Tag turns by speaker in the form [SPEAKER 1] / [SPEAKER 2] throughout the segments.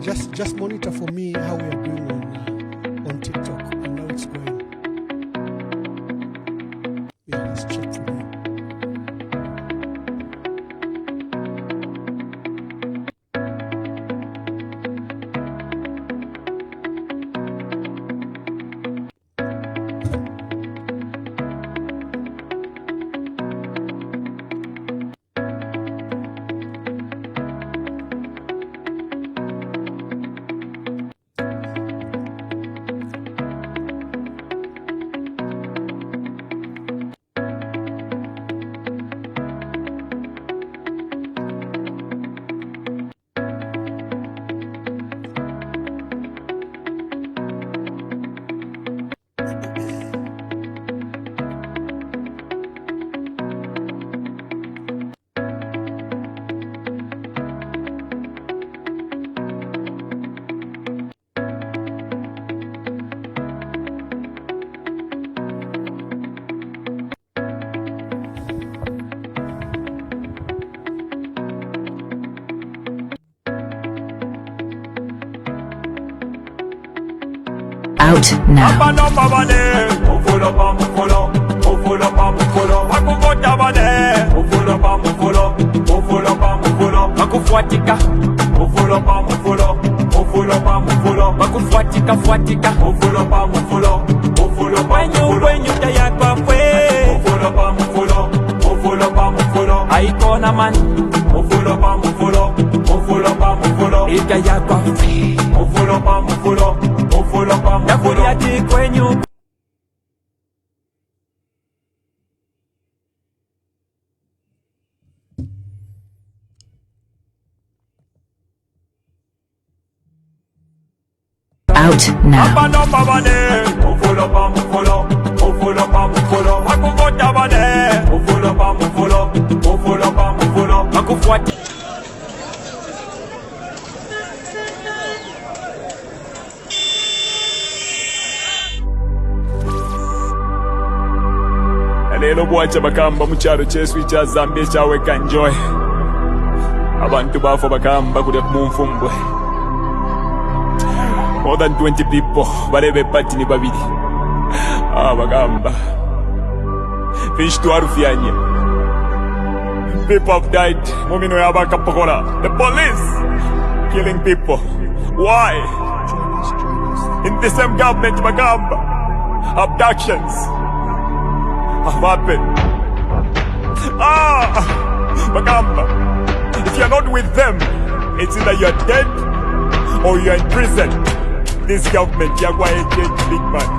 [SPEAKER 1] Just monitor for me how we are doing on TikTok and how it's going. Yeah, let's check for me.
[SPEAKER 2] Out now. Out now.
[SPEAKER 3] Lelo bwacha bakamba mu kyalo ky'esu kya Zambia ekyaweka Enjoy. Abantu baafo bakamba kule mu nfumbwe. More than 20 people balebe pati ni babiri. Bagamba. Fish to arufyanye. People have died. Mumino yabakapokola. The police killing people. Why? In the same government bagamba. Abductions have happened. Bagamba. If you're not with them, it's either you're dead or you're in prison. This government, you're going to change big man.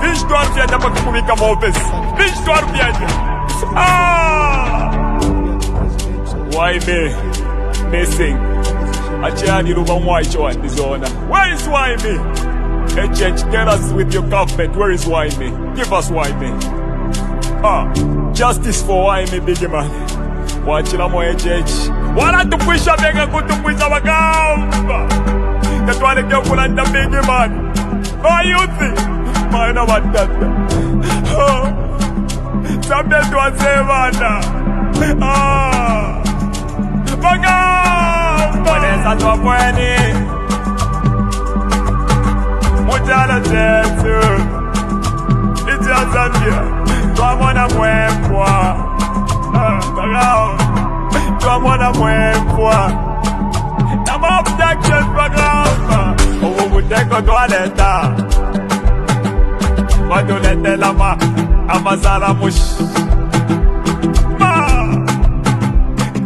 [SPEAKER 3] Fish to arufyanye bakubika mu office. Fish to arufyanye. Why me? Missing. Achani ruba mwaicho wa ndizona. Where is why me? HH, tell us with your government, where is why me? Give us why me. Justice for why me, big man. Wachila mo HH. Wala tupwisha bega kutupwisha bagamba. Katwale kya kulanda big man. Oh, you think? Maina watata. Sabia tuwasevana. Bagamba. Waneza tuwa mweni. Mujala zetu. Iti ya Zambia. Tuamona mwempwa. Bagamba. Tuamona mwempwa. Nama objections bagamba. Owo muteko tuwaleta. Wadulete lama. Amazala mush.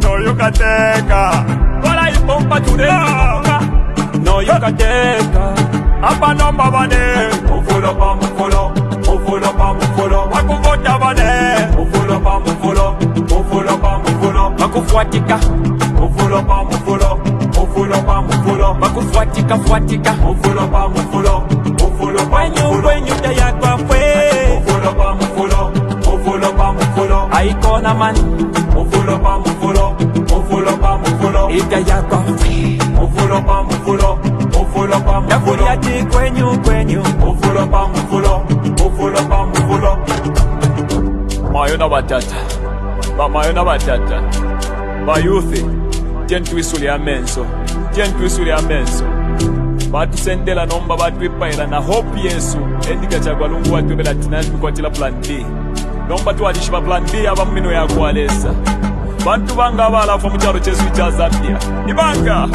[SPEAKER 3] No you can take her. Kola ipompa today. No you can take her. Apa number bane. Mufolo pa mufolo. Mufolo pa mufolo. Wakuvota bane. Mufolo pa mufolo. Mufolo pa mufolo. Wakufuatika. Mufolo pa mufolo. Mufolo pa mufolo. Wakufuatika fuatika. Mufolo pa mufolo. Mufolo pa mufolo. When you day akwa fwe. Mufolo pa mufolo. Mufolo pa mufolo. Aikona man. Mufolo pa mufolo. Mufolo pa mufolo. Ita yakwa fwe. Mufolo pa mufolo. Mufolo pa mufolo. Yakuri ati kwenyu. Mufolo pa mufolo. Mufolo pa mufolo. Mayona batata. Ba mayona batata. Ba youth. Tentwisuli amenso. tyentusule amenso batusendela nomba batwipaila na hope yesu endika chagwalungu watwebela tinantukwatila plan B nomba tuwalishiba plan B abamumino yakwalesa bantu banga abalafa mu kyalo kyesu kya Zambia nibanga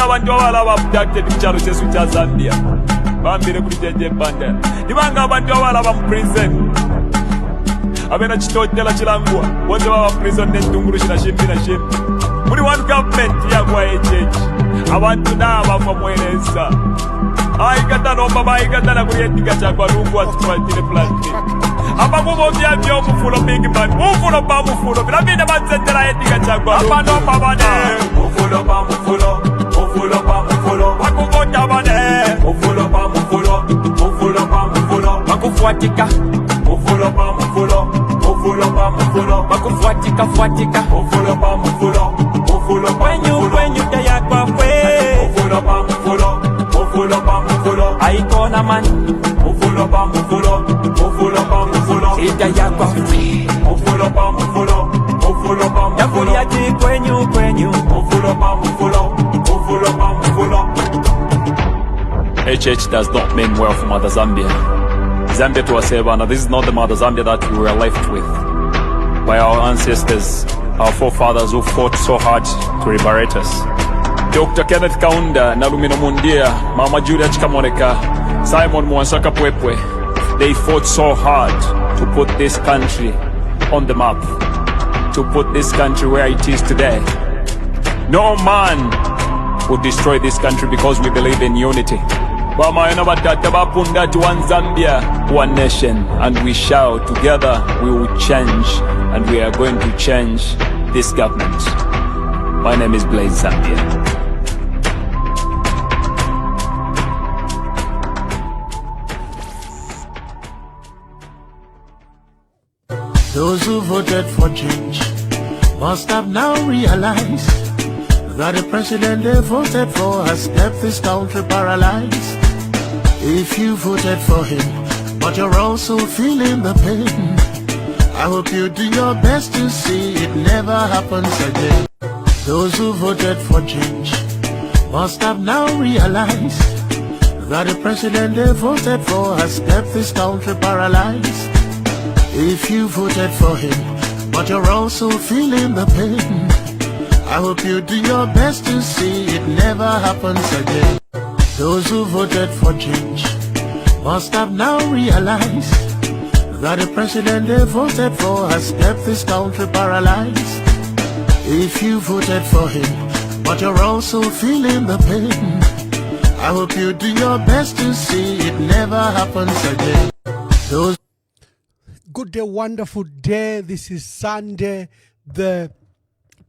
[SPEAKER 3] abantu abala ababducted mu kyalo kyesu kya Zambia bambire kuli jeje banda nibanga abantu abala ba mu prison abena kitotela kilangwa bonze baba prison n'entunguru kina shimbi na shimbi muri one government yakwa echechi abantu n'abafa mwereza ayigata nomba bayigata kuli endika kyagwa lungu atukwatire planti abakubo byabyo mufulo big man mufulo ba mufulo bilabine banzetela endika kyagwa lungu abanomba bane mufulo ba mufulo bakuvota bane mufulo ba mufulo bakufuatika mufulo ba mufulo bakufuatika mufulo ba mufulo kwenyu tayakwa kwe mufulo ba mufulo aikona man mufulo ba mufulo itayakwa kwe mufulo ba mufulo yakuliati kwenyu mufulo ba mufulo HH does not mean well for Mother Zambia. Zambia to Asebana, this is not the Mother Zambia that we were left with by our ancestors, our forefathers who fought so hard to liberate us. Dr. Kenneth Kaunda, Nalumino Mundia, Mama Julia Chikamoneka, Simon Mwansaka Pwepwe, they fought so hard to put this country on the map, to put this country where it is today. No man would destroy this country because we believe in unity. One Zambia, one nation, and we shall together we will change, and we are going to change this government. My name is Blaze Zambia.
[SPEAKER 4] Those who voted for change must have now realized that the president they voted for has kept this country paralyzed. If you voted for him, but you're also feeling the pain, I hope you do your best to see it never happens again. Those who voted for change must have now realized that the president they voted for has kept this country paralyzed. If you voted for him, but you're also feeling the pain, I hope you do your best to see it never happens again. Those who voted for change must have now realized that the president they voted for has kept this country paralyzed. If you voted for him, but you're also feeling the pain, I hope you do your best to see it never happens again. Those
[SPEAKER 1] Good day, wonderful day. This is Sunday, the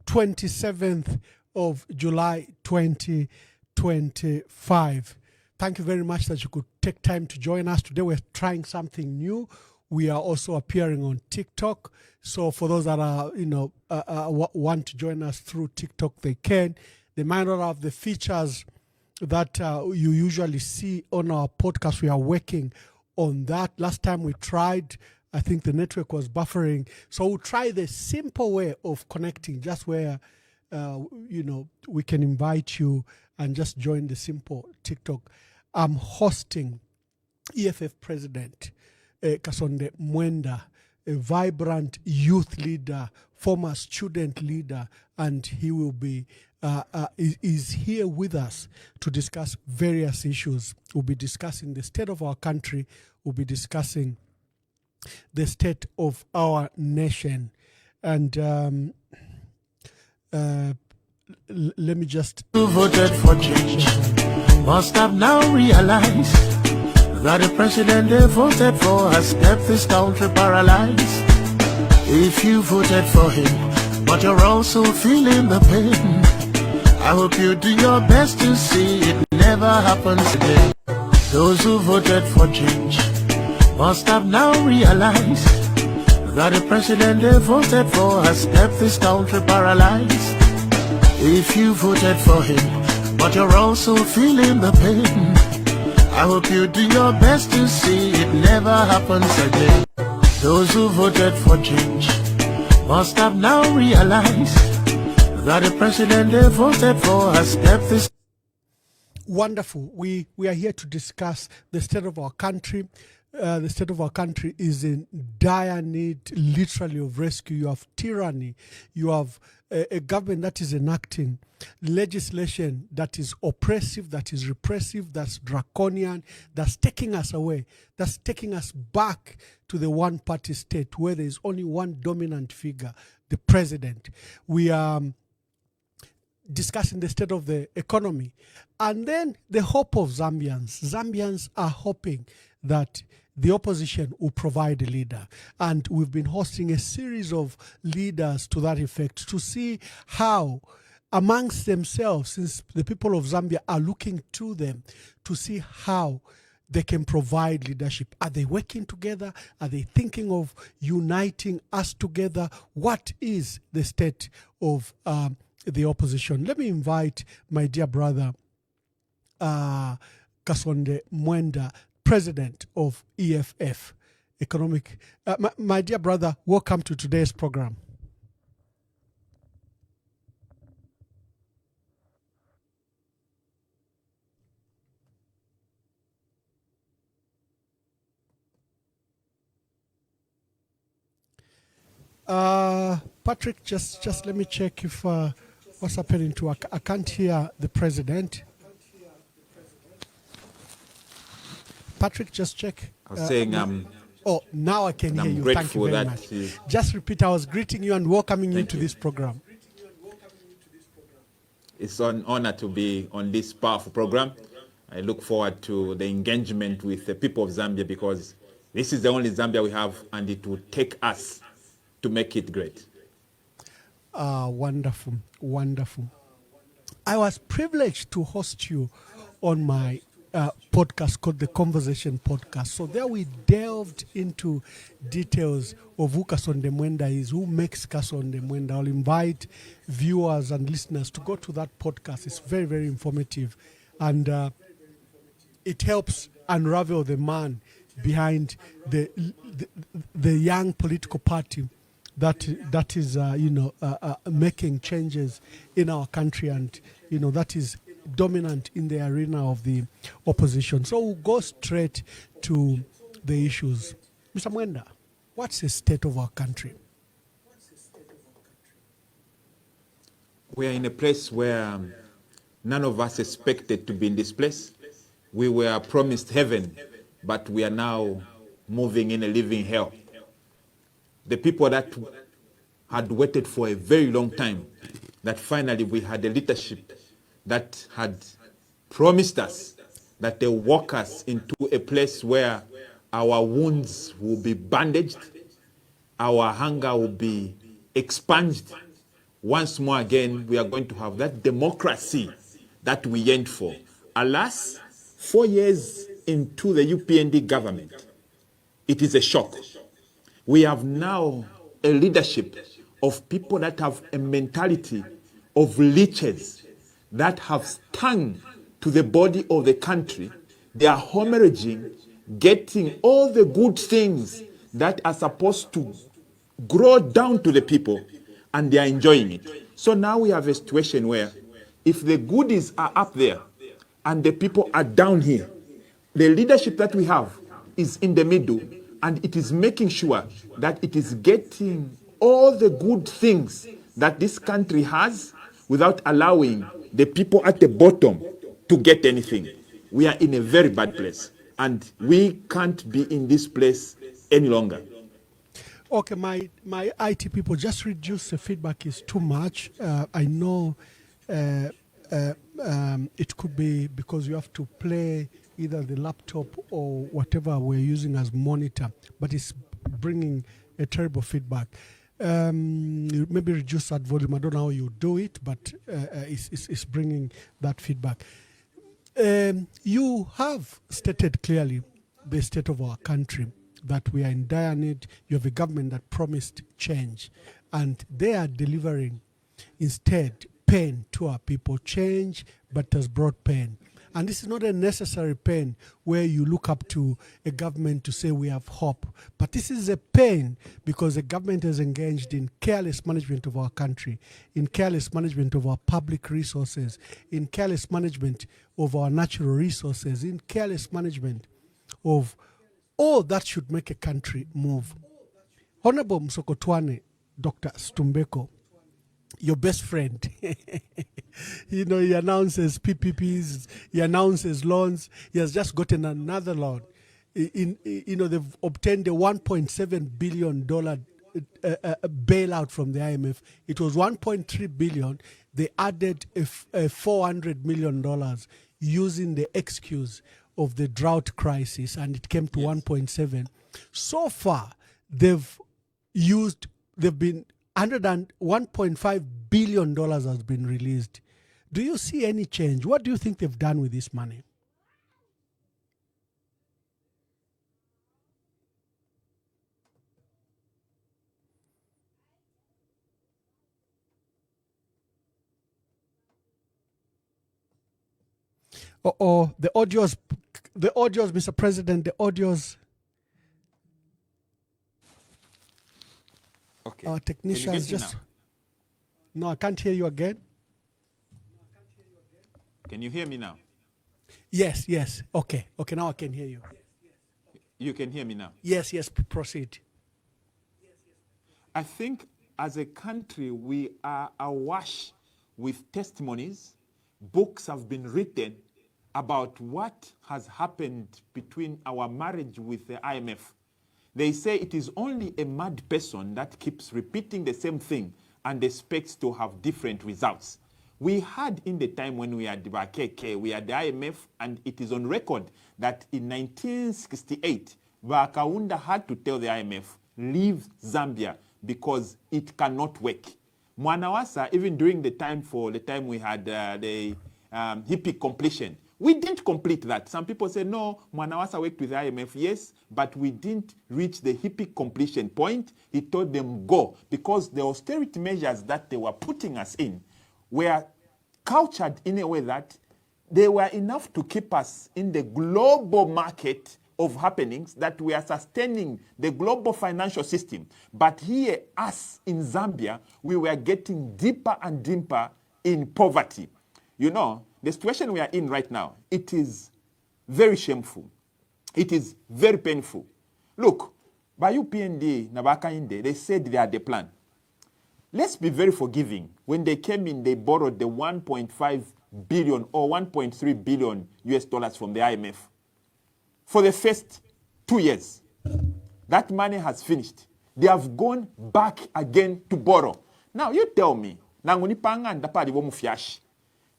[SPEAKER 1] 27th of July 2025. Thank you very much that you could take time to join us. Today we're trying something new. We are also appearing on TikTok. So for those that are, want to join us through TikTok, they can. They might not have the features that you usually see on our podcast. We are working on that. Last time we tried, I think the network was buffering. So we'll try the simple way of connecting, just where, we can invite you and just join the simple TikTok. I'm hosting EFF President Kasonde Mwenda, a vibrant youth leader, former student leader, and he will be is here with us to discuss various issues. We'll be discussing the state of our country. We'll be discussing the state of our nation. And let me just...
[SPEAKER 4] Who voted for change must have now realized that the president they voted for has kept this country paralyzed. If you voted for him, but you're also feeling the pain, I hope you do your best to see it never happens again. Those who voted for change must have now realized that the president they voted for has kept this country paralyzed. If you voted for him, but you're also feeling the pain, I hope you do your best to see it never happens again. Those who voted for change must have now realized that the president they voted for has kept this.
[SPEAKER 1] Wonderful. We are here to discuss the state of our country. The state of our country is in dire need, literally, of rescue. You have tyranny. You have a government that is enacting legislation that is oppressive, that is repressive, that's draconian, that's taking us away, that's taking us back to the one-party state where there is only one dominant figure, the president. We are discussing the state of the economy. And then the hope of Zambians. Zambians are hoping that the opposition will provide a leader. And we've been hosting a series of leaders to that effect to see how, amongst themselves, since the people of Zambia are looking to them, to see how they can provide leadership. Are they working together? Are they thinking of uniting us together? What is the state of the opposition? Let me invite my dear brother, Kasonde Mwenda, President of EFF, Economic. My dear brother, welcome to today's program. Patrick, just let me check if what's happening to. I can't hear the president. Patrick, just check.
[SPEAKER 5] I was saying
[SPEAKER 1] oh, now I can hear
[SPEAKER 5] I'm
[SPEAKER 1] you.
[SPEAKER 5] grateful
[SPEAKER 1] Thank you very
[SPEAKER 5] that
[SPEAKER 1] much.
[SPEAKER 5] you-
[SPEAKER 1] Just repeat. I was greeting you and welcoming you
[SPEAKER 5] Thank
[SPEAKER 1] to
[SPEAKER 5] you.
[SPEAKER 1] this program.
[SPEAKER 5] it's an honor to be on this powerful program. I look forward to the engagement with the people of Zambia because this is the only Zambia we have and it will take us to make it great.
[SPEAKER 1] Wonderful, wonderful. I was privileged to host you on my podcast called the Conversation Podcast. So there we delved into details of who Kasonde Mwenda is, who makes Kasonde Mwenda. I'll invite viewers and listeners to go to that podcast. It's very, very informative. And it helps unravel the man behind the young political party that is making changes in our country, and that is dominant in the arena of the opposition. So we'll go straight to the issues. Mr. Mwenda, what's the state of our country?
[SPEAKER 5] We are in a place where none of us expected to be in this place. We were promised heaven, but we are now moving in a living hell. The people that had waited for a very long time, that finally we had a leadership that had promised us that they walk us into a place where our wounds will be bandaged, our hunger will be expunged. Once more again, we are going to have that democracy that we yearned for. Alas, 4 years into the UPND government, it is a shock. We have now a leadership of people that have a mentality of leeches that have stung to the body of the country. They are hemorrhaging, getting all the good things that are supposed to grow down to the people, and they are enjoying it. So now we have a situation where if the goodies are up there and the people are down here, the leadership that we have is in the middle, and it is making sure that it is getting all the good things that this country has without allowing the people at the bottom to get anything. We are in a very bad place, and we can't be in this place any longer.
[SPEAKER 1] Okay, my IT people, just reduce the feedback. Is too much. I know it could be because you have to play either the laptop or whatever we're using as monitor, but it's bringing a terrible feedback. Maybe reduce that volume. I don't know how you do it, but it's bringing that feedback. You have stated clearly the state of our country, that we are in dire need. You have a government that promised change, and they are delivering instead pain to our people. Change, but has brought pain. And this is not a necessary pain where you look up to a government to say we have hope. But this is a pain because the government has engaged in careless management of our country, in careless management of our public resources, in careless management of our natural resources, in careless management of all that should make a country move. Honorable Msokotwane, Dr. Stumbeko, your best friend, he announces PPPs, he announces loans. He has just gotten another loan. They've obtained a $1.7 billion bailout from the IMF. It was $1.3 billion. They added a $400 million using the excuse of the drought crisis, and it came to 1.7. So far, they've been $1.5 billion has been released. Do you see any change? What do you think they've done with this money? The audios, Mr. President, the audios.
[SPEAKER 5] Okay.
[SPEAKER 1] Our technicians
[SPEAKER 5] Can you get me
[SPEAKER 1] just. No, I can't hear you again.
[SPEAKER 5] Can you hear me now?
[SPEAKER 1] Yes. Okay, now I can hear you.
[SPEAKER 5] You can hear me now.
[SPEAKER 1] Yes, proceed.
[SPEAKER 5] I think as a country, we are awash with testimonies. Books have been written about what has happened between our marriage with the IMF. They say it is only a mad person that keeps repeating the same thing and expects to have different results. We had in the time when we had the KK, we had the IMF, and it is on record that in 1968, Bakaunda had to tell the IMF, leave Zambia because it cannot work. Mwanawasa, even during the time we had the hippie completion, we didn't complete that. Some people say, no, Mwanawasa worked with the IMF. Yes, but we didn't reach the hippie completion point. He told them go, because the austerity measures that they were putting us in were cultured in a way that they were enough to keep us in the global market of happenings, that we are sustaining the global financial system. But here, us in Zambia, we were getting deeper and deeper in poverty. You know, the situation we are in right now, it is very shameful. It is very painful. Look, by UPND, Nabakainde, they said they had a plan. Let's be very forgiving. When they came in, they borrowed the 1.5 billion or 1.3 billion US dollars from the IMF. For the first 2 years, that money has finished. They have gone back again to borrow. Now, you tell me,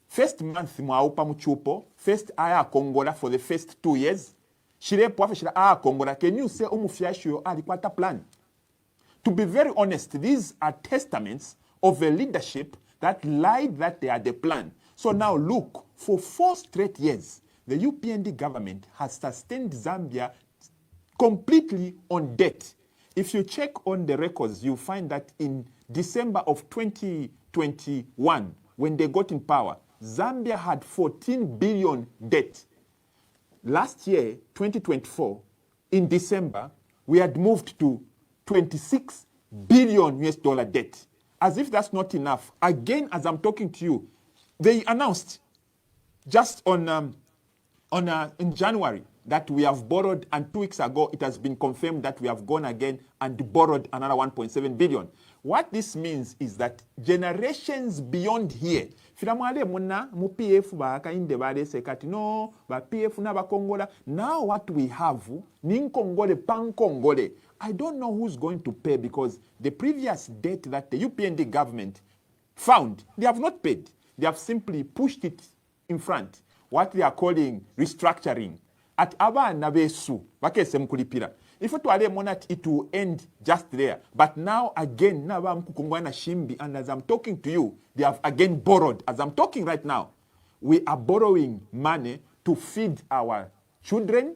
[SPEAKER 5] first month mwaupa muchupo, first aya Kongola for the first 2 years. Shire poafe shira aya Kongola. Can you say umufiasho alikwata plan? To be very honest, these are testaments of a leadership that lied that they had a plan. So now look, for 4 straight years, the UPND government has sustained Zambia completely on debt. If you check on the records, you find that in December of 2021, when they got in power, Zambia had 14 billion debt. Last year, 2024, in December, we had moved to 26 billion US dollar debt. As if that's not enough. Again, as I'm talking to you, they announced just in January that we have borrowed, and 2 weeks ago it has been confirmed that we have gone again and borrowed another 1.7 billion. What this means is that generations beyond here, now what we have, I don't know who's going to pay, because the previous debt that the UPND government found, they have not paid. They have simply pushed it in front. What they are calling restructuring. At aba nabesu, bakese mkulipira. If it were monat, it will end just there. But now again, naba mkukungwana shimbi, and as I'm talking to you, they have again borrowed. As I'm talking right now, we are borrowing money to feed our children,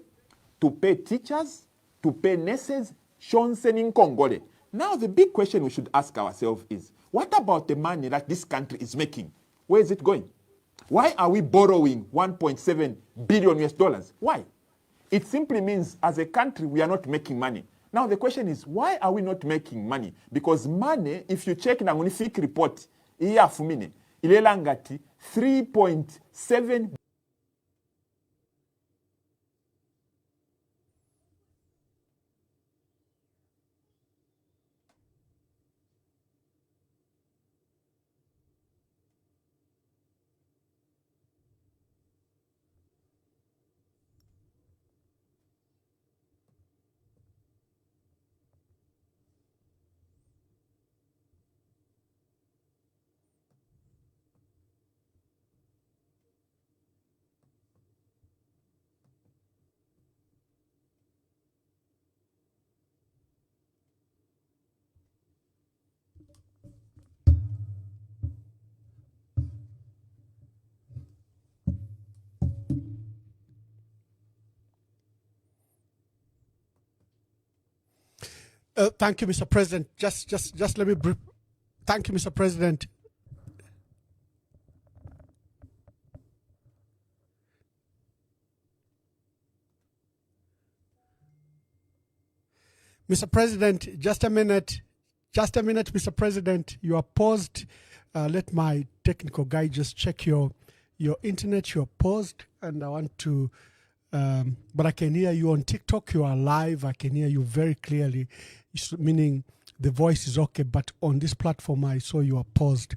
[SPEAKER 5] to pay teachers, to pay nurses, Shonsen in Congole. Now the big question we should ask ourselves is, what about the money that this country is making? Where is it going? Why are we borrowing 1.7 billion US dollars? Why? It simply means as a country, we are not making money. Now the question is, why are we not making money? Because money, if you check na unific report, iya fumine, ilela ngati 3.7
[SPEAKER 1] Thank you, Mr. President. Just let me brief. Thank you, Mr. President. Mr. President, just a minute, Mr. President. You are paused. Let my technical guy just check your internet. You're paused, and I want to, but I can hear you on TikTok. You are live. I can hear you very clearly, meaning the voice is okay, but on this platform, I saw you are paused.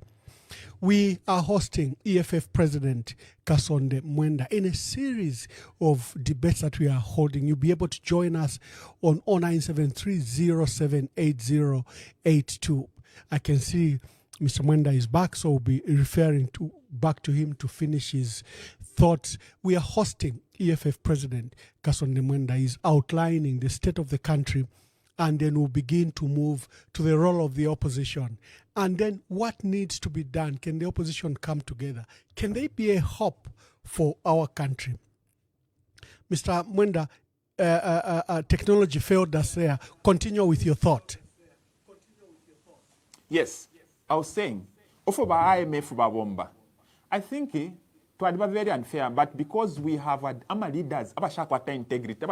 [SPEAKER 1] We are hosting EFF President Kasonde Mwenda in a series of debates that we are holding. You'll be able to join us on 0973078082. I can see Mr. Mwenda is back, so we'll be referring back to him to finish his thoughts. We are hosting EFF President Kasonde Mwenda. He's outlining the state of the country, and then we'll begin to move to the role of the opposition. And then what needs to be done? Can the opposition come together? Can they be a hope for our country? Mr. Mwenda, technology failed us there. Continue with your thought.
[SPEAKER 5] Yes, I was saying, I think to be very unfair, but because we have our leaders, integrity,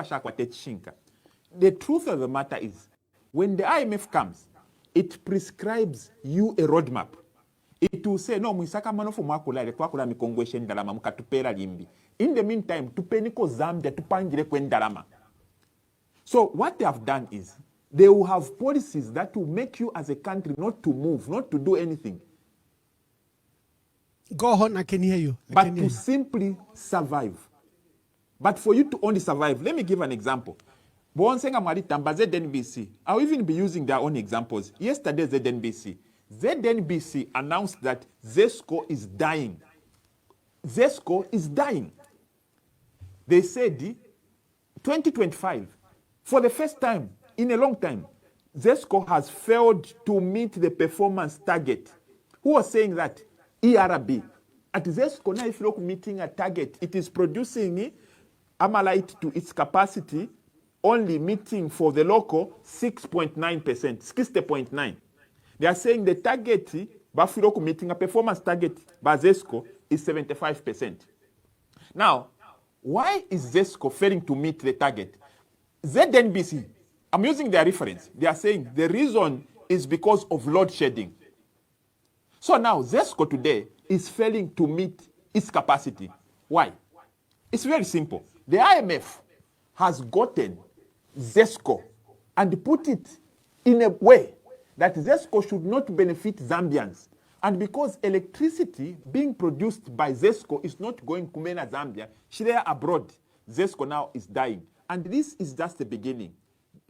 [SPEAKER 5] the truth of the matter is, when the IMF comes, it prescribes you a roadmap. It will say, no, mwisaka manofu mwakula mikongweshe ndalama mukatupera limbi. In the meantime, tupeniko Zambia, tupangire kwendalama. So what they have done is, they will have policies that will make you as a country not to move, not to do anything.
[SPEAKER 1] Go on, I can hear you.
[SPEAKER 5] But to simply survive. But for you to only survive, let me give an example. ZNBC, I'll even be using their own examples. Yesterday, ZNBC announced that ZESCO is dying. ZESCO is dying. They said 2025, for the first time in a long time, ZESCO has failed to meet the performance target. Who was saying that? ERB. At ZESCO now, if you look meeting a target, it is producing Amalite to its capacity, only meeting for the local 6.9%, 60.9. They are saying the target, Bafiloku meeting a performance target by ZESCO is 75%. Now, why is ZESCO failing to meet the target? ZNBC, I'm using their reference. They are saying the reason is because of load shedding. So now, ZESCO today is failing to meet its capacity. Why? It's very simple. The IMF has gotten ZESCO and put it in a way that ZESCO should not benefit Zambians. And because electricity being produced by ZESCO is not going to Kumena, Zambia, share abroad, ZESCO now is dying. And this is just the beginning.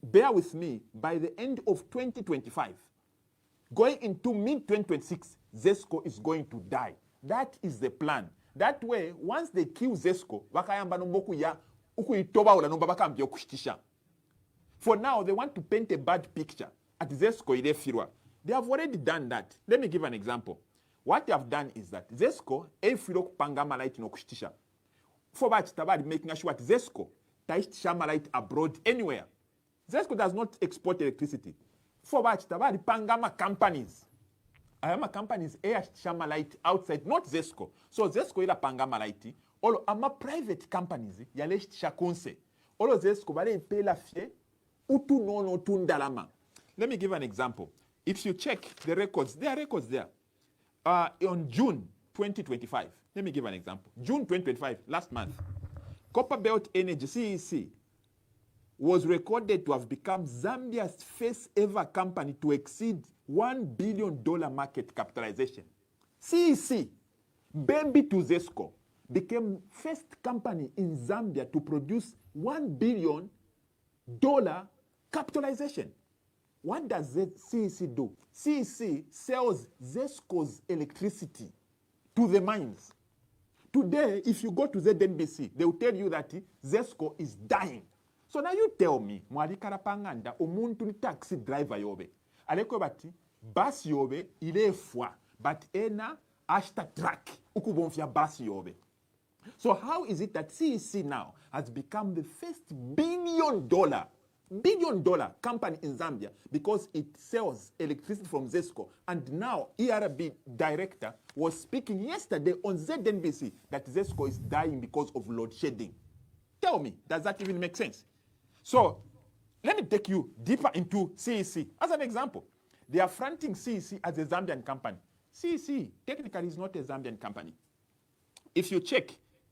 [SPEAKER 5] Bear with me, by the end of 2025, going into mid-2026, ZESCO is going to die. That is the plan. That way, once they kill ZESCO, for now, they want to paint a bad picture at ZESCO Ilefirwa. They have already done that. Let me give an example. What they have done is that ZESCO, Efiro Pangama light no kushtisha. For that, Tabari making sure that ZESCO, Taishama light abroad anywhere. ZESCO does not export electricity. For that, Tabari Pangama companies ayama companies eyashitisha malaiti outside, not Zesco. So Zesco ilapanga malaiti olo ama private companies yaleshitisha kunse olo Zesco bale ipela fie utu nono utu ndalama. Let me give an example. If you check the records, there are records there. On June 2025, let me give an example. June 2025, last month, Copperbelt Energy, CEC, was recorded to have become Zambia's first ever company to exceed $1 billion market capitalization. CEC, Bembi to Zesco, became first company in Zambia to produce $1 billion capitalization. What does CEC do? CEC sells Zesco's electricity to the mines. Today, if you go to ZNBC, they will tell you that Zesco is dying. So now you tell me, mwali karapanganda, omuntu ni taxi driver yobe. Aleko bati, bus yobe, ile fwa, but ena ashta track, ukubonfia bus yobe. So how is it that CEC now has become the first $1 billion company in Zambia because it sells electricity from Zesco? And now ERB director was speaking yesterday on ZNBC that Zesco is dying because of load shedding. Tell me, does that even make sense? So let me take you deeper into CEC. As an example, they are fronting CEC as a Zambian company. CEC technically is not a Zambian company. If you check,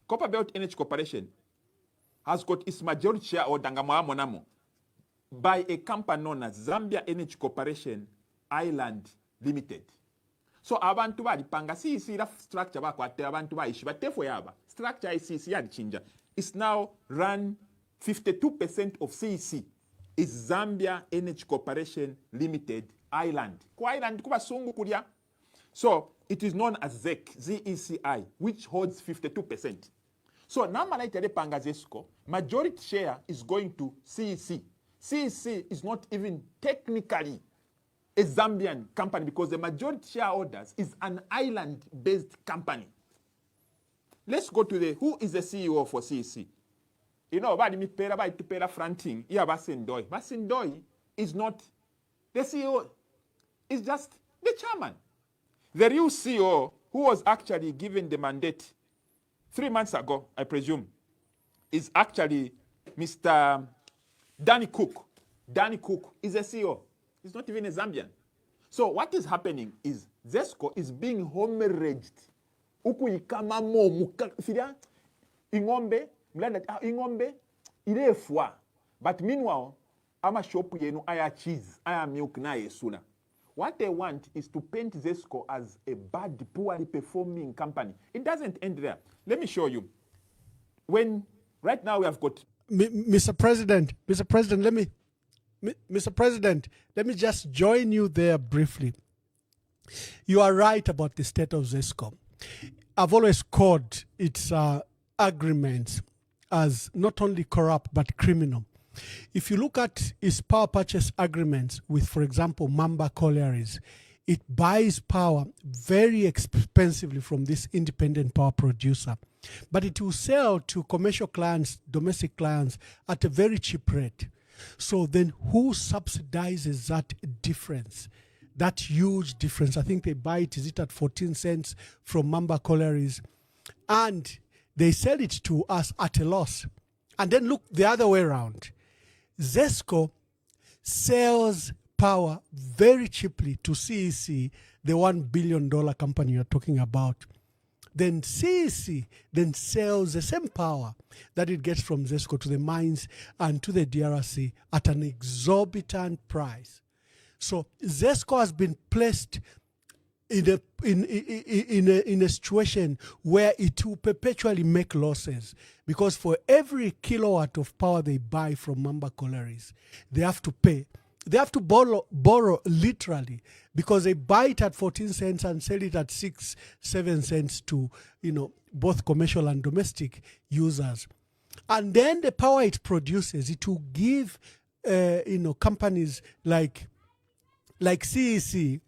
[SPEAKER 5] Copperbelt Energy Corporation has got its majority share or Dangamoa Monamo by a company known as Zambia Energy Corporation Island Limited. So abantu bali panga CEC la structure ba kwate abantu ba ishi batefo yaba structure CEC ya chinja. It's now run 52% of CEC is Zambia Energy Corporation Limited Island. Kwa island kuba sungu kulia. So it is known as ZEC, ZECI, which holds 52%. So now malaita de panga Zesco, majority share is going to CEC. CEC is not even technically a Zambian company because the majority shareholders is an island-based company. Let's go to who is the CEO for CEC? You know, badi mi pera ba itu pera fronting. Yeah, Basindoi. Basindoi is not the CEO. It's just the chairman. The real CEO, who was actually given the mandate 3 months ago, I presume, is actually Mr. Danny Cook. Danny Cook is a CEO. He's not even a Zambian. So what is happening is Zesco is being hemorrhaged. Uku ikama mo muka ingombe ingombe ile fwa. But meanwhile, ama shop yenu aya cheese, aya milk na yesuna. What they want is to paint Zesco as a bad, poorly performing company. It doesn't end there. Let me show you. Right now we have got
[SPEAKER 1] Mr. President, let me just join you there briefly. You are right about the state of Zesco. I've always called its agreements as not only corrupt but criminal. If you look at its power purchase agreements with, for example, Mamba Collieries, it buys power very expensively from this independent power producer, but it will sell to commercial clients, domestic clients at a very cheap rate. So then who subsidizes that difference? That huge difference. I think they buy it, is it at 14 cents from Mamba Collieries, and they sell it to us at a loss. And then look the other way around. Zesco sells power very cheaply to CEC, the $1 billion company you're talking about. Then CEC then sells the same power that it gets from Zesco to the mines and to the DRC at an exorbitant price. So Zesco has been placed in a situation where it will perpetually make losses, because for every kilowatt of power they buy from Mamba Collieries, they have to pay. They have to borrow literally, because they buy it at 14 cents and sell it at 7 cents to, both commercial and domestic users. And then the power it produces, it will give, companies like CEC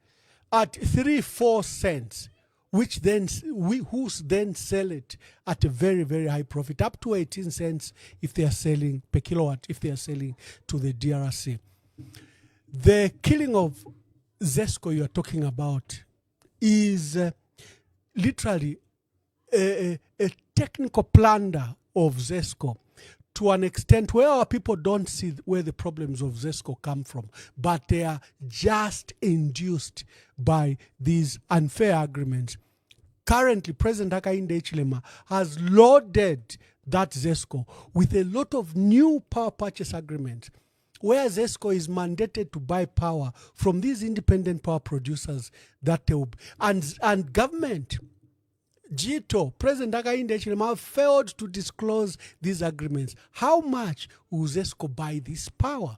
[SPEAKER 1] at 3-4 cents, which then who then sell it at a very, very high profit, up to 18 cents if they are selling per kilowatt, if they are selling to the DRC. The killing of Zesco you are talking about is literally a technical plunder of ZESCO to an extent where our people don't see where the problems of ZESCO come from, but they are just induced by these unfair agreements. Currently, President Hakainde Hichilema has loaded that ZESCO with a lot of new power purchase agreements, where ZESCO is mandated to buy power from these independent power producers that they will, and government, Jito, President Hakainde Hichilema failed to disclose these agreements. How much will ZESCO buy this power?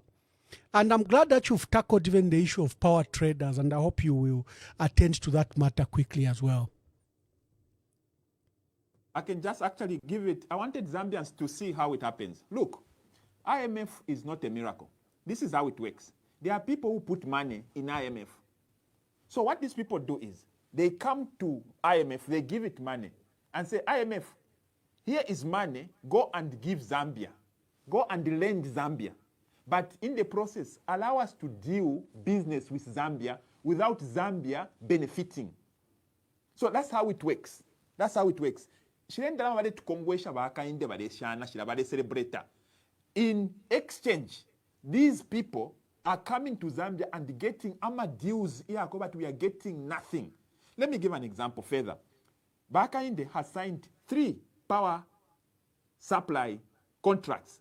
[SPEAKER 1] And I'm glad that you've tackled even the issue of power traders, and I hope you will attend to that matter quickly as well.
[SPEAKER 5] I can just actually give it, I wanted Zambians to see how it happens. Look, IMF is not a miracle. This is how it works. There are people who put money in IMF. So what these people do is, they come to IMF, they give it money, and say, IMF, here is money, go and give Zambia. Go and lend Zambia. But in the process, allow us to deal business with Zambia without Zambia benefiting. So that's how it works. That's how it works. In exchange, these people are coming to Zambia and getting deals here, but we are getting nothing. Let me give an example further. Hakainde has signed 3 power supply contracts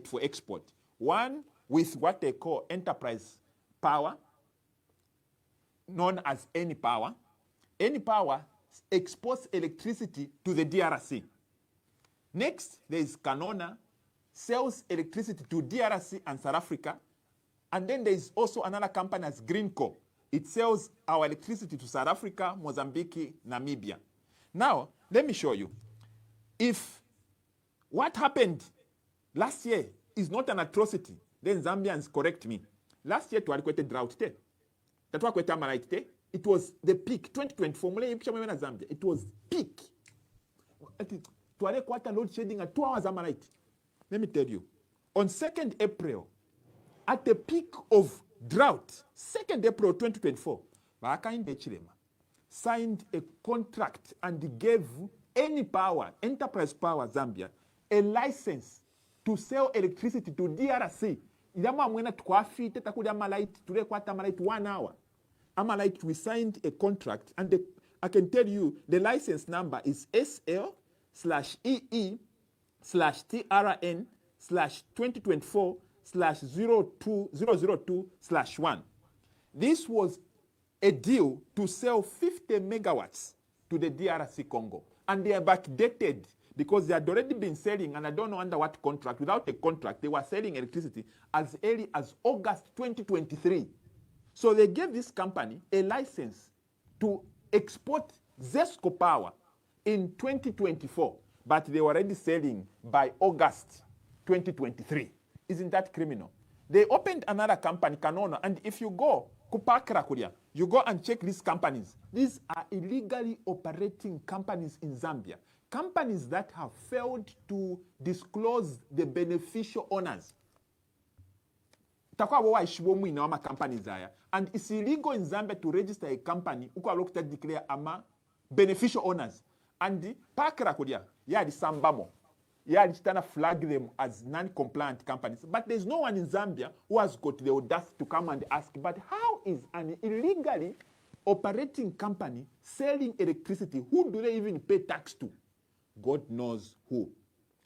[SPEAKER 5] for export. One with what they call enterprise power, known as Any Power. Any Power exports electricity to the DRC. Next, there is Canona, sells electricity to DRC and South Africa. And then there is also another company as Greenco. It sells our electricity to South Africa, Mozambique, Namibia. Now, let me show you. If what happened last year is not an atrocity, then Zambians correct me. Last year, we drought. It was the peak. 2024, Zambia. It was peak. Load shedding at 2 hours. Let me tell you. On 2nd April, at the peak of drought, 2nd April 2024, Hakainde Hichilema signed a contract and gave Any Power, Enterprise Power Zambia, a license to sell electricity to DRC. 1 hour. We signed a contract, and I can tell you the license number is SL/EE/TRN/2024/02002/1. This was a deal to sell 50 megawatts to the DRC Congo. And they are backdated because they had already been selling, and I don't know under what contract, without a contract, they were selling electricity as early as August 2023. So they gave this company a license to export ZESCO power in 2024, but they were already selling by August 2023. Isn't that criminal? They opened another company, Canona, and if you go, you go and check these companies. These are illegally operating companies in Zambia. Companies that have failed to disclose the beneficial owners. And it's illegal in Zambia to register a company who declare beneficial owners. And the Pakra the Sambamo. To flag them as non-compliant companies. But there's no one in Zambia who has got the audacity to come and ask, but how is an illegally operating company selling electricity? Who do they even pay tax to? God knows who.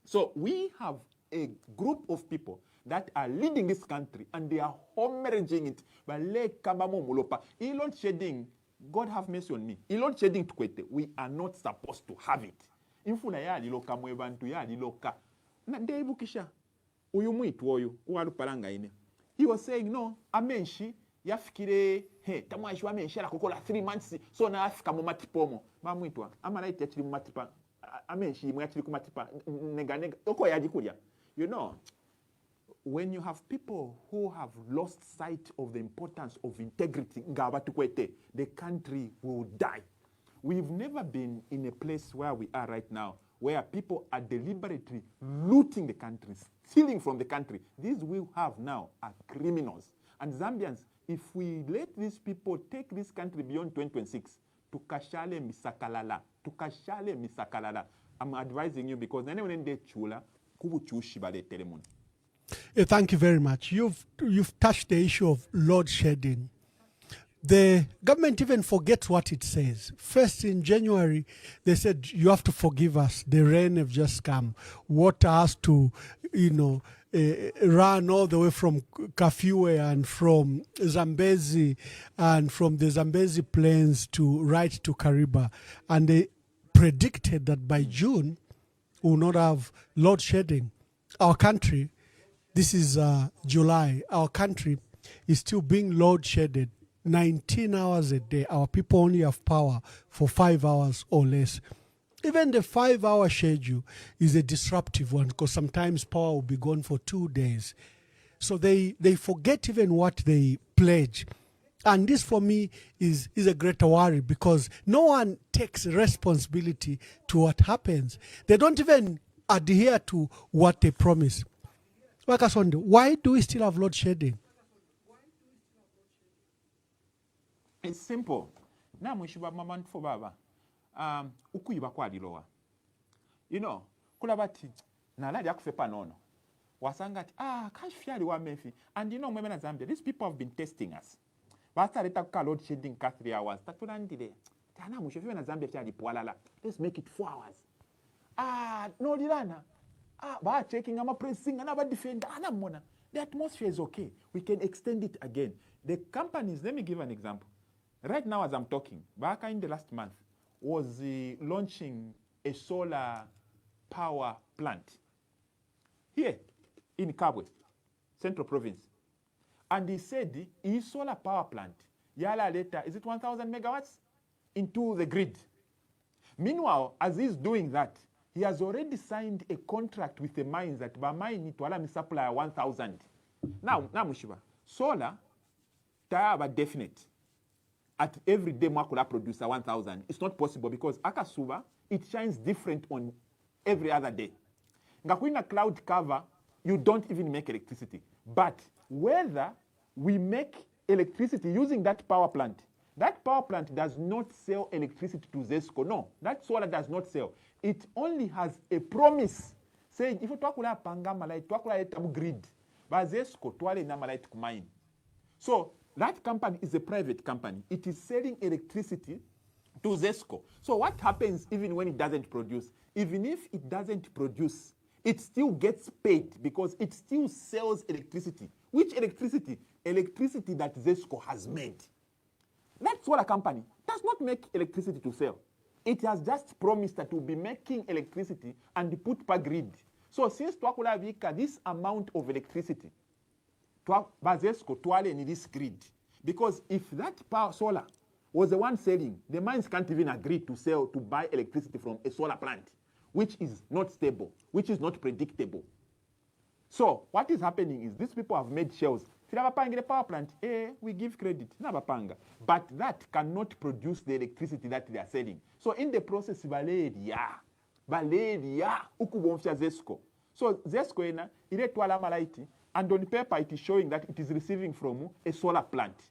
[SPEAKER 5] So we have a group of people that are leading this country, and they are hemorrhaging it. But Elon shedding, God have mercy on me. Elon shedding to kwete. We are not supposed to have it. Infuna yali loka mwebantu yali loka. Na ndebukisha. Uyu mwitu oyu uwaluparanga ine. He was saying no, amenshi yafikire tamwashi amenshi ala kukola 3 months so na afika mu matipomo. Ba mwitu amalaiti yachiri mu matipa. Amenshi mwachiri ku matipa nega oko yajikulya. You know, when you have people who have lost sight of the importance of integrity, the country will die. We've never been in a place where we are right now, where people are deliberately looting the country, stealing from the country. These we have now are criminals. And Zambians, if we let these people take this country beyond 2026, tukashale misakalala, tukashale misakalala. I'm advising you because anyone de chula, kubuchushi bale telemon.
[SPEAKER 1] Thank you very much. You've touched the issue of load shedding. The government even forgets what it says. First in January, they said, you have to forgive us. The rain have just come. Water has to, run all the way from Kafue and from Zambezi and from the Zambezi plains to right to Kariba. And they predicted that by June, we will not have load shedding. Our country, this is July, our country is still being load shedded 19 hours a day. Our people only have power for 5 hours or less. Even the 5-hour schedule is a disruptive one because sometimes power will be gone for 2 days. So they forget even what they pledge. And this for me is a greater worry because no one takes responsibility to what happens. They don't even adhere to what they promise. Kasonde, why do we still have load shedding?
[SPEAKER 5] It's simple. Na mwishiba mama for baba. Ukuiba kwa dilowa. Kulabati na ladi yakufepa nono. Wasangati kashfiali wa mefi. And mweme na Zambia, these people have been testing us. Basta leta kuka load shedding ka 3 hours. Tatulandile. Tana mwishiba na Zambia fiali pualala. Let's make it 4 hours. No dilana. Ba checking, ama pressing, ama defend, mona. The atmosphere is okay. We can extend it again. The companies, let me give an example. Right now as I'm talking, back in the last month, was launching a solar power plant here in Kabwe, Central Province. And he said, his solar power plant, yala later, is it 1,000 megawatts? Into the grid. Meanwhile, as he's doing that, he has already signed a contract with the mines that by mine need to allow me supply 1,000. Now Mushiba, solar, tayaba definite. At every day, Makula producer 1,000. It's not possible because Akasuba, it shines different on every other day. Ngakwina cloud cover, you don't even make electricity. But whether we make electricity using that power plant does not sell electricity to Zesco. No, that solar does not sell. It only has a promise saying, if you talk about Pangamalite, talk about grid, but Zesco, Tuale Namalite Kumain. So that company is a private company. It is selling electricity to Zesco. So what happens even when it doesn't produce? Even if it doesn't produce, it still gets paid because it still sells electricity. Which electricity? Electricity that Zesco has made. That solar company does not make electricity to sell. It has just promised that it will be making electricity and put per grid. So since Twakula Vika, this amount of electricity, Bazesco Twale in this grid. Because if that power solar was the one selling, the mines can't even agree to buy electricity from a solar plant, which is not stable, which is not predictable. So what is happening is these people have made shells. The power plant, we give credit, but that cannot produce the electricity that they are selling. So in the process, Valeria, ukubomfya Zesco. So Zesco ena ile twala malaiti, and on paper it is showing that it is receiving from a solar plant,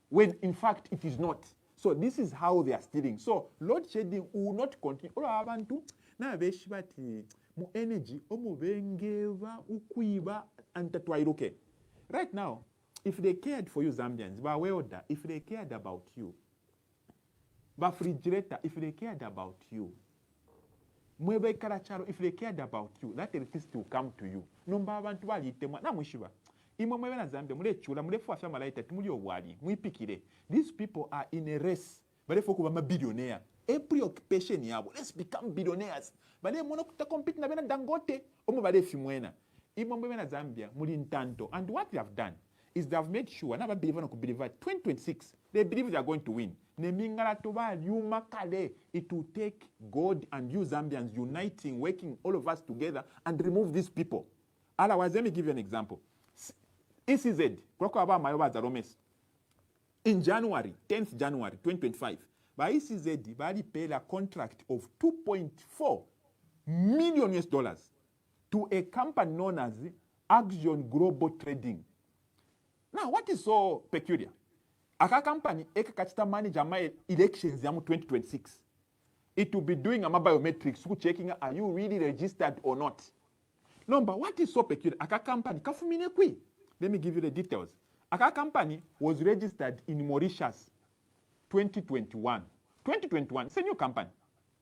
[SPEAKER 5] when in fact it is not. So this is how they are stealing. So load shedding will not continue. Ola abantu na beshibati mu energy omubengeva ukuiba antatwairuke. Right now, if they cared for you Zambians, if they cared about you, refrigerator, if they cared about you, if they cared about you, that electricity will come to you. These people are in a race. But if you are a billionaire, a preoccupation, let's become billionaires. But they want to compete na Dangote, Zambia, and what they have done is they have made sure, never believe 2026, they believe they are going to win. It will take God and you Zambians uniting, working all of us together and remove these people. Otherwise, let me give you an example. ECZ, in January, 10th January 2025, by ECZ, Bali paid a contract of $2.4 million to a company known as Action Global Trading. Now, what is so peculiar? aka company ekakachita manager my elections yamu 2026. It will be doing a biometrics, checking are you really registered or not. Number, what is so peculiar? Aka company, let me give you the details. Aka company was registered in Mauritius 2021. 2021, it's a new company.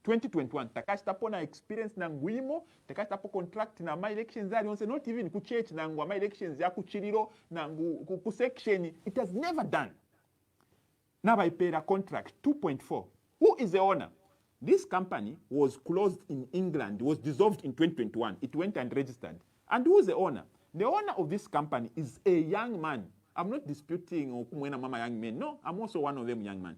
[SPEAKER 5] 2021, takashita pona experience na nguimo, takashita po contract na my elections are not even ku church na ngwa my elections ya ku chiriro na ku section. It has never done. Now I paid a contract 2.4. Who is the owner? This company was closed in England, was dissolved in 2021. It went and registered. And who is the owner? The owner of this company is a young man. I'm not disputing Okumwena Mama young men. No, I'm also one of them young man.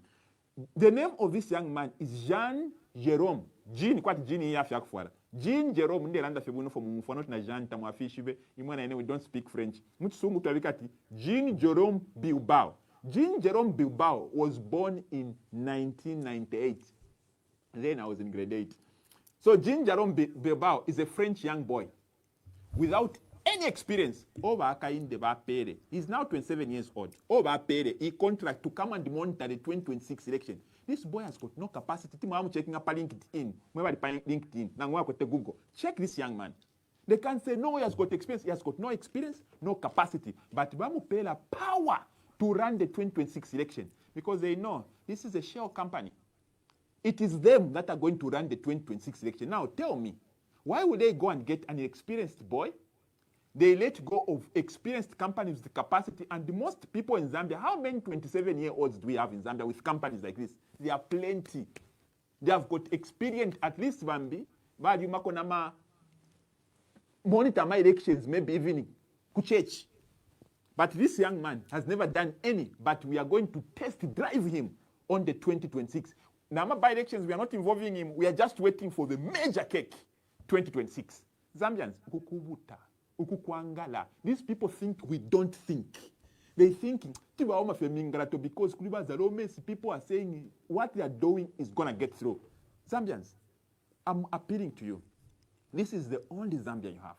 [SPEAKER 5] The name of this young man is Jean Jerome. Jean, what Jean here for? Jean Jerome, ndelanda febuno for not na Jean tamwafishibe. Imwana we don't speak French. Mutsumu tualikati. Jean Jerome Bilbao. Jean Jerome Bilbao was born in 1998. Then I was in grade 8. So Jean Jerome Bilbao is a French young boy without any experience. He's now 27 years old. He contract to come and monitor the 2026 election. This boy has got no capacity. I'm checking up LinkedIn. LinkedIn. Google. Check this young man. They can say, no, he has got experience. He has got no experience, no capacity. But Bamu pay la power to run the 2026 election because they know this is a shell company. It is them that are going to run the 2026 election. Now, tell me, why would they go and get an experienced boy? They let go of experienced companies with the capacity, and the most people in Zambia, how many 27-year-olds do we have in Zambia with companies like this? There are plenty. They have got experience, at least Bambi, but you makonama monitor my elections, maybe even kuchech. But this young man has never done any, but we are going to test drive him on the 2026. Now, by elections, we are not involving him. We are just waiting for the major cake, 2026. Zambians, ukukubuta, ukukwangala. These people think we don't think. They think, because people are saying what they are doing is going to get through. Zambians, I'm appealing to you. This is the only Zambia you have.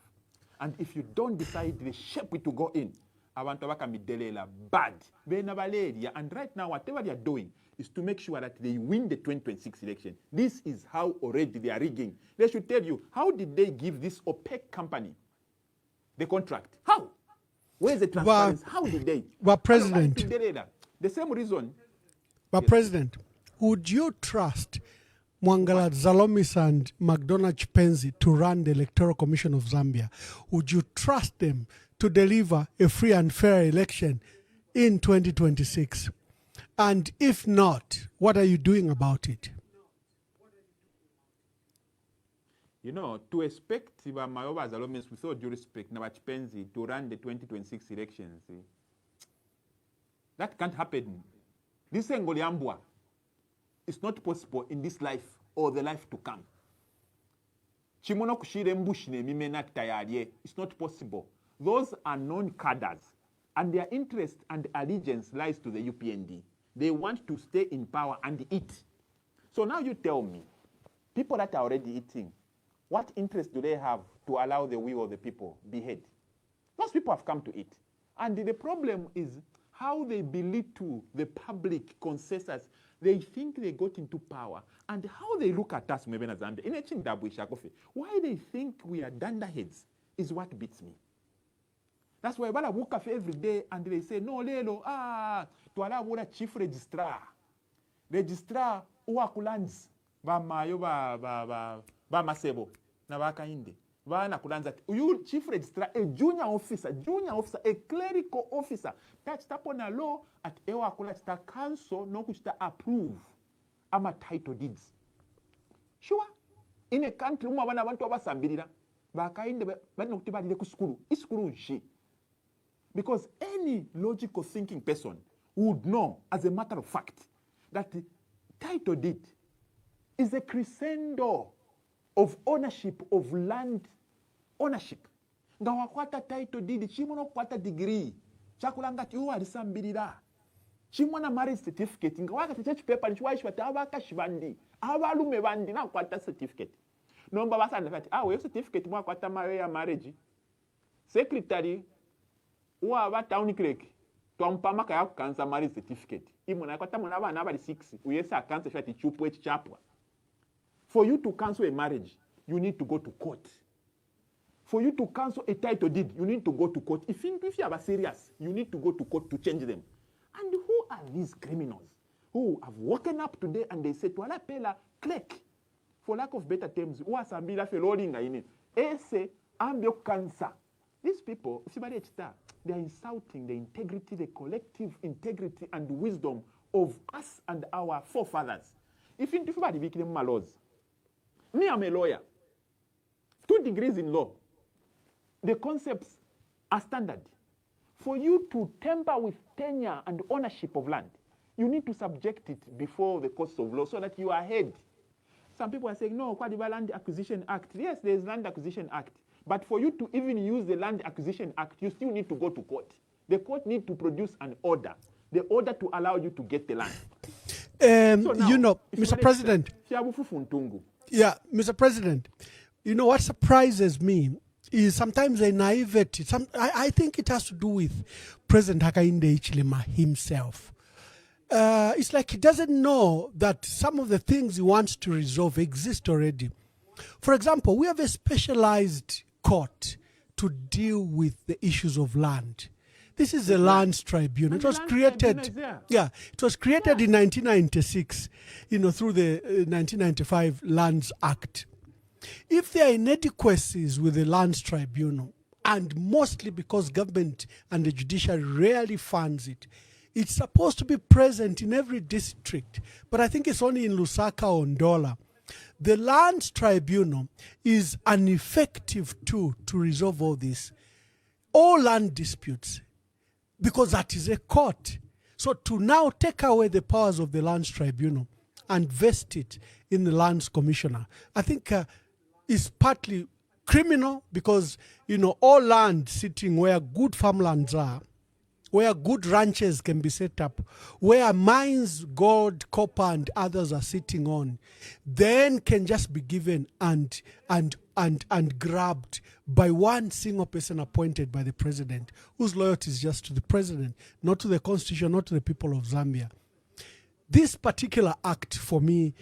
[SPEAKER 5] And if you don't decide the shape it to go in, abantu bakamidelela bad. And right now, whatever they are doing is to make sure that they win the 2026 election. This is how already they are rigging. They should tell you, how did they give this opaque company the contract? How? Where is the transparency? How did they?
[SPEAKER 1] But President,
[SPEAKER 5] the same reason.
[SPEAKER 1] But yes. President, would you trust Mwangala Zalomis and McDonald Chipenzi to run the Electoral Commission of Zambia? Would you trust them to deliver a free and fair election in 2026? And if not, what are you doing about it?
[SPEAKER 5] You know, to expect Mayowa Zalomis, with all due respect, Chipenzi to run the 2026 elections, that can't happen. This Ngoliambwa is not possible in this life or the life to come. Chimono kushire mbushine mimena tayariye. It's not possible. Those are non-cadres, and their interest and allegiance lies to the UPND. They want to stay in power and eat. So now you tell me, people that are already eating, what interest do they have to allow the will of the people behead? Those people have come to eat. And the problem is how they belittle the public consensus. They think they got into power, and how they look at us, maybe Zambia. Why they think we are dunderheads is what beats me. That's why I woke up every day and they say, no, Lelo, to allow chief registrar. Registrar, uwakulanzi, ba mayo ba masebo, na baka inde. Ba na kulanza, you chief registrar, a junior officer, a clerical officer, touch tapona law at ewa kulachita council, no kuchita approve. Ama title deeds. Sure. In a country, umabana bantu abasambirira, baka inde, ba nokutiba dile kuskuru, iskuru nshi. Because any logical thinking person would know, as a matter of fact, that the title deed is a crescendo of ownership of land ownership. Nga wakwata title deed, chimono kwata degree, chakulanga tiwa alisambirira. Chimona marriage certificate, nga wakata church paper, nchwaishwa tawaka shibandi, awalume bandi na kwata certificate. Nomba basa ndafati, we certificate mwa kwata marriage. Secretary, wa ba town clerk twampama kaya kukansa marriage certificate imuna kwata muna abana abali 6 uyesa akansa shati chupu echichapwa. For you to cancel a marriage, you need to go to court. For you to cancel a title deed, you need to go to court. If you are serious, you need to go to court to change them. And who are these criminals who have woken up today and they say, "Tuala pela click," for lack of better terms, who are sambila feloringa in it? Ese ambio cancer. These people, they are insulting the integrity, the collective integrity and wisdom of us and our forefathers. If you think about laws, me, I'm a lawyer, 2 degrees in law. The concepts are standard. For you to tamper with tenure and ownership of land, you need to subject it before the courts of law so that you are ahead. Some people are saying, no, Kwadiba Land Acquisition Act. Yes, there is Land Acquisition Act. But for you to even use the Land Acquisition Act, you still need to go to court. The court need to produce an order, the order to allow you to get the land. So now,
[SPEAKER 1] you know, Mr. President. Yeah, Mr. President, you know what surprises me is sometimes a naivety. I think it has to do with President Hakainde Hichilema himself. It's like he doesn't know that some of the things he wants to resolve exist already. For example, we have a specialized court to deal with the issues of land. This is the Lands Tribunal. It was created, it was created in 1996, through the 1995 Lands Act. If there are inadequacies with the Lands Tribunal, and mostly because government and the judiciary rarely funds it, it's supposed to be present in every district, but I think it's only in Lusaka or Ndola. The Lands Tribunal is an effective tool to resolve all land disputes, because that is a court. So to now take away the powers of the Lands Tribunal and vest it in the Lands Commissioner, I think is partly criminal, because, all land sitting where good farmlands are, where good ranches can be set up, where mines, gold, copper, and others are sitting on, then can just be given and grabbed by one single person appointed by the president, whose loyalty is just to the president, not to the constitution, not to the people of Zambia. This particular act for me,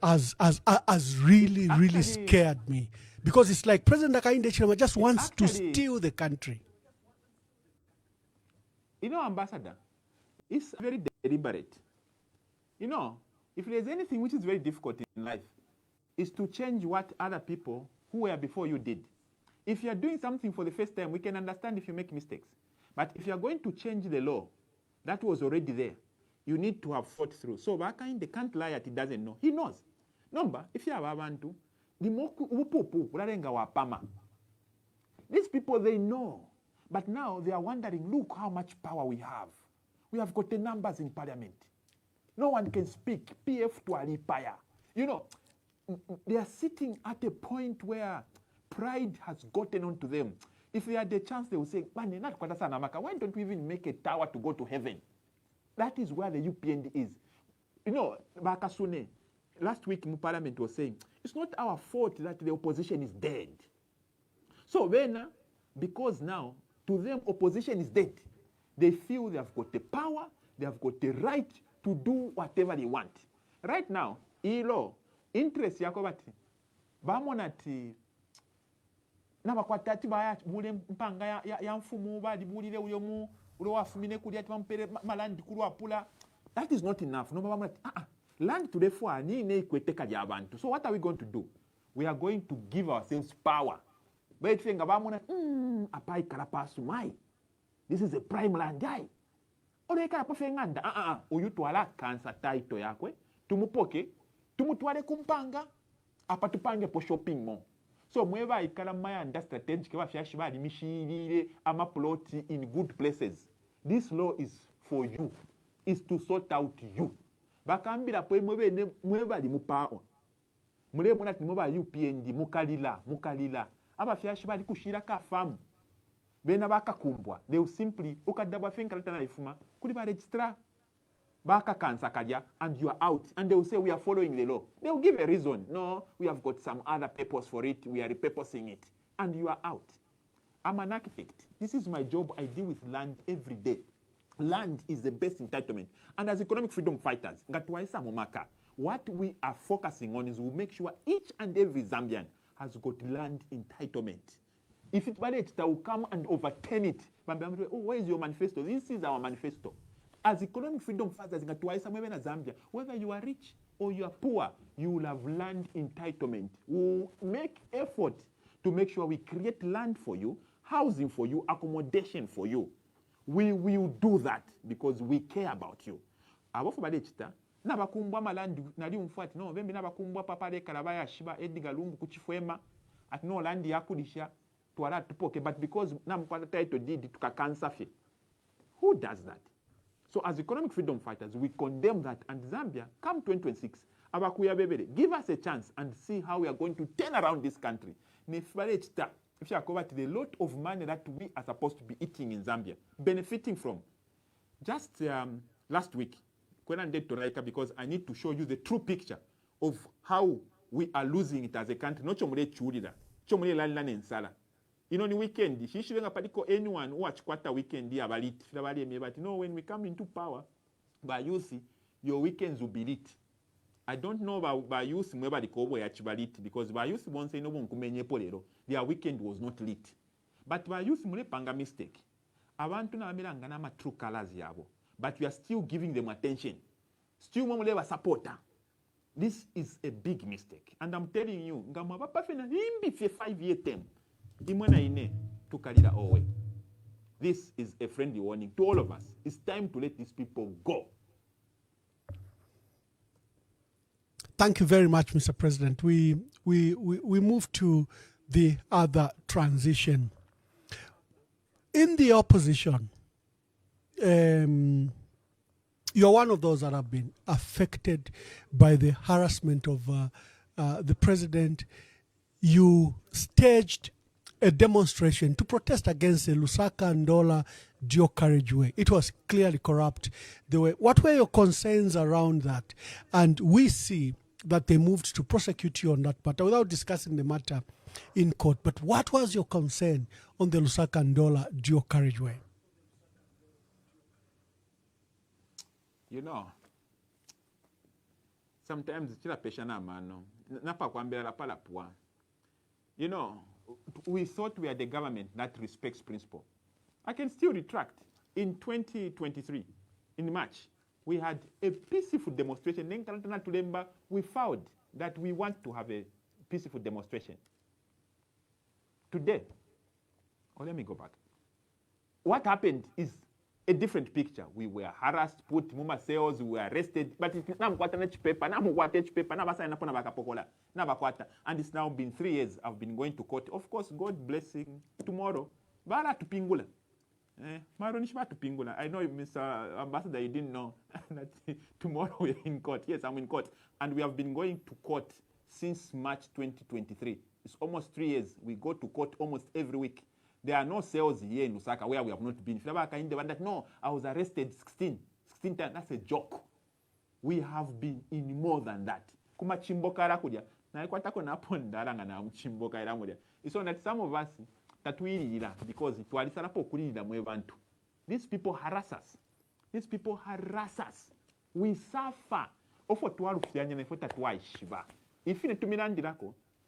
[SPEAKER 1] has really scared me, because it's like President Hakainde Hichilema just wants to steal the country.
[SPEAKER 5] Ambassador, it's very deliberate. If there's anything which is very difficult in life, is to change what other people who were before you did. If you're doing something for the first time, we can understand if you make mistakes. But if you're going to change the law that was already there, you need to have thought through. So Hakainde can't lie that he doesn't know. He knows. Number, if you have abantu, the more wapama. These people, they know. But now they are wondering, look how much power we have. We have got the numbers in parliament. No one can speak. PF to Alipaya. They are sitting at a point where pride has gotten onto them. If they had the chance, they would say, why don't we even make a tower to go to heaven? That is where the UPND is. Kasonde, last week in Parliament was saying, it's not our fault that the opposition is dead. So when, because now, to them, opposition is dead. They feel they have got the power, they have got the right to do whatever they want. Right now, ilo interest yakobati bamonati nabakwatati baya bule mpanga ya mfumu badi bulire uyomu ulo wafumine kuli ati bampere malandi kulwa pula. That is not enough. No bamonati land to the for ni ne kweteka ya abantu. So what are we going to do? We are going to give ourselves power. But think about apai karapasu mai. This is a prime land jai. Ore karapafe nganda uyutwala kansa title yakwe tumupoke tumutwale kumpanga apa tupange po shopping mall. So mweva ikala maya and strategic wa fyashiba limishirire ama plot in good places. This law is for you. Is to sort out you. Bakambira po mweva limupao. Mule mwana timoba UPND mukalila. Aba fyashiba likushira ka famu. Bena baka kumbwa. They will simply ukadabwa finka lata ifuma kuli ba registra baka kansa kaja and you are out, and they will say we are following the law. They will give a reason. No, we have got some other purpose for it. We are repurposing it, and you are out. I'm an architect. This is my job. I deal with land every day. Land is the best entitlement. And as economic freedom fighters, what we are focusing on is we make sure each and every Zambian has got land entitlement. If it managed to come and overturn it, oh, where is your manifesto? This is our manifesto. As economic freedom fighters in Zambia, whether you are rich or you are poor, you will have land entitlement. We'll make effort to make sure we create land for you, housing for you, accommodation for you. We will do that because we care about you. Abofu badechita nabakumbwa malandi nali umfuati no vembe nabakumbwa papale kalabaya shiba Edgar Lungu kuchifwema at no landi yakudisha twala tupoke, but because namkwata title deed tukakansa fe. Who does that? So as economic freedom fighters, we condemn that. And Zambia, come 2026, abakuya bebere, give us a chance and see how we are going to turn around this country. If you are covered the lot of money that we are supposed to be eating in Zambia, benefiting from. Just last week, because I need to show you the true picture of how we are losing it as a country. Not chomule churida, chomule lalilane nsala. You know, the weekend, anyone who watch quarter weekend, but no, when we come into power, by you see, your weekends will be lit. I don't know about by youth because by youth won't say no one polero. Their weekend was not lit. But by youth mule panga mistake. I want to know my true colors yabo. But we are still giving them attention. Still mule supporter. This is a big mistake. And I'm telling you, ngama papa fena himbi 5-year term. Imwana ine to kalida owe. This is a friendly warning to all of us. It's time to let these people go.
[SPEAKER 1] Thank you very much, Mr. President. We move to the other transition. In the opposition, you're one of those that have been affected by the harassment of the president. You staged a demonstration to protest against the Lusaka Ndola dual carriageway. It was clearly corrupt. What were your concerns around that? And we see that they moved to prosecute you on that matter without discussing the matter in court. But what was your concern on the Lusaka Ndola dual carriageway?
[SPEAKER 5] You know, sometimes it's a mano. You know, we thought we are the government that respects principle. I can still retract. In 2023, in March, we had a peaceful demonstration. We found that we want to have a peaceful demonstration. Today, let me go back. What happened is a different picture. We were harassed, put muma sales, we were arrested, but it's and it's now been 3 years I've been going to court. Of course, God blessing tomorrow. Bara to Pingula. I know, Mr. Ambassador, you didn't know that tomorrow we're in court. Yes, I'm in court. And we have been going to court since March 2023. It's almost 3 years. We go to court almost every week. There are no cells here in Lusaka where we have not been. No, I was arrested 16 times. That's a joke. We have been in more than that. It's on that some of us because these people harass us. These people harass us. We suffer. If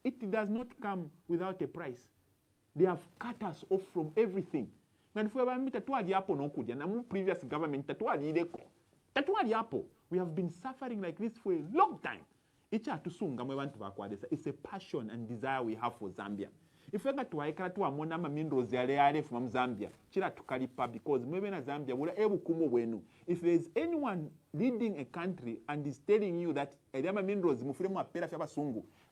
[SPEAKER 5] it does not come without a price. They have cut us off from everything. Previous government, we have been suffering like this for a long time. It's a passion and desire we have for Zambia. If we got to Amona Minerals from Zambia, because Zambia, if there is anyone leading a country and is telling you that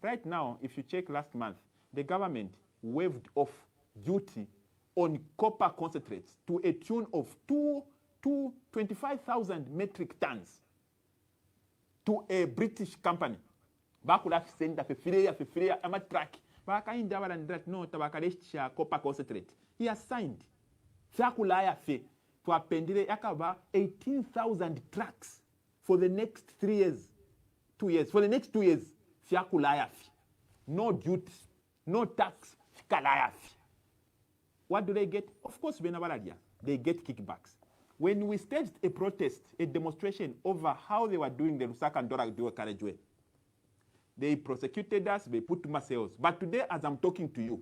[SPEAKER 5] right now, if you check last month, the government waived off duty on copper concentrates to a tune of 25,000 metric tons to a British company. Bakula send a I'm a track. No copper concentrate. He has signed. Fakulaya fe to appendile yakaba 18,000 trucks for the next 3 years. 2 years. For the next 2 years, Fakulaya fe. No duty, no tax. What do they get? Of course, they get kickbacks. When we staged a protest, a demonstration over how they were doing the Lusaka and Dora dual carriageway, they prosecuted us, they put ourselves. But today, as I'm talking to you,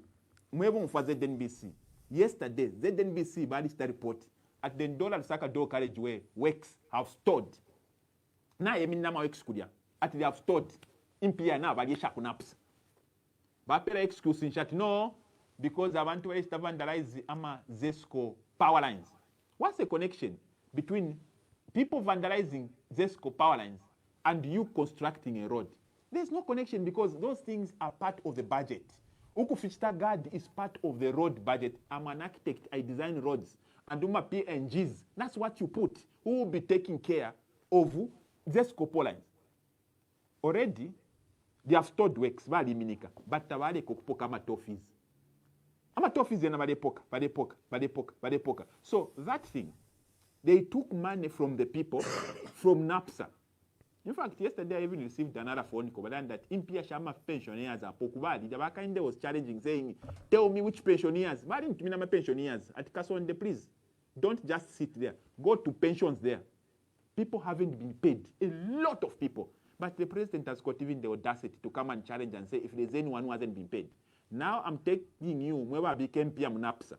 [SPEAKER 5] for ZNBC, yesterday, ZNBC released a report at the Dora Lusaka dual carriageway, works have stalled. Now, I mean, now exclude at they have stalled. Impia now, but shakunaps. But excuse in chat, no, because I want to vandalize ama Zesco power lines. What's the connection between people vandalizing Zesco power lines and you constructing a road? There's no connection because those things are part of the budget. Ukufichita guard is part of the road budget. I'm an architect, I design roads. And my PNGs, that's what you put. Who will be taking care of Zesco power lines? Already, they have stored works, but tabale kukupoka amatofis. Amatofis yana badepoka. So that thing, they took money from the people, from NAPSA. In fact, yesterday I even received another phone call that Impia Shama pensioners are pokubali. The Bakinde was challenging, saying, tell me which pensioners. But to me, my pensioners at Kasonde, please. Don't just sit there. Go to pensions there. People haven't been paid. A lot of people. But the president has got even the audacity to come and challenge and say, if there's anyone who hasn't been paid. Now I'm taking you, whenever I became PM NAPSA.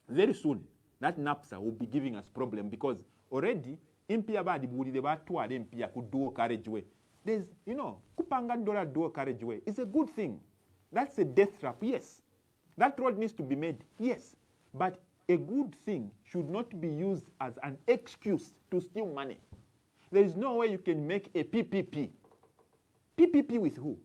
[SPEAKER 5] Very soon, that NAPSA will be giving us problem because already, impia ba dibudi de ba tuwa de impia ku dual carriageway. There's, kupanga dollar dual carriageway is a good thing. That's a death trap, yes. That road needs to be made, yes. But a good thing should not be used as an excuse to steal money. There is no way you can make a PPP. PPP with who?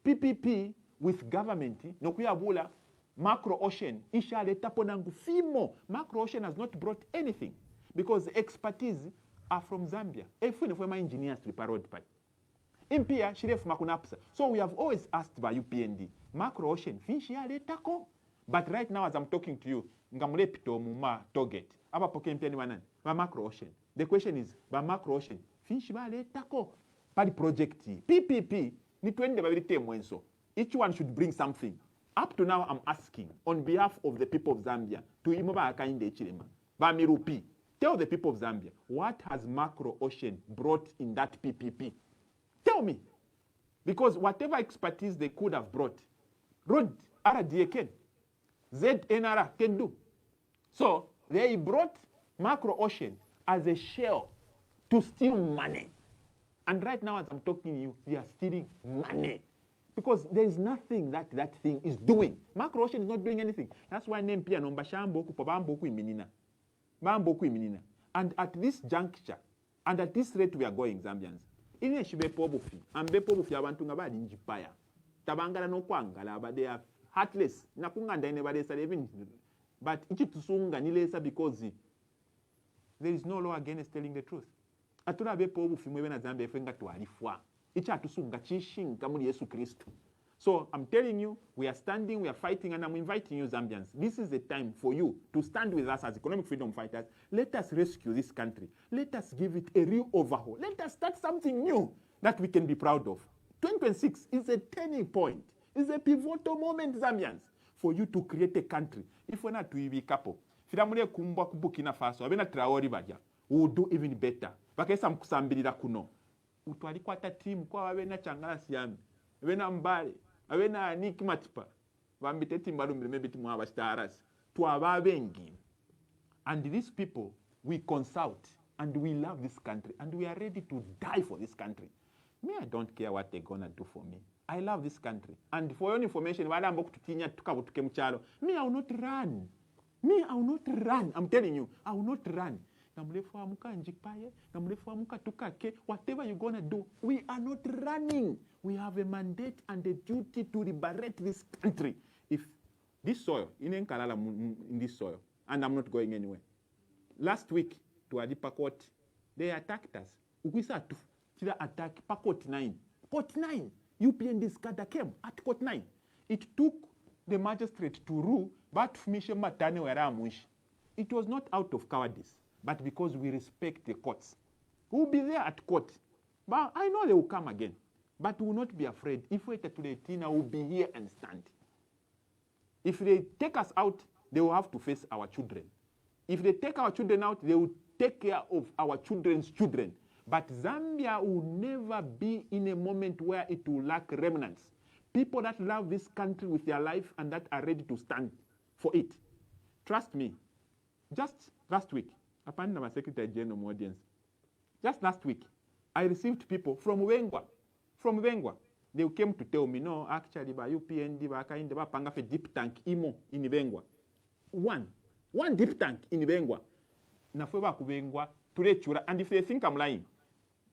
[SPEAKER 5] PPP with government. Nokuyabula, Macro Ocean, Ishale Taponangu, Fimo. Macro Ocean has not brought anything because the expertise are from Zambia. If my engineers to repair road pipe. Impia, Shiref Makunapsa. So we have always asked by UPND, Macro Ocean, Finshale Tako. But right now, as I'm talking to you, Ngamurepito Muma Target. Aba poke mpia ni wanan. Ma Macro Ocean. The question is, ba Macro Ocean, Finshale Tako. Padi project PPP, ni twende babirite mwenso. Each one should bring something. Up to now, I'm asking, on behalf of the people of Zambia, to Imoba Akainde Chilema, Bamirupi, tell the people of Zambia, what has Macro Ocean brought in that PPP? Tell me. Because whatever expertise they could have brought, Road RDA can, ZNR can do. So they brought Macro Ocean as a shell to steal money. And right now, as I'm talking to you, they are stealing money. Because there is nothing that thing is doing. Macro Ocean is not doing anything. That's why name Pia Nomba Shamboku Pabamboku Iminina. Bamboku Iminina. And at this juncture, and at this rate we are going, Zambians, in a Shibe Pobufi, and Bepobufi Abantunga Bad in Jipaya. Tabangala no Kwangala, but they are heartless. Nakunga and anybody said even. But Ichitusunga Nilesa because there is no law against telling the truth. Atura Bepobufi Mwena Zambia Fenga to Alifwa. So I'm telling you, we are standing, we are fighting, and I'm inviting you, Zambians. This is the time for you to stand with us as economic freedom fighters. Let us rescue this country. Let us give it a real overhaul. Let us start something new that we can be proud of. 2026 is a turning point. It's a pivotal moment, Zambians, for you to create a country. If we're not to be couple, Firamule Kumba Burkina Faso, Abena Traori Baja, we will do even better. Bakesa Mkusambirira Kuno. Utwalikwata team kwa wabena changala siyami wabena mbale wabena aniki matipa wambite team balumbile maybe team wabashitaras tuwababengi. And these people we consult and we love this country and we are ready to die for this country. Me, I don't care what they're gonna do for me. I love this country. And for your information, me, I will not run. Me, I will not run. I'm telling you, I will not run. Whatever you're going to do, we are not running. We have a mandate and a duty to liberate this country. If this soil, in this soil, and I'm not going anywhere. Last week, to Adipa Court, they attacked us. Ukwisa to attack Court 9. Court 9, UPND Skada came at Court 9. It took the magistrate to rule, but it was not out of cowardice, but because we respect the courts. We'll be there at court. But I know they will come again. But we will not be afraid. If we take to the Tina, we'll be here and stand. If they take us out, they will have to face our children. If they take our children out, they will take care of our children's children. But Zambia will never be in a moment where it will lack remnants. People that love this country with their life and that are ready to stand for it. Trust me. Just last week, apparently my Secretary General audience, just last week, I received people from Wengwa. From Wengwa. They came to tell me, no, actually, by UPND, by kind of panga for deep tank imo in Wengwa. One deep tank in Wengwa. Nafeba Wengwa, and if they think I'm lying,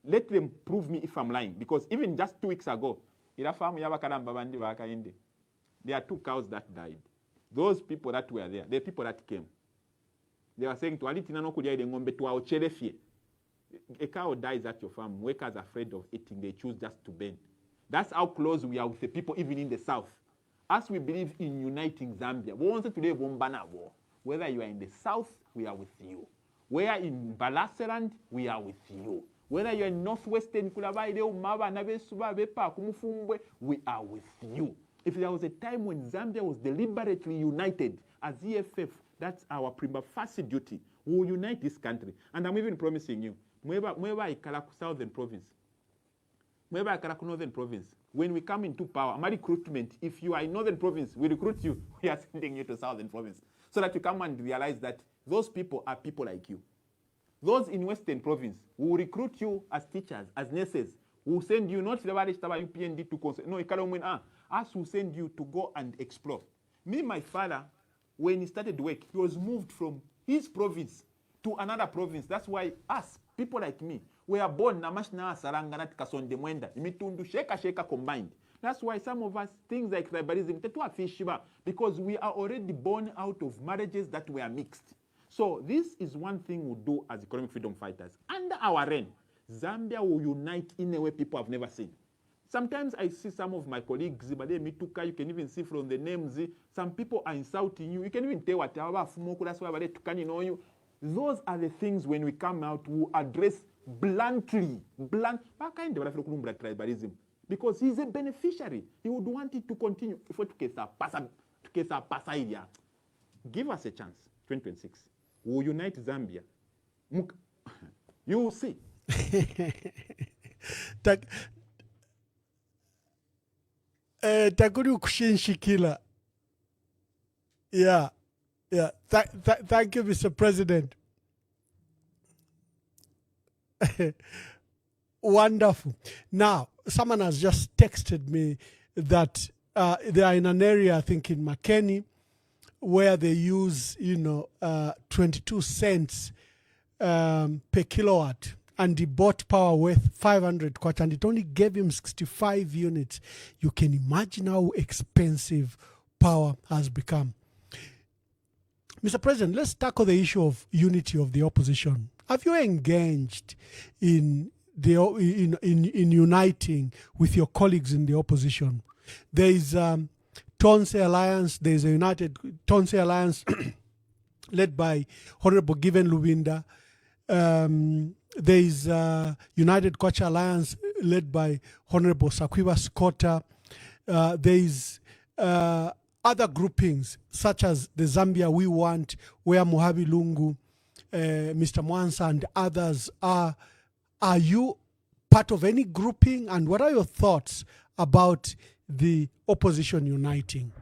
[SPEAKER 5] let them prove me if I'm lying. Because even just 2 weeks ago, there are 2 cows that died. Those people that were there, the people that came, they were saying, a cow dies at your farm. Workers are afraid of eating. They choose just to burn. That's how close we are with the people, even in the south. As we believe in uniting Zambia, we want to live one banner war. Whether you are in the south, we are with you. Whether in Balaserand, we are with you. Whether you're in northwestern Kulabaide, Umaba, Navesuba, Bepa, Kumufumbwe, we are with you. If there was a time when Zambia was deliberately united as EFF, that's our prima facie duty. We will unite this country. And I'm even promising you, Mweba Ikalaku Southern Province, Mweba Ikalaku Northern Province, when we come into power, my recruitment, if you are in Northern Province, we recruit you, we are sending you to Southern Province. So that you come and realize that those people are people like you. Those in Western Province will recruit you as teachers, as nurses, will send you not the UPND to consult. No, us will send you to go and explore. Me, my father, when he started work, he was moved from his province to another province. That's why us, people like me, we are born Namashna Saranganat Kasonde Mwenda, Imitundu Sheka combined. That's why some of us, things like tribalism, because we are already born out of marriages that were mixed. So this is one thing we'll do as economic freedom fighters. Under our reign, Zambia will unite in a way people have never seen. Sometimes I see some of my colleagues, but they mituka, you can even see from the names, some people are insulting you. You can even tell what that's why they tukani you. Those are the things when we come out, we address bluntly. Tribalism. Because he's a beneficiary. He would want it to continue. If we give us a chance, 2026. We'll unite Zambia. You will see.
[SPEAKER 1] Takuri kushinshikila. Yeah. Thank you, Mr. President. Wonderful. Now, someone has just texted me that they are in an area, I think in Makeni, where they use, 22 cents per kilowatt, and he bought power worth 500 kwacha, and it only gave him 65 units. You can imagine how expensive power has become. Mr. President, let's tackle the issue of unity of the opposition. Have you engaged in uniting with your colleagues in the opposition? There is Tonse Alliance. There is a united Tonse Alliance led by Honorable Given Lubinda. There is United Kwacha Alliance led by Honorable Sakwiba Scotta. There is other groupings such as the Zambia We Want, where Muhabi Lungu, Mr. Mwansa and others are. Are you part of any grouping, and what are your thoughts about the opposition uniting?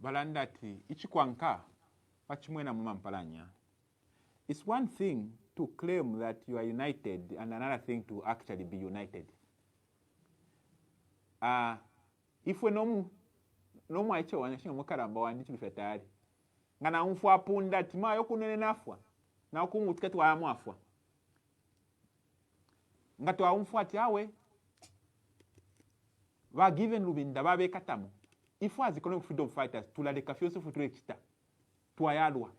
[SPEAKER 5] Balandati, ichikwanka, pachimwena mumampalanya. It's one thing to claim that you are united and another thing to actually be united. If we no mwaiche wanashinga mukaramba wanichi bifetari. Ngana umfu apunda tima yokunene nafwa. Na ukungu tiketi wa amwafwa. Ngato wa umfu ati awe. Wa Given Lubinda babe katamu. If as economic freedom fighters, tula de kafioso future chita. Tuayalwa.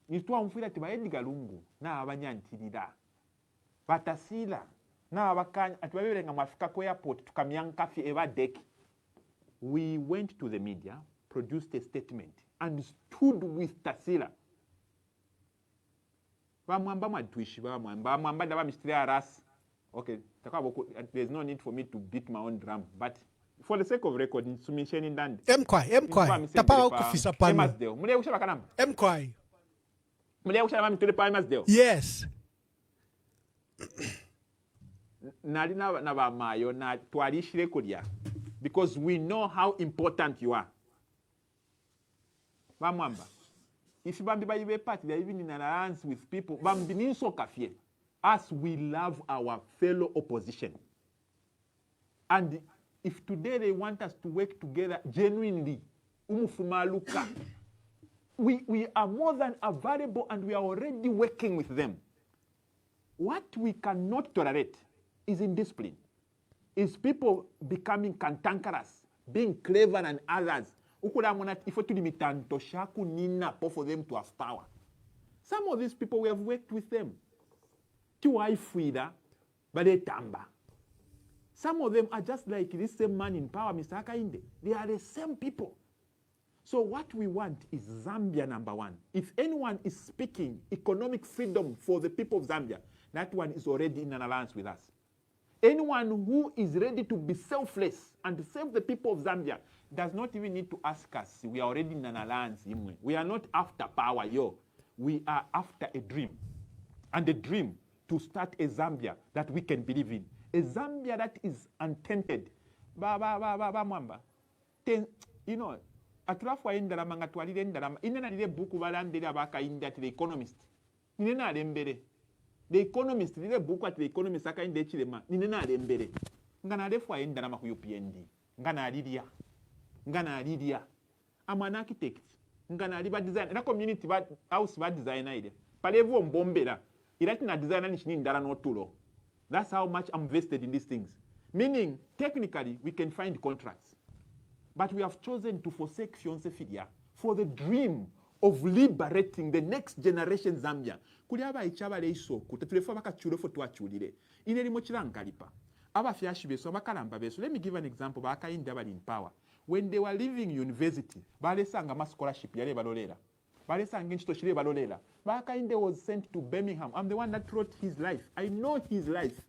[SPEAKER 5] Nitwa umfira tiba ediga lungu. Na abanyantirira. Batasila. Na abakanya atubabere nga mwafika kwa airport tukamyanka fi eba deck. We went to the media, produced a statement, and stood with Tasila. Okay, there's no need for me to beat my own drum, but for the sake of record, nsuminsheni ndandi.
[SPEAKER 1] Mkwai. Tapawa kufisa pano.
[SPEAKER 5] Emasdale. Mule usha bakanamba.
[SPEAKER 1] Mkwai.
[SPEAKER 5] Mule usha mami tule pa Emasdale.
[SPEAKER 1] Yes.
[SPEAKER 5] Nali na ba mayo na twalishire kulya. Because we know how important you are. Bamwamba. If Bambi Bayibe party, they're even in an alliance with people. Bambi ninso kafie. As we love our fellow opposition. And if today they want us to work together genuinely, umufumaluka, we are more than available and we are already working with them. What we cannot tolerate is indiscipline. Is people becoming cantankerous, being clever than others. For them to have power. Some of these people, we have worked with them. Some of them are just like this same man in power, Mr. Hakainde. They are the same people. So what we want is Zambia number one. If anyone is speaking economic freedom for the people of Zambia, that one is already in an alliance with us. Anyone who is ready to be selfless and to save the people of Zambia does not even need to ask us. We are already in an alliance. We are not after power, We are after a dream. And a dream to start a Zambia that we can believe in. A Zambia that is untainted. Mwamba. You know, atrafu aenda manga twalire ndalama. Inena lile buku balandele abaka inda The Economist. Inena alembere. The Economist lile buku ati The Economist aka inda echilema. Inena alembere. Ngana alefu aenda na maku UPND. Ngana alidia. I'm an architect. Ngana aliba design. Na community house ba designer ile. Palevu mbombera. Irati na designer nishini ndara no tulo. That's how much I'm vested in these things. Meaning, technically, we can find contracts. But we have chosen to forsake Fiancé Fidia for the dream of liberating the next generation Zambia. Kuliaba ichaba leiso, kutatulefo baka chulefo tuachulire. Ineri mochirankalipa. Aba fiashi beso, bakalamba beso. Let me give an example. Baka indabali in power. When they were leaving university, balesanga ma scholarship yale balolera. Balesanga nchitoshire balolera. Bakainde was sent to Birmingham. I'm the one that wrote his life. I know his life.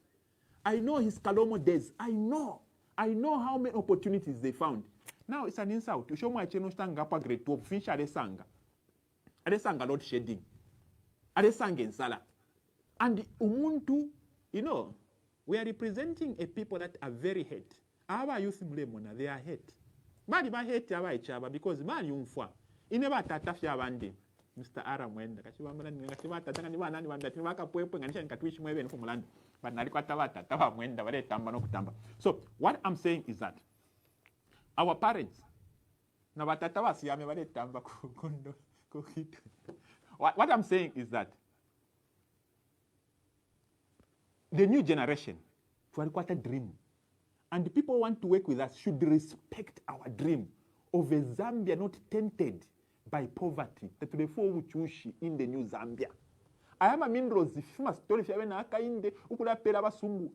[SPEAKER 5] I know his Kalomo days. I know how many opportunities they found. Now it's an insult. You show my channel stanga pa grade 12 finish adesanga. Adesanga load shedding. Adesanga nsala. And umuntu, you know, we are representing a people that are very hate. Our youth mlemona, they are hate. Bali ba hate aba ichaba because man yumfwa. Ineba tatafya abandi. Mr. Ara Mwenda kachibamala ngachibata tatanga ni banani banda tibaka pwepwe nganisha nikatwishi mwebe ni kumulanda but naliko tabata taba Mwenda bale tamba no kutamba. So what I'm saying is that our parents na batata basiyame bale tamba kundo kukitu. What I'm saying is that the new generation walikuwa a dream and the people who want to work with us should respect our dream of a Zambia not tainted by poverty, that the four uchushi in the new Zambia. I am a minerals, if you must tell if you have in the Ukula Peraba Sumbu.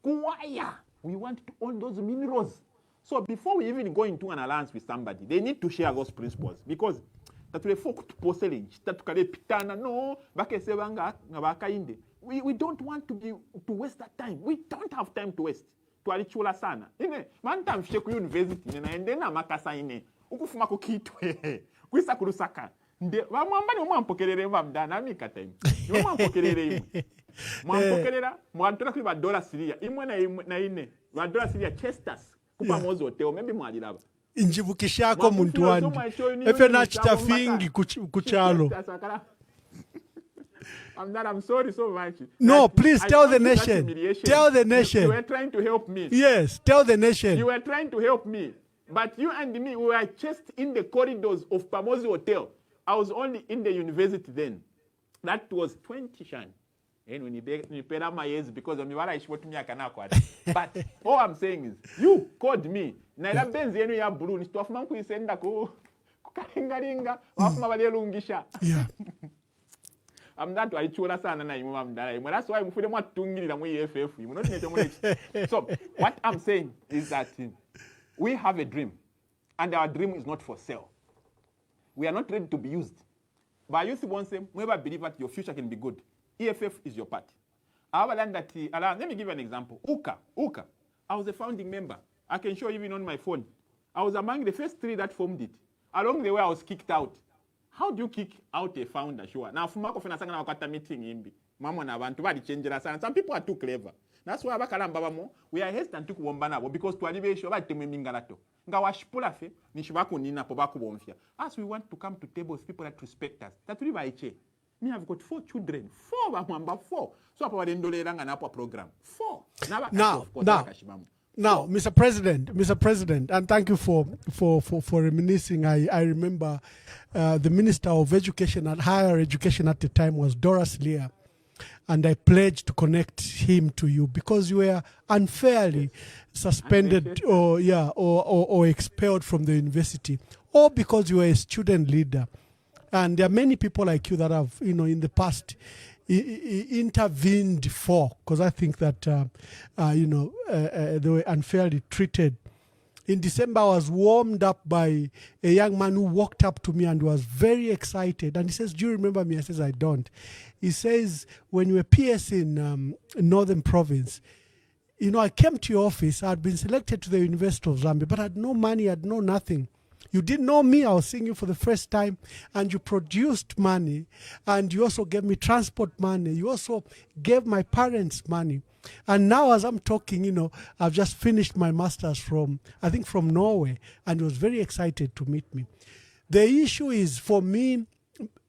[SPEAKER 5] Kuwaya, we want to own those minerals. So before we even go into an alliance with somebody, they need to share those principles because that we folk to porcelain, that kale pitana no, bakesebanga ngabakainde. We don't want to waste that time. We don't have time to waste. Twalichula sana. Ine, man time sheku university na endena makasa ine. Ukufuma ko kitwe. Kwisa kurusaka. Nde bamwamba ni mwampokelere bamdana mikata ime. Ni mwampokelere ime. Mwampokelera mwantora kwiba dollar siria. Imwe na ine. Ba dollar siria chesters. Kupa mozo hotel maybe mwaliraba.
[SPEAKER 1] Injibukishako muntu wandi. Efe nachita fingi kuchalo.
[SPEAKER 5] I'm sorry so much.
[SPEAKER 1] No, please tell the nation. Tell the nation.
[SPEAKER 5] You were trying to help me.
[SPEAKER 1] Yes, tell the nation.
[SPEAKER 5] You were trying to help me. But you and me, we were chased in the corridors of Pamozi Hotel. I was only in the university then. That was 20 shan. And when you pay my years because of me, what I shot me, I cannot. But all I'm saying is, you called me. Naila benzi yenu ya blue. Ni stuff man kuisenda kukaringa. Wafuma wale lungisha.
[SPEAKER 1] Yeah.
[SPEAKER 5] I'm not why chula sana na imu amdala. That's why mfude mwa tungilira mu EFF. So what I'm saying is that we have a dream, and our dream is not for sale. We are not ready to be used. But I used to once say, whoever believe that your future can be good, EFF is your party. Let me give you an example. Uka. I was a founding member. I can show even on my phone. I was among the first 3 that formed it. Along the way, I was kicked out. How do you kick out a founder? Sure. Now, for meeting him. Some people are too clever. That's why we are hesitant to kuombana because to alibesho ba tememingalato. Nga washipula fe ni shibako nina pobaku bonfia. As we want to come to tables, people that respect us. That we buy che. Me have got 4 children. 4 bamamba 4. So apa wadendole ranga na program. 4.
[SPEAKER 1] Now, Mr. President, and thank you for reminiscing. I remember the Minister of Education and Higher Education at the time was Doris Leah, and I pledged to connect him to you because you were unfairly suspended or expelled from the university, or because you were a student leader. And there are many people like you that have, in the past intervened because I think that, they were unfairly treated. In December, I was warmed up by a young man who walked up to me and was very excited. And he says, do you remember me? I says, I don't. He says, when you were PS in Northern Province, I came to your office. I had been selected to the University of Zambia, but I had no money, I had no nothing. You didn't know me. I was seeing you for the first time, and you produced money, and you also gave me transport money. You also gave my parents money. And now as I'm talking, I've just finished my master's from Norway, and he was very excited to meet me. The issue is, for me,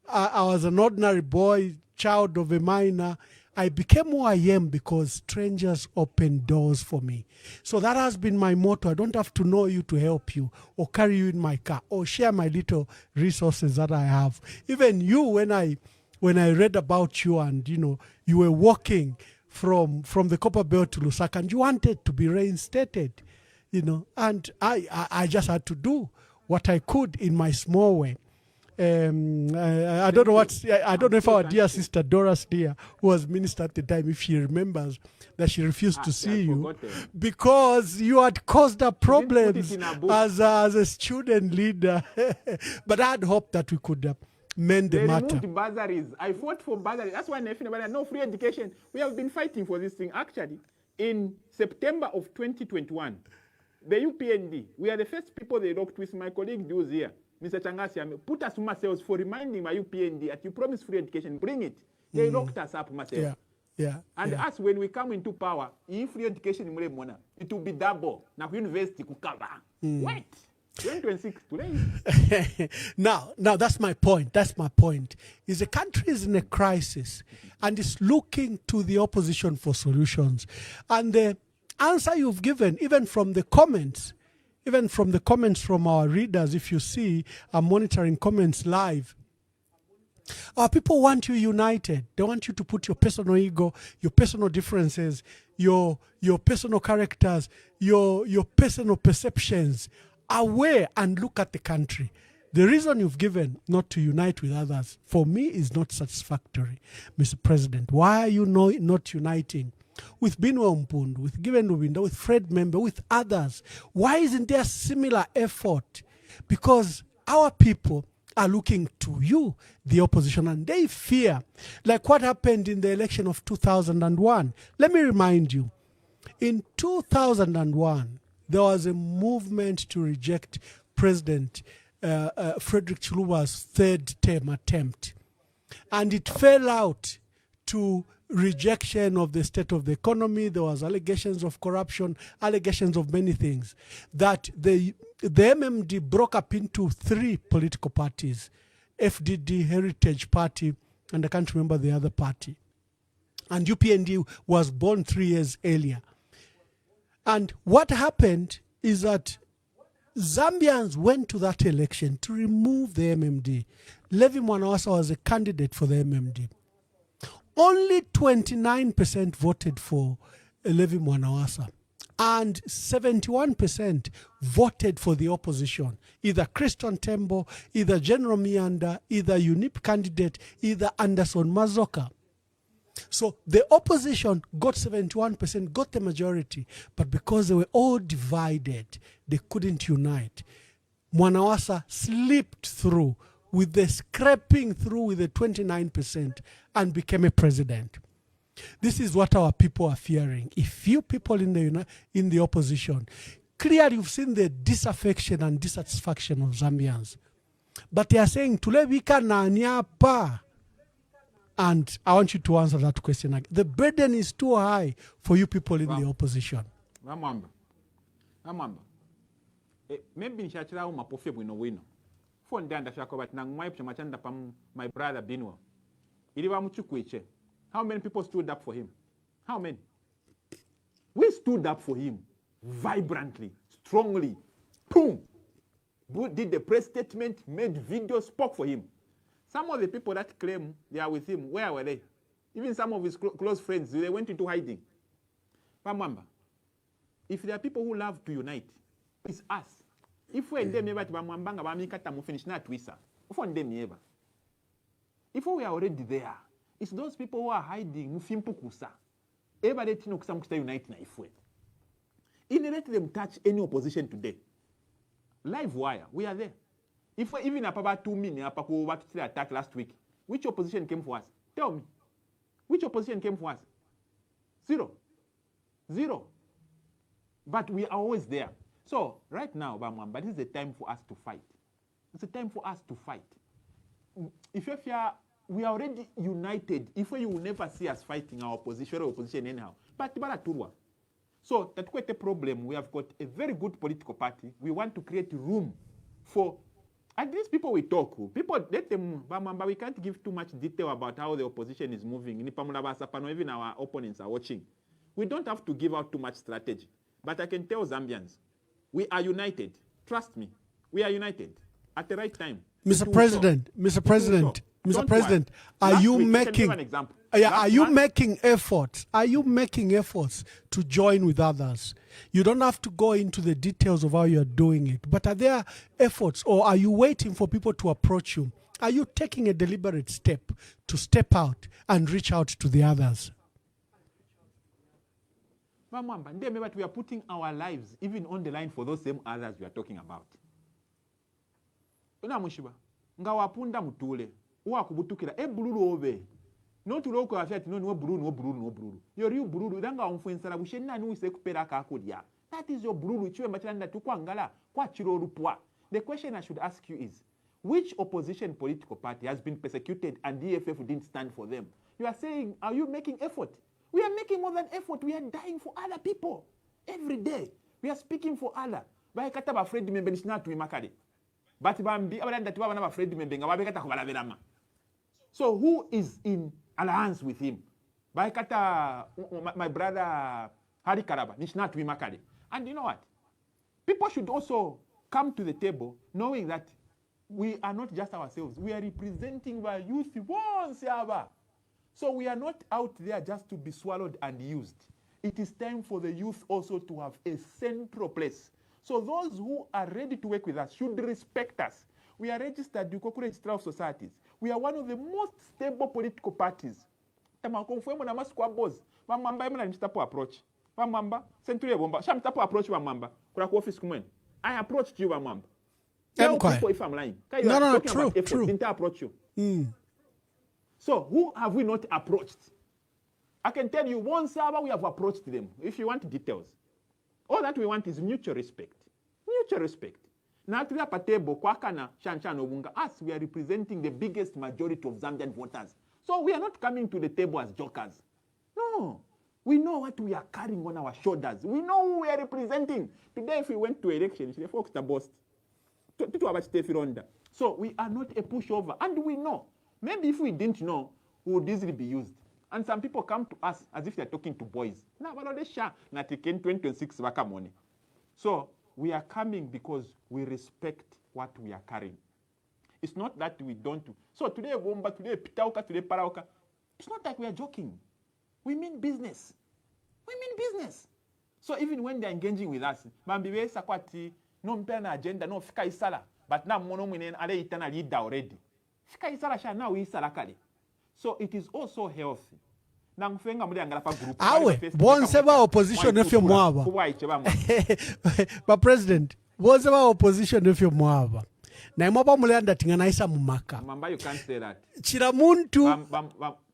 [SPEAKER 1] I was an ordinary boy, child of a miner. I became who I am because strangers opened doors for me. So that has been my motto. I don't have to know you to help you or carry you in my car or share my little resources that I have. Even you, when I read about you and, you were walking from the Copper Belt to Lusaka and you wanted to be reinstated, and I just had to do what I could in my small way. I don't know if our dear sister Doris Leah, who was minister at the time, if she remembers that she refused to see you because you had caused her problems as a student leader. But I had hoped that we could mend the matter.
[SPEAKER 5] Removed bursaries. I fought for bursaries. That's why no free education. We have been fighting for this thing. Actually, in September of 2021, the UPND, we are the first people they locked with my colleague who's here. Mr. Changasi, put us to myself for reminding my UPND that you promised free education, bring it. They locked us up, myself. And us, when we come into power, if free education, it will be double. Now, university could cover. Wait. 2026 today.
[SPEAKER 1] Now, that's my point. That's my point. Is the country is in a crisis and is looking to the opposition for solutions. And the answer you've given, even from the comments from our readers, if you see, I'm monitoring comments live. Our people want you united. They want you to put your personal ego, your personal differences, your personal characters, your personal perceptions away and look at the country. The reason you've given not to unite with others, for me, is not satisfactory, Mr. President. Why are you not uniting with Binwa Mpundu, with Given Rubinda, with Fred Member, with others? Why isn't there similar effort? Because our people are looking to you, the opposition, and they fear, like what happened in the election of 2001. Let me remind you, in 2001, there was a movement to reject President Frederick Chiluba's 3rd term attempt. And it fell out to rejection of the state of the economy. There was allegations of corruption, allegations of many things. That the MMD broke up into 3 political parties, FDD, Heritage Party, and I can't remember the other party. And UPND was born 3 years earlier. And what happened is that Zambians went to that election to remove the MMD. Levi Mwanawasa was a candidate for the MMD. Only 29% voted for Levi Mwanawasa, and 71% voted for the opposition, either Christian Tembo, either General Mianda, either UNIP candidate, either Anderson Mazoka. So the opposition got 71%, got the majority, but because they were all divided, they couldn't unite. Mwanawasa slipped through with the scraping through with the 29% and became a president. This is what our people are fearing. If you people in the opposition clear you've seen the disaffection and dissatisfaction of Zambians. But they are saying, tulevika na nyapa. And I want you to answer that question. The burden is too high for you people in the opposition.
[SPEAKER 5] Vamwamba. Maybe nshachira mapofe bwino wino. For ndanda shako but nangmai pchamachanda pam my brother Binwa. Iliwa mchukweche. How many people stood up for him? How many? We stood up for him vibrantly, strongly. Boom! Did the press statement, made videos, spoke for him. Some of the people that claim they are with him, where were they? Even some of his close friends, they went into hiding. Remember, if there are people who love to unite, it's us. If we're in them, finish not twisa. If we are already there, it's those people who are hiding. Everybody unite na ifwe. Let them touch any opposition today. Live wire, we are there. If we even about 2 minutes attack last week, which opposition came for us? Tell me. Which opposition came for us? Zero. But we are always there. So right now, Bamwamba, this is the time for us to fight. It's a time for us to fight. If we are already united, if you will never see us fighting our opposition anyhow. But so that's quite a problem. We have got a very good political party. We want to create room for at least people we talk to. People let them, but we can't give too much detail about how the opposition is moving. Even our opponents are watching. We don't have to give out too much strategy. But I can tell Zambians, we are united. Trust me, we are united at the right time.
[SPEAKER 1] Mr. President, are you making efforts? Are you making efforts to join with others? You don't have to go into the details of how you're doing it, but are there efforts, or are you waiting for people to approach you? Are you taking a deliberate step to step out and reach out to the others?
[SPEAKER 5] But we are putting our lives even on the line for those same others we are talking about. Ngawapunda mutule uwa kubutukira bululu ove no tuloko afyati no bululu yori bululu danga umfensala bushena ni wise kupera kakulya. That is your bululu chiwe machanda tukwangala kwa chiro rupwa. The question I should ask you is, which opposition political party has been persecuted and DFF didn't stand for them? You are saying, are you making effort? We are making more than effort. We are dying for other people every day. We are speaking for Allah. Ba kata ba Fred membe nishina tuimakale. But so who is in alliance with him? My brother Hari Karaba, and you know what? People should also come to the table knowing that we are not just ourselves. We are representing our youth once ever. So we are not out there just to be swallowed and used. It is time for the youth also to have a central place. So those who are ready to work with us should respect us. We are registered to the Registrar of Societies. We are one of the most stable political parties. Approach. I approached you, Mamba. Tell people if I'm lying.
[SPEAKER 1] No, true.
[SPEAKER 5] Didn't I approach you? So who have we not approached? I can tell you once we have approached them. If you want details. All that we want is mutual respect. Mutual respect. Us, we are representing the biggest majority of Zambian voters. So we are not coming to the table as jokers. No. We know what we are carrying on our shoulders. We know who we are representing. Today, if we went to elections, the folks are bossed. So we are not a pushover. And we know. Maybe if we didn't know, we would easily be used. And some people come to us as if they're talking to boys. So we are coming because we respect what we are carrying. It's not that we don't. So today, Womba, today, Pitauka, today, Parauka. It's not like we are joking. We mean business. We mean business. So even when they're engaging with us, Bambiwe Sakwati, no mpena agenda, no fika isala. But now monominen ale itana leader already. Fika isala sha now isala kali. So it is also healthy.
[SPEAKER 1] Awe, bonseba opposition if you mwaba. But President, bonseba opposition if you mwaba. Na imaba mulenda tingana isa mumaka.
[SPEAKER 5] Mamba, you can't say that.
[SPEAKER 1] Chiramuntu.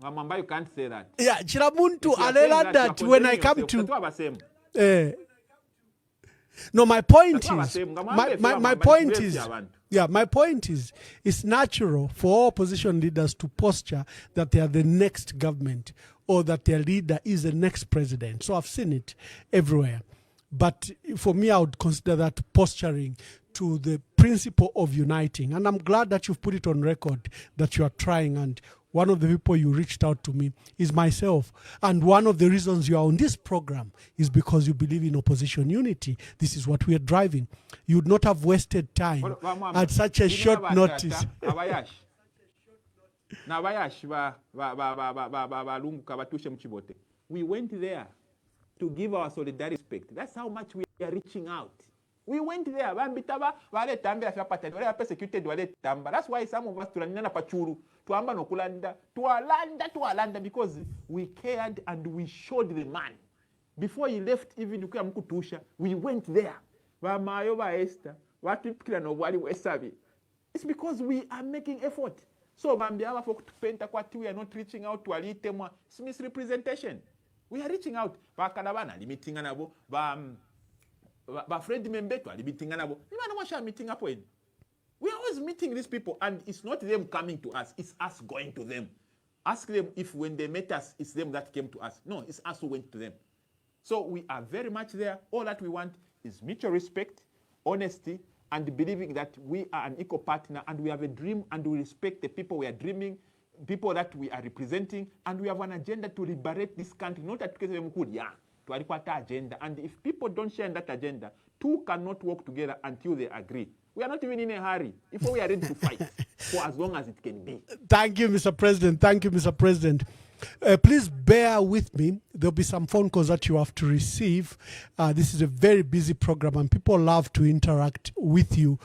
[SPEAKER 5] Mamba, you can't say that.
[SPEAKER 1] Yeah, Chiramuntu alela that when I come to. No, my point
[SPEAKER 5] That's what
[SPEAKER 1] is,
[SPEAKER 5] I'm saying.
[SPEAKER 1] my point is, yeah, my point is, it's natural for all opposition leaders to posture that they are the next government or that their leader is the next president. So I've seen it everywhere. But for me, I would consider that posturing to the principle of uniting. And I'm glad that you've put it on record that you are trying. And one of the people you reached out to me is myself. And one of the reasons you are on this program is because you believe in opposition unity. This is what we are driving. You would not have wasted time at such a short notice.
[SPEAKER 5] We went there to give our solidarity respect. That's how much we are reaching out. We went there. Persecuted. That's why some of us tulanina pachuru. Tuamba no kulanda. Tualanda because we cared and we showed the man. Before he left, even Mkutusha, we went there. It's because we are making effort. So we are not reaching out to Alitemwa. It's misrepresentation. We are reaching out. We are always meeting these people, and it's not them coming to us, it's us going to them. Ask them if when they met us, it's them that came to us. No, it's us who went to them. So we are very much there. All that we want is mutual respect, honesty, and believing that we are an equal partner and we have a dream and we respect the people we are dreaming, people that we are representing, and we have an agenda to liberate this country. Not that to agenda. And if people don't share in that agenda, two cannot work together until they agree. We are not even in a hurry. If we are ready to fight for as long as it can be.
[SPEAKER 1] Thank you, Mr. President. Thank you, Mr. President. Please bear with me. There'll be some phone calls that you have to receive. This is a very busy program and people love to interact with you.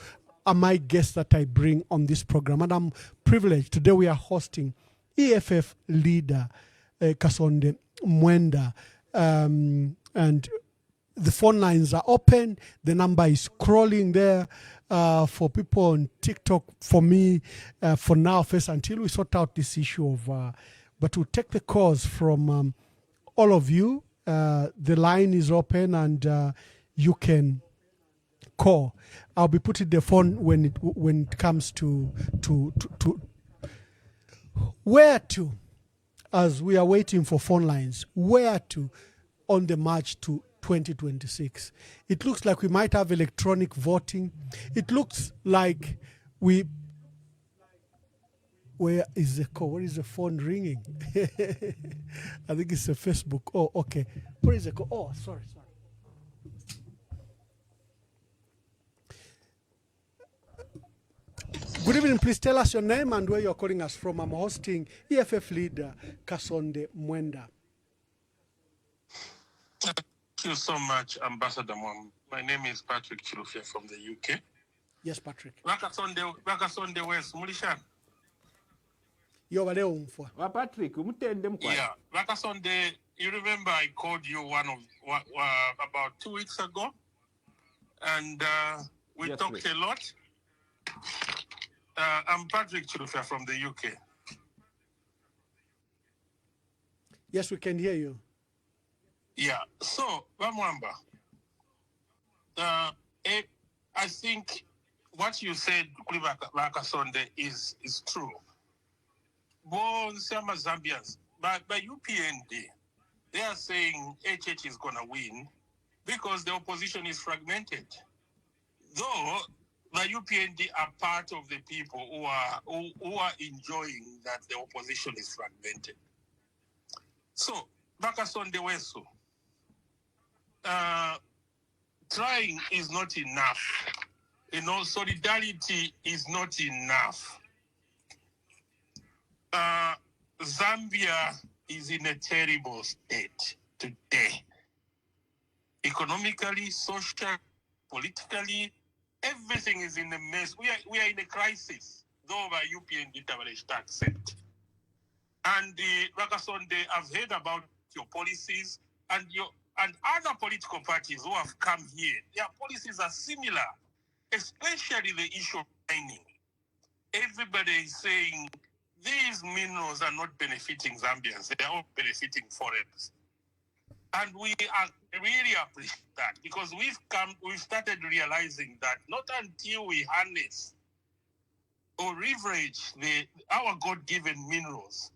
[SPEAKER 1] Are my guests that I bring on this program. And I'm privileged. Today we are hosting EFF leader Kasonde Mwenda. And the phone lines are open. The number is scrolling there for people on TikTok. For me, for now, first, until we sort out this issue of... but we'll take the calls from all of you. The line is open and you can call. I'll be putting the phone when it comes to where to, as we are waiting for phone lines, where to on the march to 2026. It looks like we might have electronic voting. It looks like we... Where is the call? Where is the phone ringing? I think it's a Facebook. Oh, okay. Where is the call? Oh, sorry. Good evening. Please tell us your name and where you're calling us from. I'm hosting EFF leader Kasonde Mwenda.
[SPEAKER 6] Thank you so much, Ambassador Mwam. My name is Patrick Chirufia from the UK.
[SPEAKER 1] Yes, Patrick.
[SPEAKER 6] Vakasonde West, Mulishan.
[SPEAKER 5] Patrick,
[SPEAKER 6] yeah, Vakasonde, you remember I called you about 2 weeks ago, and we talked a lot. I'm Patrick Chirufia from the UK.
[SPEAKER 1] Yes, we can hear you.
[SPEAKER 6] Yeah, so, Vamwamba, I think what you said, Vakasonde, is true. Born some Zambians, but by UPND, they are saying HH is going to win because the opposition is fragmented. Though the UPND are part of the people who are enjoying that the opposition is fragmented. So, Bakasonde Weso, trying is not enough. Solidarity is not enough. Zambia is in a terrible state today. Economically, socially, politically, everything is in a mess. We are in a crisis, though by UPND average tax set. And Vakasonde, I've heard about your policies and other political parties who have come here. Their policies are similar, especially the issue of mining. Everybody is saying these minerals are not benefiting Zambians. They are all benefiting foreigners. And we really appreciate that because we've started realizing that not until we harness or leverage our God-given minerals,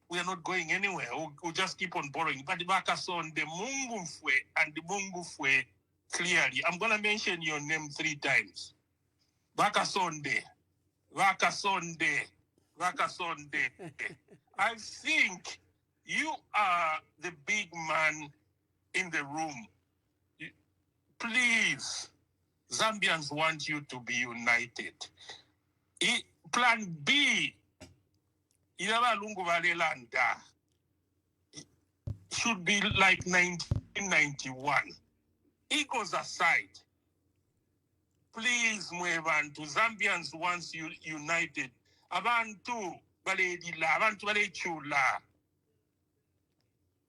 [SPEAKER 6] we are not going anywhere. We'll just keep on borrowing. But Kasonde Mwenda and the Mwenda clearly, I'm going to mention your name 3 times. Kasonde. I think you are the big man in the room. Please, Zambians want you to be united. Plan B, should be like 1991. Egos aside, please, Mwebantu, Zambians wants you united. Abantu baledila, abantu balechula.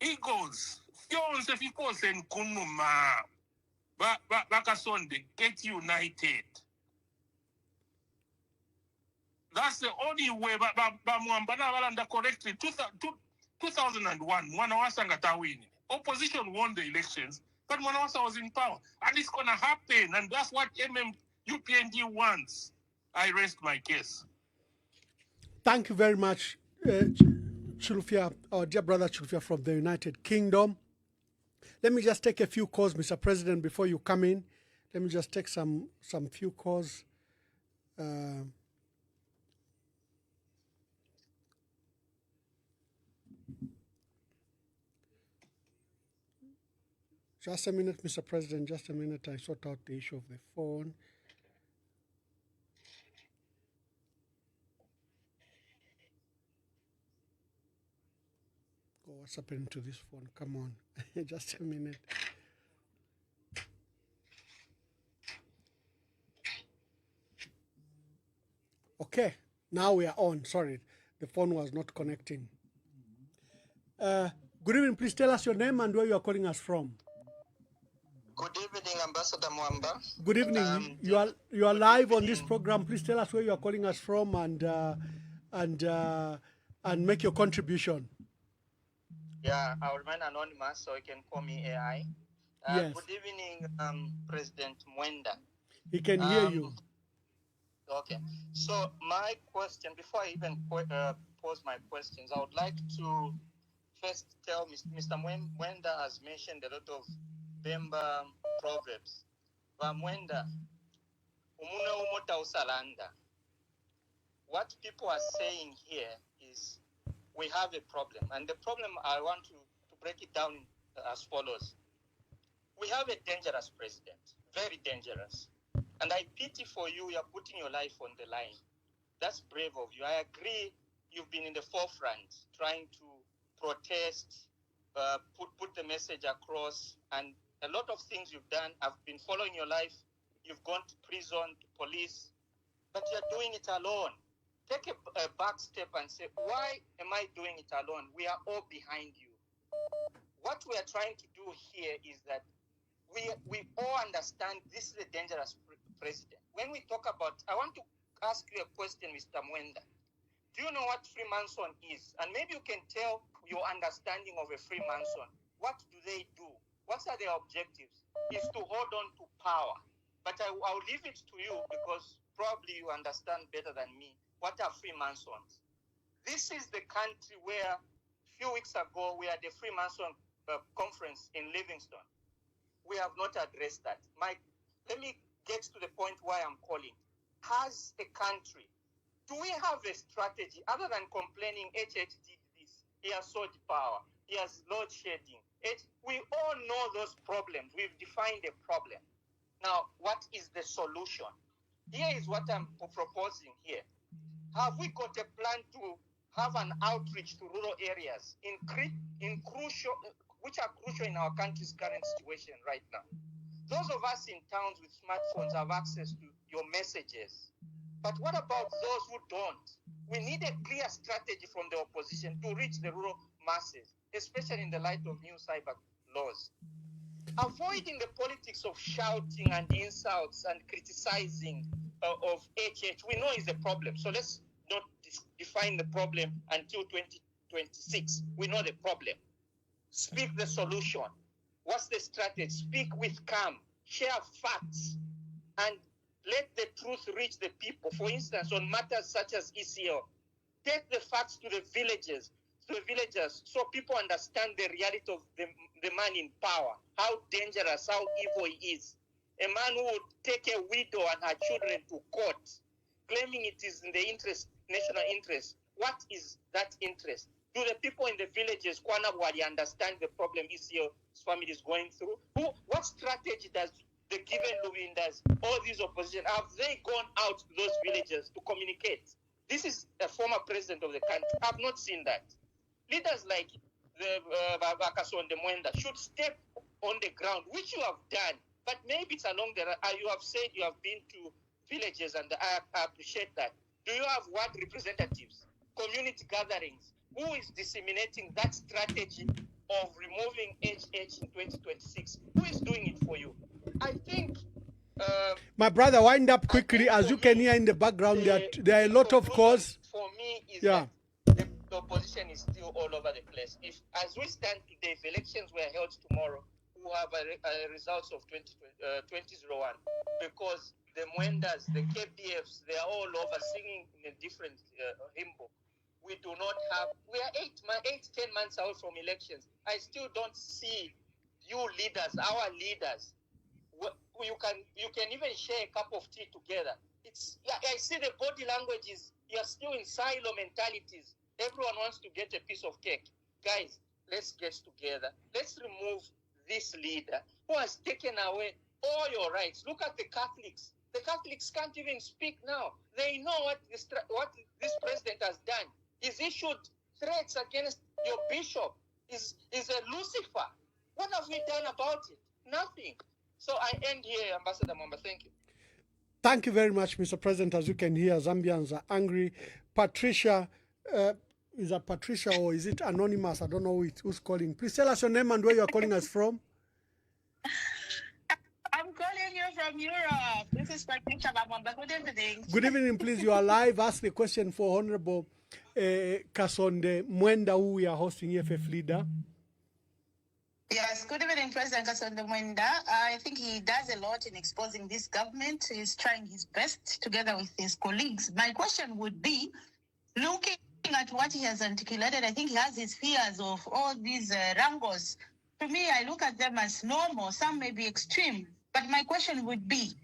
[SPEAKER 6] Egos, fionse fikose nkunuma. Kasonde, get united. That's the only way. Mwambana walanda correctly. 2001, Mwanawasa ngatawini. Opposition won the elections, but Mwanawasa was in power. And it's going to happen. And that's what UPND wants. I rest my case.
[SPEAKER 1] Thank you very much, Chulufia, our dear brother Chulufia from the United Kingdom. Let me just take a few calls, Mr. President, before you come in. Let me just take some few calls. Just a minute, Mr. President, just a minute. I sort out the issue of the phone. Oh, what's happening to this phone? Come on, just a minute. Okay, now we are on. Sorry, the phone was not connecting. Good evening. Please tell us your name and where you are calling us from.
[SPEAKER 7] Good evening, Ambassador Mwamba.
[SPEAKER 1] Good evening. You are live on this program. Please tell us where you are calling us from and make your contribution.
[SPEAKER 7] Yeah, I'll remain anonymous, so you can call me AI.
[SPEAKER 1] Yes.
[SPEAKER 7] Good evening, President Mwenda.
[SPEAKER 1] He can hear you.
[SPEAKER 7] Okay. So my question, before I even pose my questions, I would like to first tell Mr. Mwenda has mentioned a lot of Bemba proverbs. Mwenda, umuna umota usalanda. What people are saying here is we have a problem. And the problem, I want to break it down as follows. We have a dangerous president, very dangerous. And I pity for you, you're putting your life on the line. That's brave of you. I agree you've been in the forefront trying to protest, put the message across, and a lot of things you've done. I've been following your life. You've gone to prison, to police, but you're doing it alone. Take a back step and say, why am I doing it alone? We are all behind you. What we are trying to do here is that we all understand this is a dangerous president. When we talk about, I want to ask you a question, Mr. Mwenda. Do you know what Freemason is? And maybe you can tell your understanding of a Freemason. What do they do? What are their objectives? Is to hold on to power. But I'll leave it to you because probably you understand better than me. What are Freemasons? This is the country where a few weeks ago we had a Freemason conference in Livingston. We have not addressed that. Mike, let me get to the point why I'm calling. As a country, do we have a strategy other than complaining HH did this, he has sold power, he has load shedding? We all know those problems. We've defined a problem. Now, what is the solution? Here is what I'm proposing here. Have we got a plan to have an outreach to rural areas which are crucial in our country's current situation right now? Those of us in towns with smartphones have access to your messages. But what about those who don't? We need a clear strategy from the opposition to reach the rural masses, especially in the light of new cyber laws. Avoiding the politics of shouting and insults and criticizing of HH, we know is a problem. So let's not define the problem until 2026. We know the problem. speak the solution. What's the strategy? Speak with calm, share facts, and let the truth reach the people. For instance, on matters such as ECL, take the facts to the villagers, so people understand the reality of the man in power, how dangerous, how evil he is. A man who would take a widow and her children to court, claiming it is in the national interest. What is that interest? Do the people in the villages, Kwanabwali, understand the problem ECO's family is going through? What strategy does the given Lubindas, all these opposition, have they gone out to those villages to communicate? This is a former president of the country. I've not seen that. Leaders like the Kasonde Mwenda should step on the ground, which you have done. But maybe it's along the you have said you have been to villages, and I appreciate that. Do you have what representatives, community gatherings? Who is disseminating that strategy of removing HH in 2026? Who is doing it for you? I think.
[SPEAKER 1] My brother, wind up quickly. As you can hear in the background, there are a lot of calls.
[SPEAKER 7] For me, is
[SPEAKER 1] yeah.
[SPEAKER 7] that the opposition is still all over the place. If, as we stand today, if elections were held tomorrow, we'll have a results of 2001, because the Mwendas, the KPFs, they are all over singing in a different hymn book. We do not have. We are 10 months out from elections. I still don't see you leaders, our leaders. You can even share a cup of tea together. I see the body language is, you're still in silo mentalities. Everyone wants to get a piece of cake. Guys, let's get together. Let's remove this leader who has taken away all your rights. Look at the Catholics. The Catholics can't even speak now. They know what this president has done. He's issued threats against your bishop. Is a Lucifer. What have we done about it? Nothing. So I end here, Ambassador Mwamba. Thank you.
[SPEAKER 1] Thank you very much, Mr. President. As you can hear, Zambians are angry. Patricia, is that Patricia or is it anonymous? I don't know who's calling. Please tell us your name and where you are calling us from.
[SPEAKER 8] I'm calling you from Europe. This is Patricia Mwamba. Good evening.
[SPEAKER 1] Good evening, please. You are live. Ask the question for Honorable Kasonde Mwenda, who we are hosting, EFF leader.
[SPEAKER 8] Yes, good evening, President Kasonde Mwenda. I think he does a lot in exposing this government. He's trying his best together with his colleagues. My question would be, looking at what he has articulated, I think he has his fears of all these wrangles. To me, I look at them as normal. Some may be extreme. But my question would be,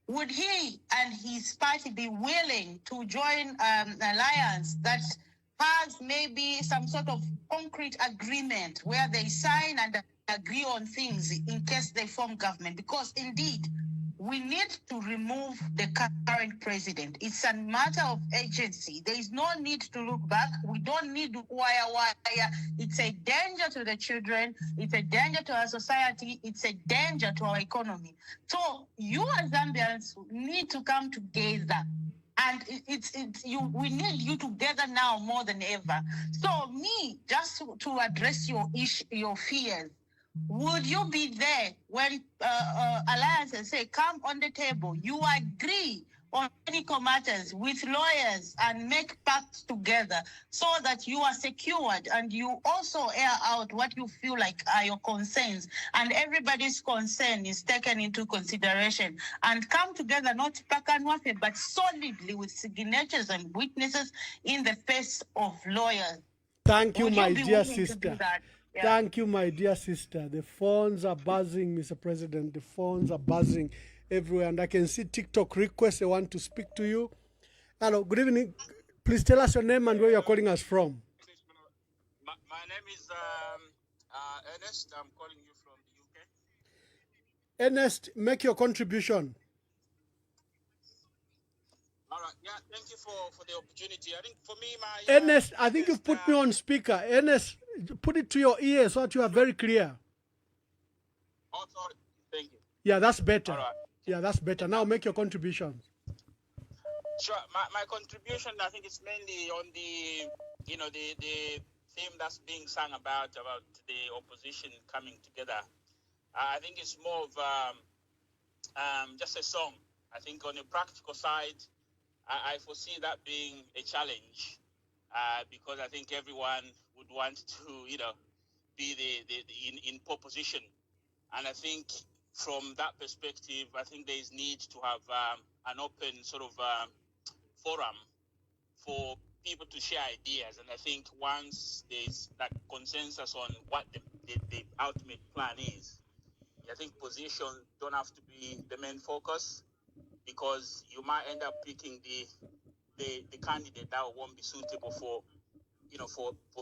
[SPEAKER 8] would he and his party be willing to join an alliance that has maybe some sort of concrete agreement where they sign and agree on things in case they form government? Because indeed, we need to remove the current president. It's a matter of urgency. There is no need to look back. We don't need to wire. It's a danger to the children. It's a danger to our society. It's a danger to our economy. So you as Zambians need to come together. And we need you together now more than ever. So me, just to address your fears, would you be there when alliances say, come on the table, you agree on technical matters with lawyers and make pacts together so that you are secured and you also air out what you feel like are your concerns and everybody's concern is taken into consideration and come together, not pakanwafe, but solidly with signatures and witnesses in the face of lawyers?
[SPEAKER 1] Thank you, my dear
[SPEAKER 8] willing
[SPEAKER 1] sister.
[SPEAKER 8] to do that? Yeah.
[SPEAKER 1] Thank you, my dear sister. The phones are buzzing, Mr. President. The phones are buzzing everywhere. And I can see TikTok requests. They want to speak to you. Hello, good evening. Please tell us your name and where you're calling us from.
[SPEAKER 9] My name is Ernest. I'm calling you from the UK.
[SPEAKER 1] Ernest, make your contribution.
[SPEAKER 9] All right. Yeah, thank you for the opportunity. I think for me, my...
[SPEAKER 1] Ernest, I think you've put me on speaker. Ernest, put it to your ear so that you are very clear.
[SPEAKER 9] Oh, sorry. Thank you.
[SPEAKER 1] Yeah, that's better.
[SPEAKER 9] All right.
[SPEAKER 1] Yeah, that's better. Now make your contribution.
[SPEAKER 9] Sure. My contribution, I think, is mainly on the theme that's being sung about the opposition coming together. I think it's more of just a song. I think on the practical side, I foresee that being a challenge because I think everyone would want to, be in pole position. And I think from that perspective, I think there is need to have an open sort of forum for people to share ideas. And I think once there's that consensus on what the ultimate plan is, I think positions don't have to be the main focus, because you might end up picking the candidate that won't be suitable for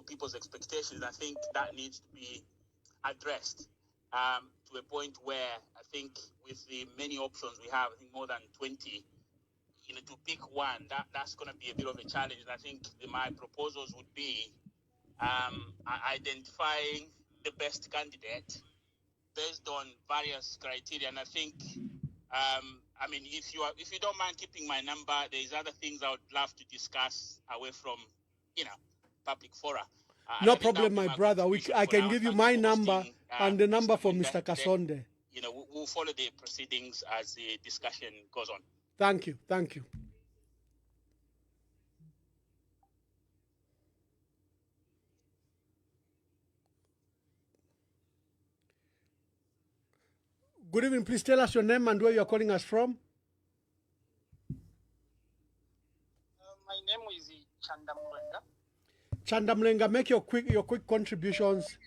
[SPEAKER 9] people's expectations. I think that needs to be addressed to a point where I think with the many options we have, I think more than 20, to pick one, that's going to be a bit of a challenge. And I think my proposals would be identifying the best candidate based on various criteria. And I think, I mean, if you don't mind keeping my number, there's other things I would love to discuss away from, public fora.
[SPEAKER 1] No problem, my brother. I can give you my number and the number for Mr. Kasonde.
[SPEAKER 9] We'll follow the proceedings as the discussion goes on.
[SPEAKER 1] Thank you. Thank you. Good evening. Please tell us your name and where you're calling us from.
[SPEAKER 10] My name is Kasonde Mwenda.
[SPEAKER 1] Kasonde Mwenda, make your quick contributions.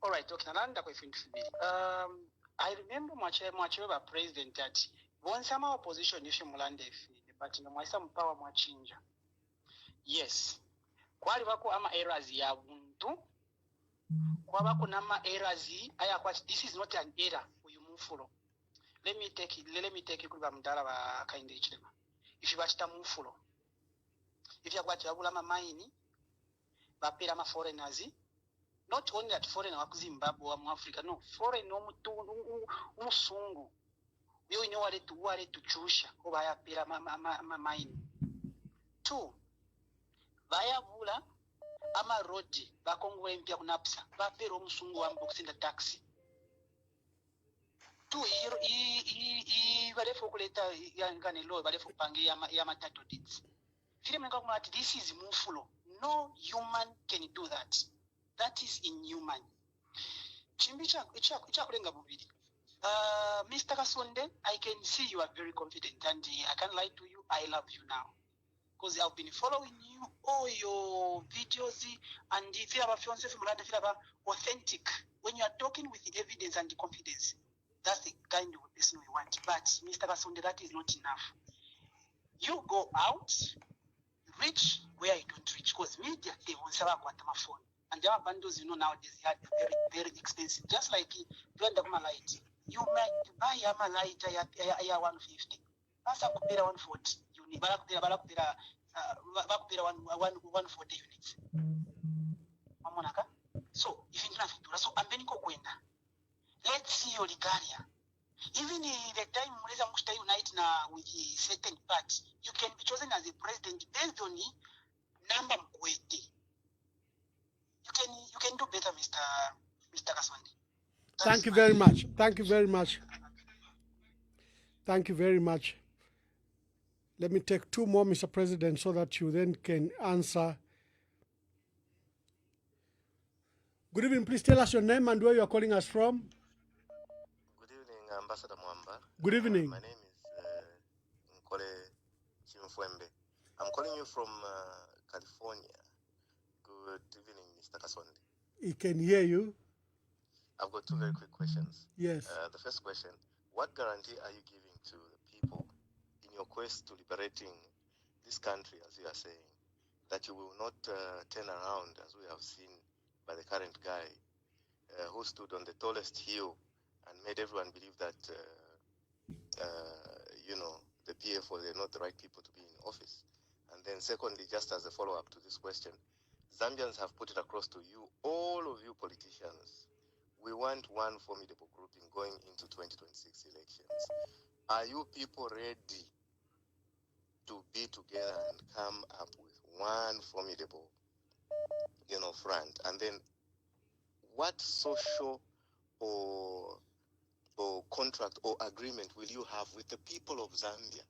[SPEAKER 10] All right, okay. I remember much president that once some opposition issue mulande but no mwasa mpawa mwachinja. Yes. Kwali wako ama errors ya buntu. Kwa wako nama errors aya kwa this is not an error uyu mufulo. Let me take it kuba mdala wa kainde ichema. If you bachita mufulo. If you kwati wabula mamaini bapira ma foreigners. Not only that foreign wa Zimbabwe wa Africa, no, foreign umusungu. You know wale tuchusha oba yapira mamaini. 2. Bayabula ama road bakongole mpya kunapsa bapera omusungu wa mbokusinda taxi. 2 balefu kuleta yangane lo balefu pange ya matatu deeds. This is mufulo. No human can do that. That is inhuman. Chimbicha ichakulenga bubiri. Mr. Kasonde, I can see you are very confident, and I can't lie to you, I love you now. Because I've been following you, all your videos, and if you have a fiance from London, if you have authentic, when you are talking with the evidence and the confidence, that's the kind of person we want. But Mr. Kasonde, that is not enough. You go out, reach where you don't reach, because media, they will say, phone. And there are bundles, nowadays they are very, very expensive. Just like you light. You might buy a light at 150. That's a 140 unit. 140 units. So if you so I'm going to let's see your regalia. Even the time Mureza unite now with a certain party, you can be chosen as a president based on the number of You can do better, Mr. Kasonde.
[SPEAKER 1] Thank you very much. Thank you very much. Thank you very much. Let me take 2 more, Mr. President, so that you then can answer. Good evening. Please tell us your name and where you are calling us from.
[SPEAKER 11] Good evening, Ambassador Mwamba.
[SPEAKER 1] Good evening.
[SPEAKER 11] My name is Nkole Chimfwembe. I'm calling you from California. Good evening, Mr. Kasonde.
[SPEAKER 1] He can hear you.
[SPEAKER 11] I've got 2 very quick questions.
[SPEAKER 1] Yes.
[SPEAKER 11] The first question, what guarantee are you giving to the people in your quest to liberating this country, as you are saying, that you will not turn around, as we have seen by the current guy who stood on the tallest hill and made everyone believe that, the PF were not the right people to be in office? And then secondly, just as a follow-up to this question, Zambians have put it across to you, all of you politicians, we want one formidable grouping going into 2026 elections. Are you people ready to be together and come up with one formidable, front? And then what social or contract or agreement will you have with the people of Zambia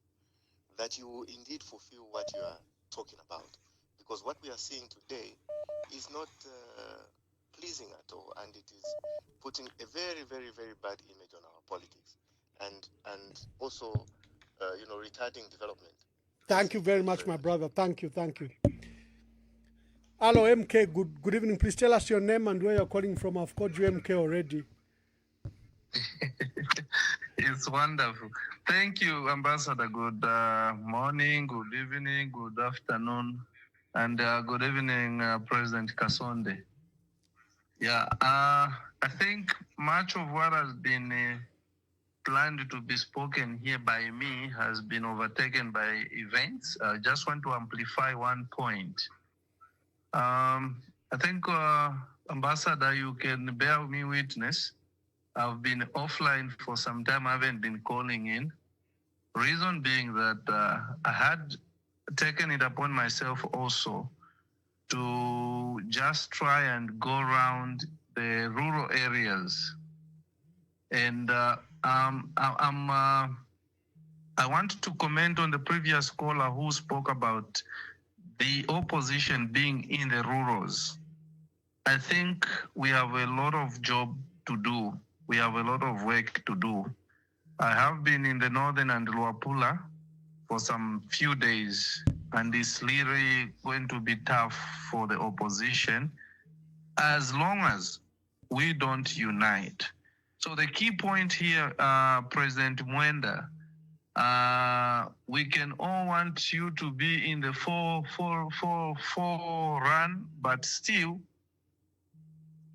[SPEAKER 11] that you will indeed fulfill what you are talking about? Because what we are seeing today is not pleasing at all, and it is putting a very, very, very bad image on our politics, and also, retarding development.
[SPEAKER 1] Thank you very much, my brother. Thank you. Hello, MK. Good evening. Please tell us your name and where you're calling from. I've called you MK already.
[SPEAKER 12] It's wonderful. Thank you, Ambassador. Good morning, good evening, good afternoon, and good evening, President Kasonde. Yeah, I think much of what has been planned to be spoken here by me has been overtaken by events. I just want to amplify one point. I think, Ambassador, you can bear me witness. I've been offline for some time. I haven't been calling in. Reason being that I had taken it upon myself also to just try and go around the rural areas. And I want to comment on the previous caller who spoke about the opposition being in the rurals. I think we have a lot of job to do. We have a lot of work to do. I have been in the northern and Luapula for some few days, and it's really going to be tough for the opposition as long as we don't unite. So the key point here, President Mwenda, we can all want you to be in the 4-4-4 run, but still,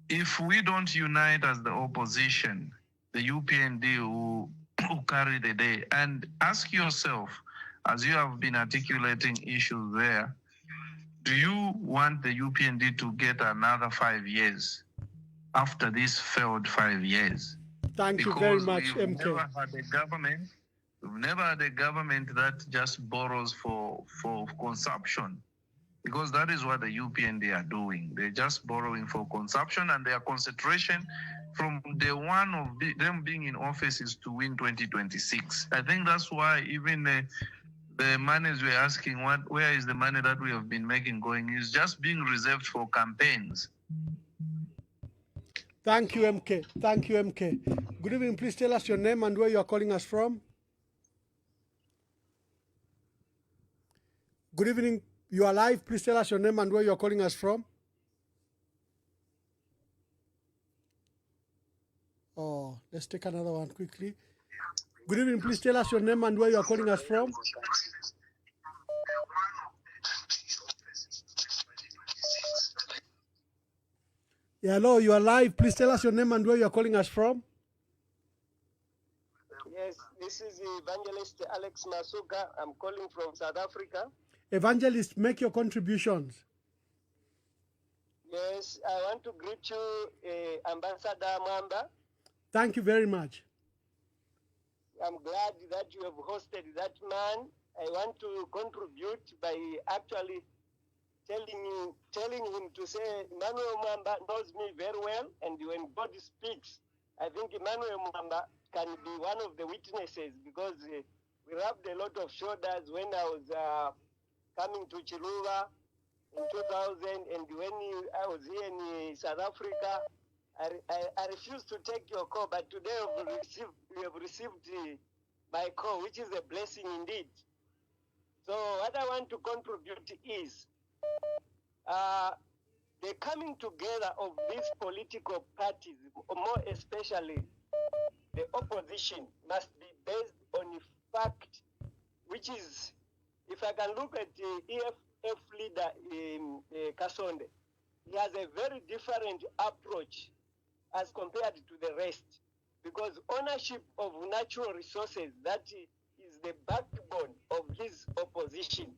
[SPEAKER 12] if we don't unite as the opposition, the UPND will carry the day. And ask yourself, as you have been articulating issues there, do you want the UPND to get another 5 years after this failed 5 years?
[SPEAKER 1] Thank you very much, MK.
[SPEAKER 12] We've never had a government that just borrows for consumption, because that is what the UPND are doing. They're just borrowing for consumption, and their concentration from day one of them being in office is to win 2026. I think that's why even the monies we're asking, where is the money that we have been making going, is just being reserved for campaigns.
[SPEAKER 1] Thank you, MK. Thank you, MK. Good evening. Please tell us your name and where you are calling us from. Good evening. You are live. Please tell us your name and where you are calling us from. Oh, let's take another one quickly. Good evening. Please tell us your name and where you are calling us from. Yeah, hello, you are live. Please tell us your name and where you are calling us from.
[SPEAKER 13] Yes, this is Evangelist Alex Masuka. I'm calling from South Africa.
[SPEAKER 1] Evangelist, make your contributions.
[SPEAKER 13] Yes, I want to greet you, Ambassador Mwenda.
[SPEAKER 1] Thank you very much.
[SPEAKER 13] I'm glad that you have hosted that man. I want to contribute by actually telling him to say Emmanuel Mwenda knows me very well, and when God speaks, I think Emmanuel Mwenda can be one of the witnesses, because we rubbed a lot of shoulders when I was coming to Chiluba in 2000, and when I was here in South Africa, I refused to take your call, but today we have received my call, which is a blessing indeed. So what I want to contribute is the coming together of these political parties, more especially the opposition, must be based on fact, which is, if I can look at the EFF leader, Kasonde, he has a very different approach as compared to the rest, because ownership of natural resources, that is the backbone of his opposition.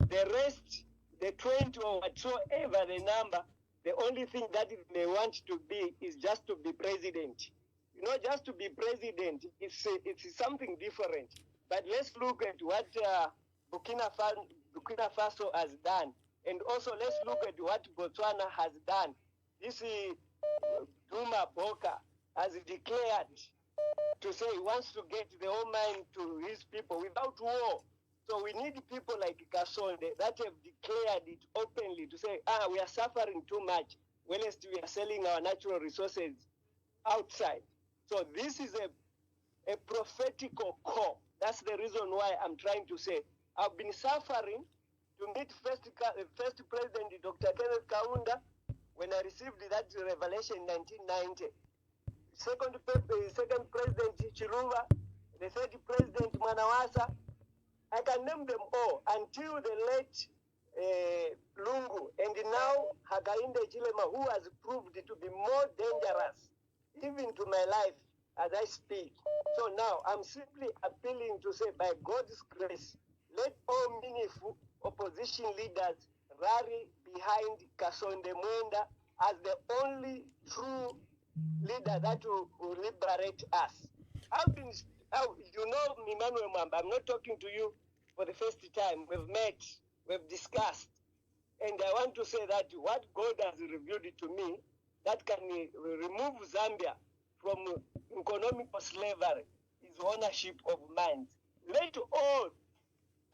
[SPEAKER 13] The rest, the 20 or whatsoever the number, the only thing that they want to be is just to be president. You know, just to be president, it's something different. But let's look at what Burkina Faso has done. And also let's look at what Botswana has done. This Duma Boka has declared to say he wants to get the whole mine to his people without war. So we need people like Kasonde that have declared it openly to say, we are suffering too much. whilst we are selling our natural resources outside. So this is a prophetical call. That's the reason why I'm trying to say I've been suffering to meet first President Dr. Kenneth Kaunda when I received that revelation in 1990. Second President Chiruba, the third President Manawasa. I can name them all until the late Lungu, and now Hakainde Chilema, who has proved to be more dangerous even to my life as I speak. So now I'm simply appealing to say, by God's grace, let all meaningful opposition leaders rally behind Kasonde Mwenda as the only true leader that will liberate us. You know, Emmanuel Mwamba, I'm not talking to you for the first time. We've met, we've discussed, and I want to say that what God has revealed to me that can remove Zambia from economic slavery is ownership of minds. Let all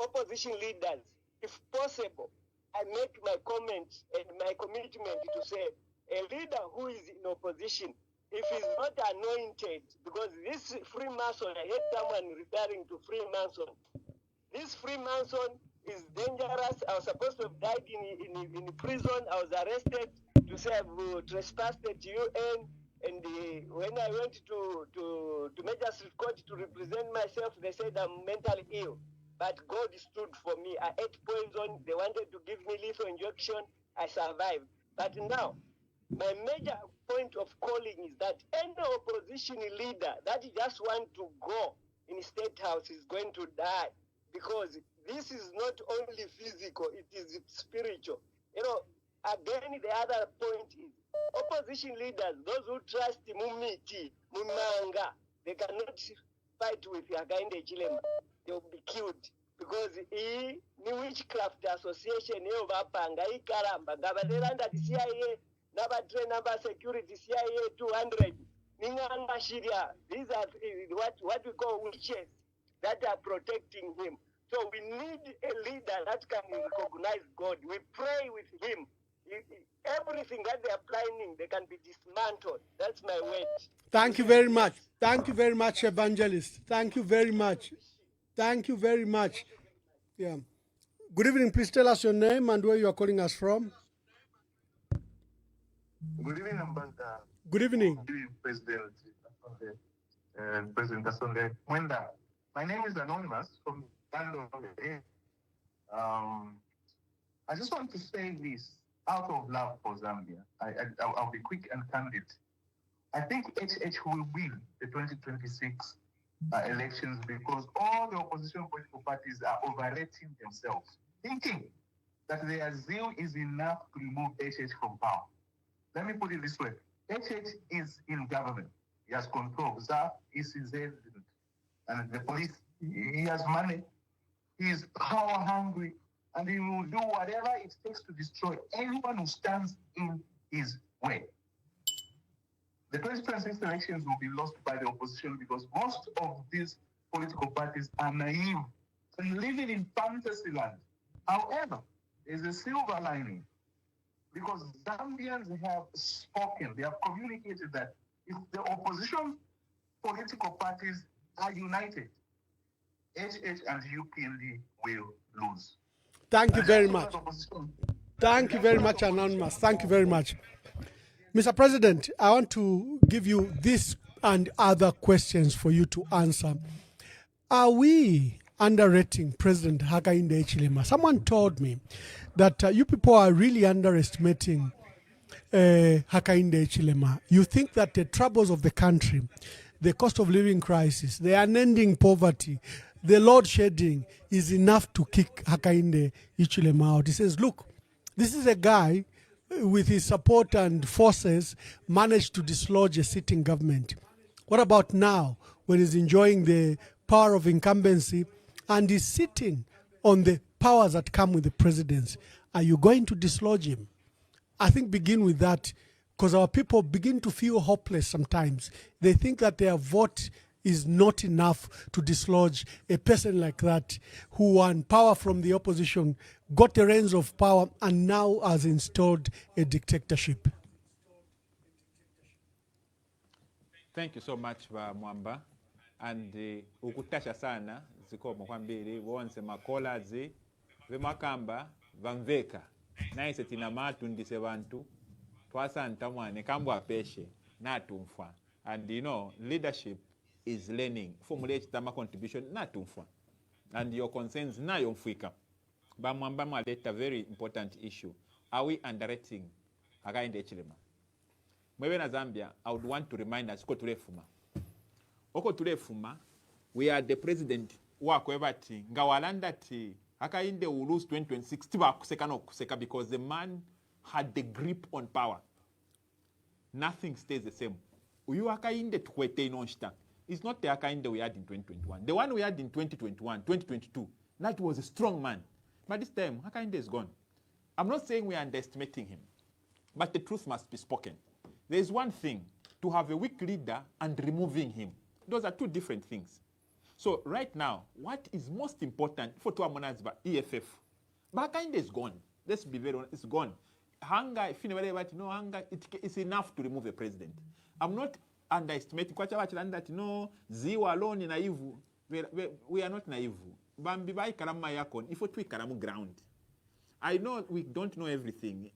[SPEAKER 13] opposition leaders, if possible, I make my comment and my commitment to say a leader who is in opposition, if he's not anointed, because this Freemason, I heard someone referring to Freemason. This Freemason is dangerous. I was supposed to have died in prison. I was arrested to say I've trespassed at UN. And when I went to Magistrate Court to represent myself, they said I'm mentally ill. But God stood for me. I ate poison. They wanted to give me lethal injection. I survived. But now, my major point of calling is that any opposition leader that just want to go in State House is going to die, because this is not only physical, it is spiritual. You know, again, the other point is opposition leaders, those who trust Mumiti, Mumanga, they cannot fight with Hakainde Chilema. They will be killed, because he witchcraft association Bapanga, Karamba, Gabaderanda, the CIA, Nabatrain number security, CIA 200, Ninganga Shiria. These are what we call witches that are protecting him. So we need a leader that can recognize God. We pray with him. Everything that they are planning, they can be dismantled. That's my word.
[SPEAKER 1] Thank you very much. Thank you very much, Evangelist. Thank you very much. Thank you very much. Yeah. Good evening. Please tell us your name and where you are calling us from.
[SPEAKER 14] Good evening, Ambassador.
[SPEAKER 1] Good evening.
[SPEAKER 14] Good evening, President Kasonde Mwenda. My name is Anonymous from Bando. I just want to say this out of love for Zambia. I'll be quick and candid. I think HH will win the 2026 elections because all the opposition political parties are overrating themselves, thinking that their zeal is enough to remove HH from power. Let me put it this way. HH is in government. He has control. ZA is his head. And the police, he has money. He is power hungry. And he will do whatever it takes to destroy anyone who stands in his way. The 2026 elections will be lost by the opposition because most of these political parties are naive and living in fantasy land. However, there's a silver lining because Zambians have spoken, they have communicated that if the opposition political parties are united, HH and UPND will lose.
[SPEAKER 1] Thank you very much. Thank you very much, Anonymous. Thank you very much. Mr. President, I want to give you this and other questions for you to answer. Are we underrating President Hakainde Hichilema? Someone told me that you people are really underestimating Hakainde Hichilema. You think that the troubles of the country, the cost of living crisis, the unending poverty, the load shedding is enough to kick Hakainde Hichilema out. He says, look, this is a guy with his support and forces managed to dislodge a sitting government. What about now when he's enjoying the power of incumbency and is sitting on the powers that come with the presidency? Are you going to dislodge him? I think begin with that, because our people begin to feel hopeless sometimes. They think that their vote is not enough to dislodge a person like that who won power from the opposition, got the reins of power, and now has installed a dictatorship.
[SPEAKER 5] Thank you so much Mwamba, and ukutasha sana zikomo kwambiri wonse makolazi vemakamba vamveka naise tina matundise bantu twasanta mwane kambo apeshe natumfwa, and leadership is learning formulate tama contribution natumfwa, and your concerns nayo mfika Mwamba mwaleta very important issue. Are we underrating Hakainde Hichilema? Mwewe na Zambia, I would want to remind us oko tulefuma we are the president wako ebati ngawalanda ti Hakainde will lose 2026 tiba kuseka because the man had the grip on power. Nothing stays the same. Uyu Hakainde tukwete inonshita. It's not the Hakainde we had in 2021. The one we had in 2021, 2022, that was a strong man. But this time, Hakainde is gone. I'm not saying we are underestimating him, but the truth must be spoken. There is one thing to have a weak leader and removing him. Those are two different things. So right now, what is most important for Tuamonazba, EFF, Hakainde is gone. Let's be very honest, it's gone. Hunger, if you know, hunger, it's enough to remove a president. I'm not underestimating. Ziwa alone is naive. We are not naive. Bambibai karama yakon, if we karamu ground. I know we don't know everything,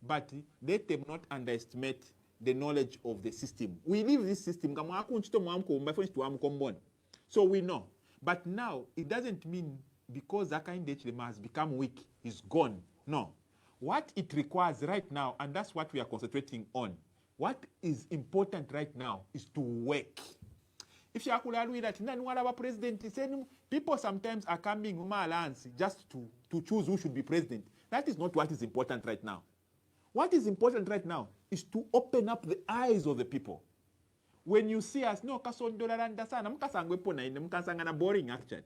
[SPEAKER 5] but let them not underestimate the knowledge of the system. We live this system. So we know. But now, it doesn't mean because Hakainde Hichilema has become weak, he's gone. No. What it requires right now, and that's what we are concentrating on, what is important right now is to work. If you are that president, people sometimes are coming alliance just to choose who should be president. That is not what is important right now. What is important right now is to open up the eyes of the people. When you see us, no, boring actually.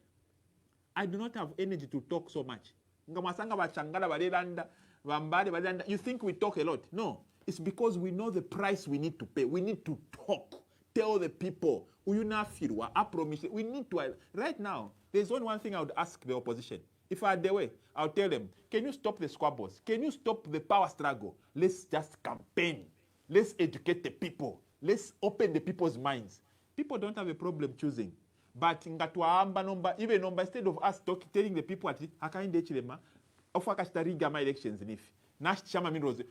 [SPEAKER 5] I do not have energy to talk so much. You think we talk a lot? No, it's because we know the price we need to pay. We need to talk. Tell the people, we need to. Right now, there's only one thing I would ask the opposition. If I had the way, I'll tell them, can you stop the squabbles? Can you stop the power struggle? Let's just campaign. Let's educate the people. Let's open the people's minds. People don't have a problem choosing. But even instead of us telling the people at Hakainde Hichilema, elections,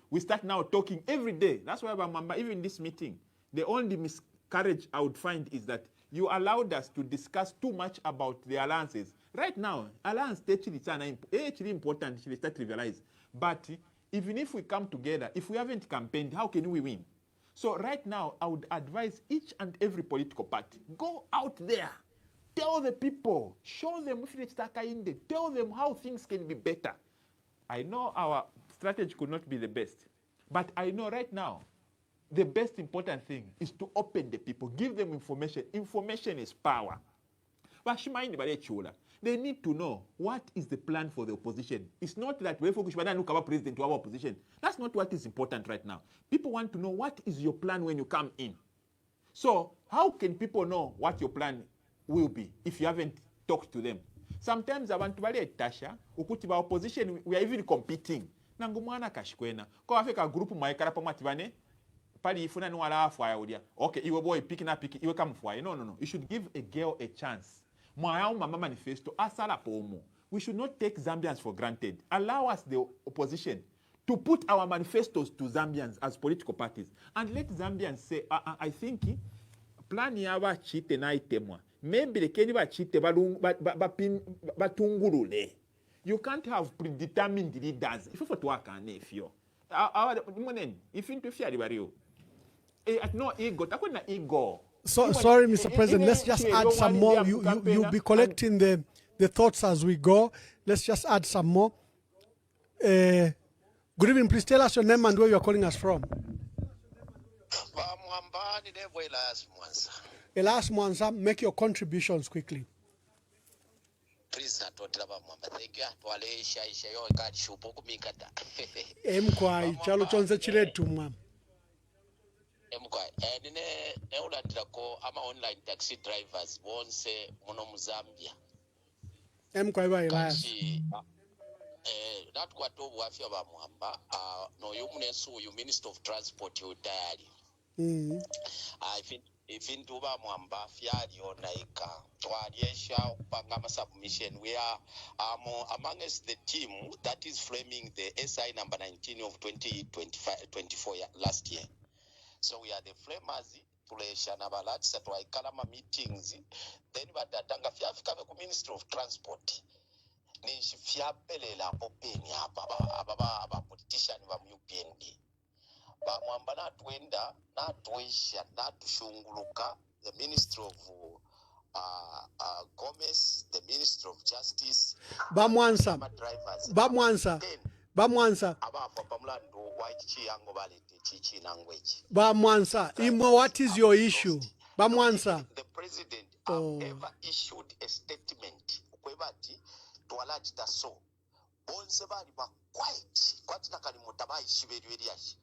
[SPEAKER 5] we start now talking every day. That's why even in this meeting, the only miscarriage I would find is that you allowed us to discuss too much about the alliances. Right now, alliance is actually important, actually start trivialized. But even if we come together, if we haven't campaigned, how can we win? So right now, I would advise each and every political party, go out there, tell the people, show them if it's Hakainde, tell them how things can be better. I know our strategy could not be the best, but I know right now, the best important thing is to open the people, give them information. Information is power. They need to know what is the plan for the opposition. It's not that we focus on the president to our opposition. That's not what is important right now. People want to know what is your plan when you come in. So how can people know what your plan will be if you haven't talked to them? Sometimes abantu bali etasha ukuti ba opposition we are even competing. Nangumwana kashkwena. Ko afika group mwaikara pa matibane pali ifuna nwala afwa udia. Okay, iwe boy pick iwe kamfwa. No. You should give a girl a chance. Mwayao mama manifesto asala pomo. We should not take Zambians for granted. Allow us, the opposition, to put our manifestos to Zambians as political parties and let Zambians say, I think plan yawa chite na itemwa. Maybe the Kenya chite batungurule. You can't have predetermined leaders. If you for to work on if you interfere with no ego, takuna ego.
[SPEAKER 1] So sorry, Mr. President. Let's just add some more. You'll be collecting the thoughts as we go. Let's just add some more. Good evening. Please tell us your name and where you are calling us from. Elas Mwanza, make your contributions quickly. Emkwai chalo chonse chiretu mwa.
[SPEAKER 15] Neulandirako ama online taxi drivers bonse muno mu Zambia.
[SPEAKER 1] Emkwai ba Elias.
[SPEAKER 15] Natkwata obwafya ba Mwamba no yumunensu uyu Minister of Transport yudali. ifintu ba mwamba fyali onaika twaliesha upanga submission. We are amongst the team that is framing the SI number 19 of 2024 last year. So we are the framers. Tulesha na balatisa twaikala ma meetings, then batatanga fyafika ku Ministry of Transport ninshi fyapelela openi aba politician ba UPND bamwamba natwenda natwesha natushunguluka the Ministry of Commerce, the Ministry of Justice,
[SPEAKER 1] Bamwansa
[SPEAKER 15] abafa pamulando waichi yango balete chichi nangwechi.
[SPEAKER 1] Bamwansa, Imo, what is your issue? Bamwansa.
[SPEAKER 15] The president ever issued a statement kwebati twalachita so bonse bali ba quiet kwatina kali mutabai shiberiyashi.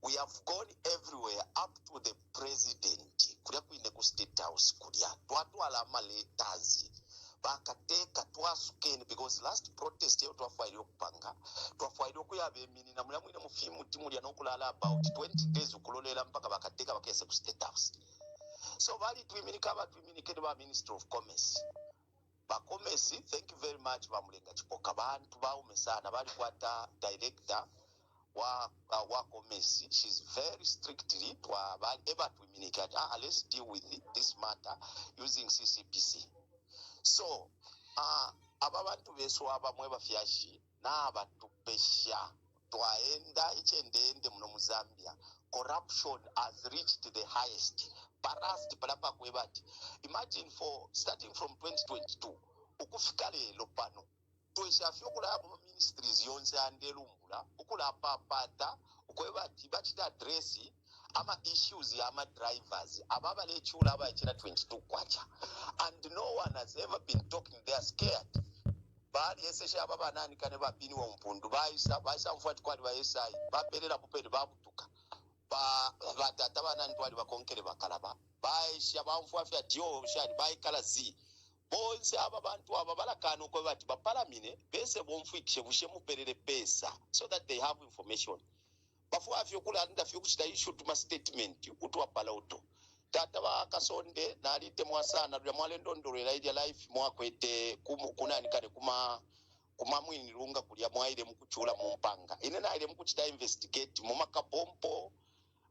[SPEAKER 15] We have gone everywhere up to the president kulia kuine ku State House kulia twatwala maletazi bakateka twasukeni because last protest yo twafairo kupanga twafairo kuyabemini na mulamwine mufimu timu lya nokulala about 20 days ukulolela mpaka bakateka bakese ku State House. So bali twiminika ba Minister of Commerce bakomesi, thank you very much bamulenga chipoka bantu baumesana bali kwata director wa komesi. She's very strictly eba twiminika let's deal with this matter using CCPC. So ababantu beso abamwe bafyashi na abatupesha twaenda ichendende muno mu Zambia. Corruption has reached the highest. Parasti palapa kwebati. Imagine starting from 2022 ukufika lelo pano tweshafyo kula mu ministries yonse andelumbula ukula papata ukwebati bachita address ama issues ya ama drivers ababa lechula abachira 22 kwacha, and no one has ever been talking. They are scared. Bali yesesha ababa nani kane bapini wa mpundu baisa mfuati kwali wa SI baperera kupedi babutuka batata banani twali bakonkere bakalaba baisha bamfuafi atyo shali baikala zi bonse aba bantu aba balakano ko bati bapalamine bese bomfuikishe bushe muperere pesa so that they have information. Bafuafi okula nda fyo kuchita issue to my statement kutwa palauto tata ba Kasonde nalite mwasana lya mwale ndondorera ide life mwakwete kunani kale kuma mwini lunga kulya mwaile mukuchula mu mpanga ine naile mukuchita investigate mu makapompo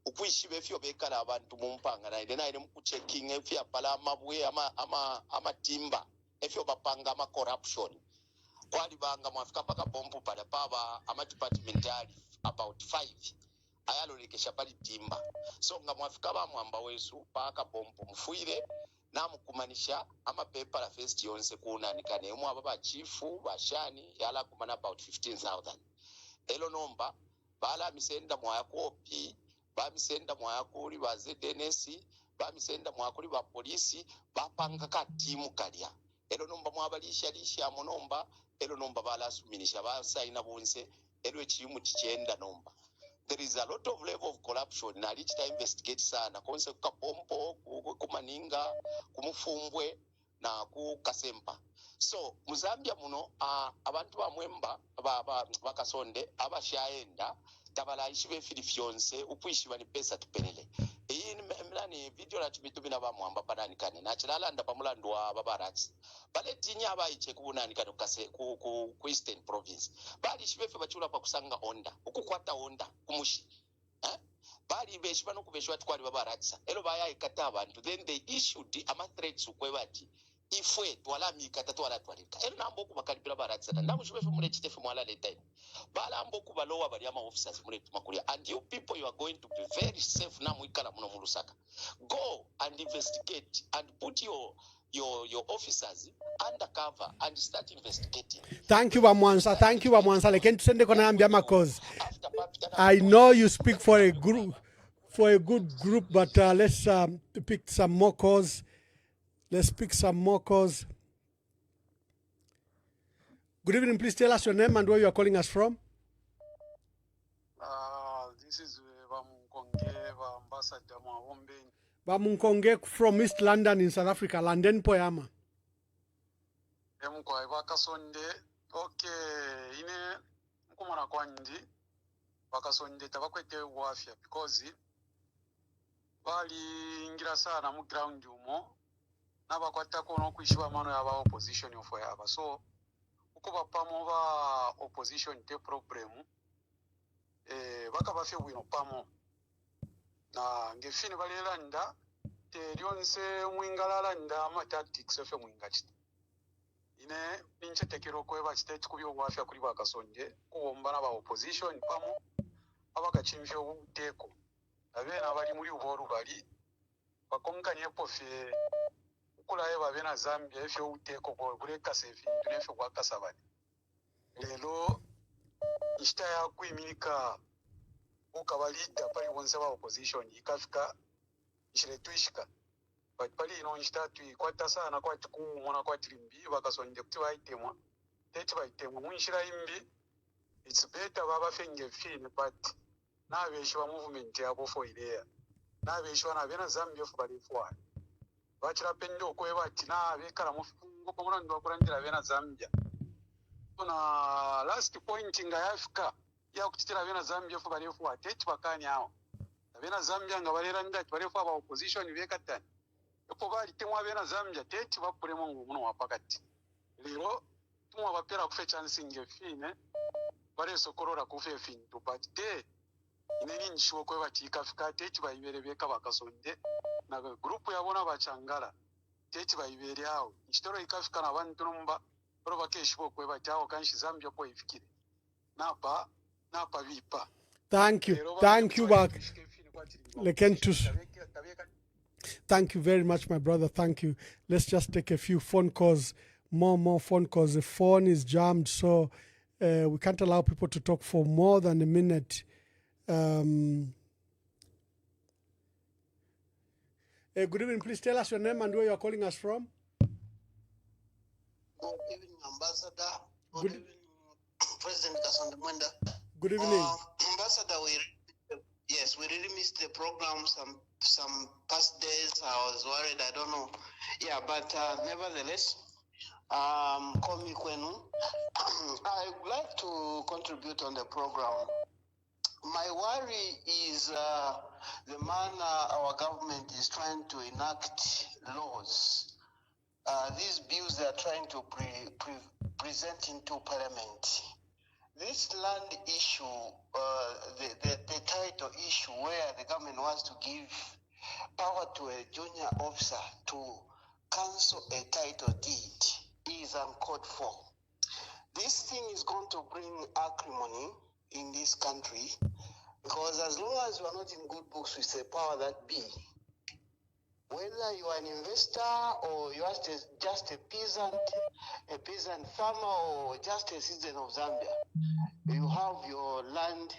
[SPEAKER 15] ukwishibe efyo bekala abantu mu mpanga naile mukuchecking efya pala amabwe ama timba efyo bapanga ama corruption kwali banga mwafika paka pompo pala paba ama department ali about 5 ayalolekesha pali timba. So nga mwafika ba mwamba wesu paka pompo mfuire na mukumanisha ama paper la first yonse kunani kane mwa baba chifu bashani yala kumana about 15,000 elo nomba bala misenda mwa kopi ba misenda mwa kuli ba ZNS ba misenda mwa kuli ba polisi bapanga ka timu kalya elo nomba mwa balisha monomba elo nomba bala suminisha ba saina bonse elo chimu chichenda nomba. There is a lot of level of corruption na lichita investigate sana konse kupompo kumaninga kumufumbwe na ku Kasempa. So Muzambia muno abantu ba Mwemba ba Kasonde abashaenda tabala ishibe filifyonse ukwishiba ni pesa tupelele iyi mlani video la tumitumina ba Mwamba panani kane na chilalanda pamulando wa babarats bale tinya abayiche kubunani kane kase ku Eastern Province bali ishibe fe bachula pa kusanga onda ukukwata onda kumushi bali beshiba no kubeshwa twali babarats elo baya ikata abantu then they issued ama threats ukwebati ifwe twalami katatu ala twalika ero nambo kubakalipira baratsana ndamu shwefe mule chitefe mwala le time bala ambo kubalowa bali ama officers mule tumakulia, and you people you are going to be very safe na muikala muno mulusaka. Go and investigate and put your officers undercover and start investigating.
[SPEAKER 1] Thank you Bamwansa, thank you Bamwansa. Like sende kona ambia cause I know you speak for a good group, but let's pick some more calls. Let's pick some more calls. Good evening. Please tell us your name and where you are calling us from.
[SPEAKER 16] This is Bamunkonge, Ambassador Mwawombe.
[SPEAKER 1] Bamunkonge from East London in South Africa. London Poyama.
[SPEAKER 16] Mkwa Kasonde. Okay, ine mkumana kwandi Kasonde tabakwete wafya because balingira sana mu ground umo n'abakwatako n'okwishyura amano y'aba opposition ofo yaba so uko bapamo ba opposition te problem bakabafe bwino pamo na ngefini balelanda te lyonse mwingalalanda ama tactics efe mwingachita ine ninchetekero kweba chite kubyo obwafya kuli bakasonde kuwomba n'aba opposition pamo abakachimvya obuteko abena abali muri uboru bali bakonkanye pofe ukulaye babena Zambia efyo obuteko kuleka sefi tunefyo kwakasabani lelo ishita ya kwimika ukabalida pali bonse ba opposition ikafika ishiretwishika but pali ino ishita tuikwata sana kwa tukumona kwa tirimbi bakasonde kuti baitemwa teti baitemwa mwishira imbi it's better baba fenge fine but nabeshwa movement yabo for idea nabeshwa nabena Zambia for bali for bachira pendo okweba ati nabekala mufungo pomona ndo kurandira bena Zambia na last point nga yafika ya kutitira bena Zambia for bali for teti bakani hao bena Zambia nga balera ndati bali for aba opposition bekatani epo bali temwa bena Zambia teti bakure mungu muno wapakati lero tumwa bapera kufe chance ngefine bale sokorora kufe fintu but te ineni njisho kwe batikafika teti bayiberebeka bakasonde na group yabona bachangala teti bayibere aho nchitoro ikafika na bantu nomba bro bakeshibo kwe bataho kanshi Zambia ko ifikire napa bipa.
[SPEAKER 1] Thank you back Lekentus. Thank you very much, my brother. Thank you. Let's just take a few phone calls, more phone calls. The phone is jammed, so we can't allow people to talk for more than a minute. Good evening. Please tell us your name and where you are calling us from.
[SPEAKER 17] Good evening, Ambassador. Good evening, President Kasonde Mwenda.
[SPEAKER 1] Good evening.
[SPEAKER 17] Ambassador, we really missed the program some past days. I was worried, I don't know. Yeah, but nevertheless, call me Kwenu. I would like to contribute on the program. My worry is the manner our government is trying to enact laws. These bills they are trying to present into Parliament. This land issue, the title issue where the government wants to give power to a junior officer to cancel a title deed is uncalled for. This thing is going to bring acrimony in this country because as long as you are not in good books with the power that be, whether you are an investor or you are just a peasant farmer or just a citizen of Zambia, you have your land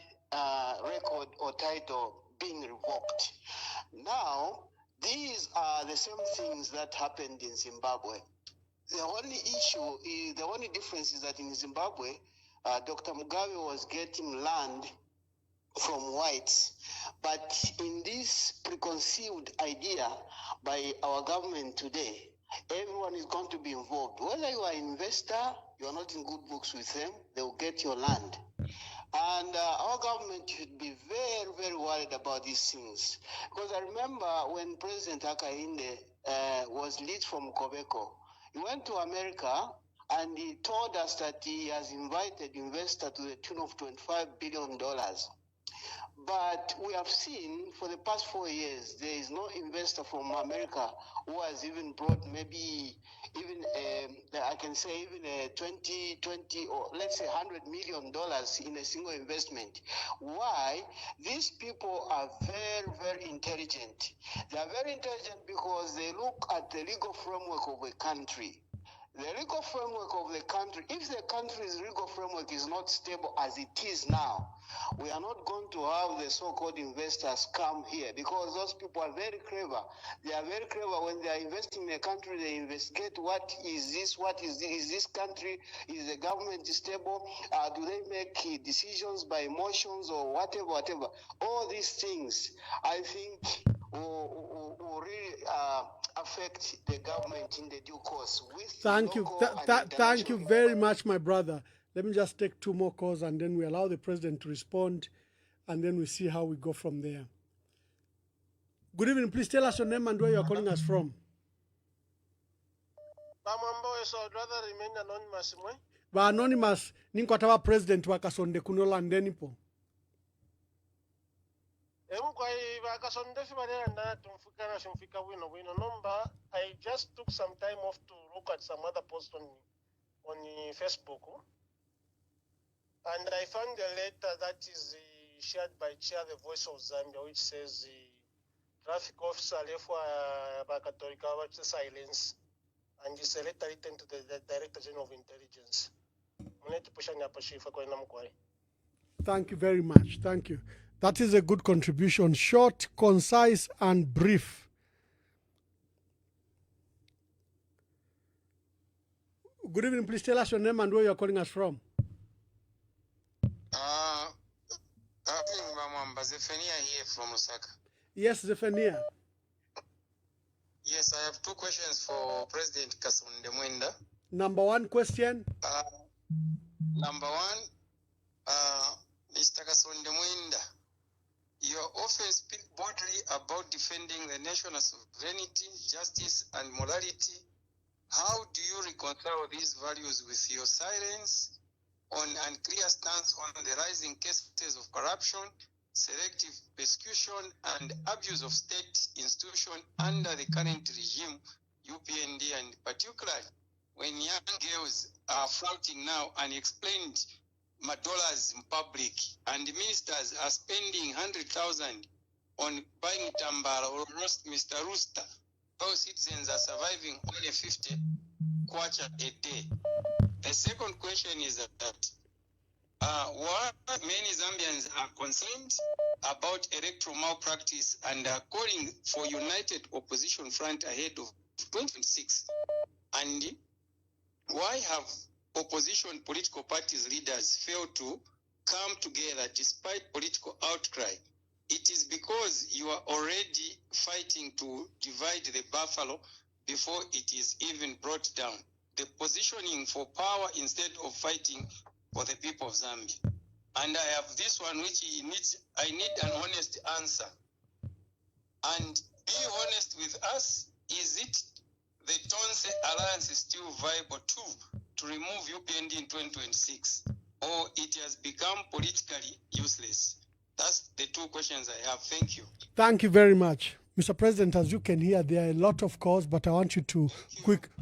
[SPEAKER 17] record or title being revoked. Now, these are the same things that happened in Zimbabwe. The only difference is that in Zimbabwe, Dr. Mugabe was getting land from whites. But in this preconceived idea by our government today, everyone is going to be involved. Whether you are an investor, you are not in good books with them, they will get your land. And our government should be very, very worried about these things. Because I remember when President Hakainde was lead from Kobeko, he went to America and he told us that he has invited investors to the tune of $25 billion. But we have seen for the past 4 years, there is no investor from America who has even brought maybe even, I can say even a 20 or let's say $100 million in a single investment. Why? These people are very, very intelligent. They are very intelligent because they look at the legal framework of a country. The legal framework of the country, if the country's legal framework is not stable as it is now, we are not going to have the so-called investors come here because those people are very clever. They are very clever. When they are investing in a country, they investigate what is this country, is the government stable, do they make decisions by emotions or whatever. All these things, I think, will really affect the government in the due course.
[SPEAKER 1] Thank you very much, my brother. Let me just take 2 more calls and then we allow the president to respond and then we see how we go from there. Good evening. Please tell us your name and where you are calling us from.
[SPEAKER 13] So I'd rather remain anonymous.
[SPEAKER 1] Ba anonymous ninkwatawa president wa Kasonde kunola ndenipo.
[SPEAKER 13] I just took some time off to look at some other posts on Facebook, and I found a letter that is shared by Chair the Voice of Zambia, which says traffic officer left Bakatolika silence, and it's a letter written to the Director General of Intelligence.
[SPEAKER 1] Thank you very much. Thank you. That is a good contribution. Short, concise, and brief. Good evening. Please tell us your name and where you are calling us from.
[SPEAKER 18] Zephania here from Lusaka.
[SPEAKER 1] Yes, Zephania.
[SPEAKER 18] Yes, I have two questions for President Kasonde Mwenda.
[SPEAKER 1] Number one question.
[SPEAKER 18] Number one, Mr. Kasonde Mwenda, you often speak boldly about defending the national sovereignty, justice, and morality. How do you reconcile these values with your silence on unclear stance on the rising cases of corruption, selective persecution, and abuse of state institutions under the current regime, UPND, and particularly when young girls are flouting now unexplained dollars in public, and ministers are spending 100,000 on buying tambara or roast Mr. Rooster, those citizens are surviving only 50 kwacha a day. The second question is that why many Zambians are concerned about electoral malpractice and are calling for united opposition front ahead of 2026, and why have opposition political parties leaders failed to come together despite political outcry? It is because you are already fighting to divide the buffalo before it is even brought down. The positioning for power instead of fighting for the people of Zambia. And I have this one which I need an honest answer. And be honest with us, is it the Tonse Alliance is still viable too to remove UPND in 2026, or it has become politically useless? That's the two questions I have. Thank you.
[SPEAKER 1] Thank you very much. Mr. President, as you can hear, there are a lot of calls, but I want you to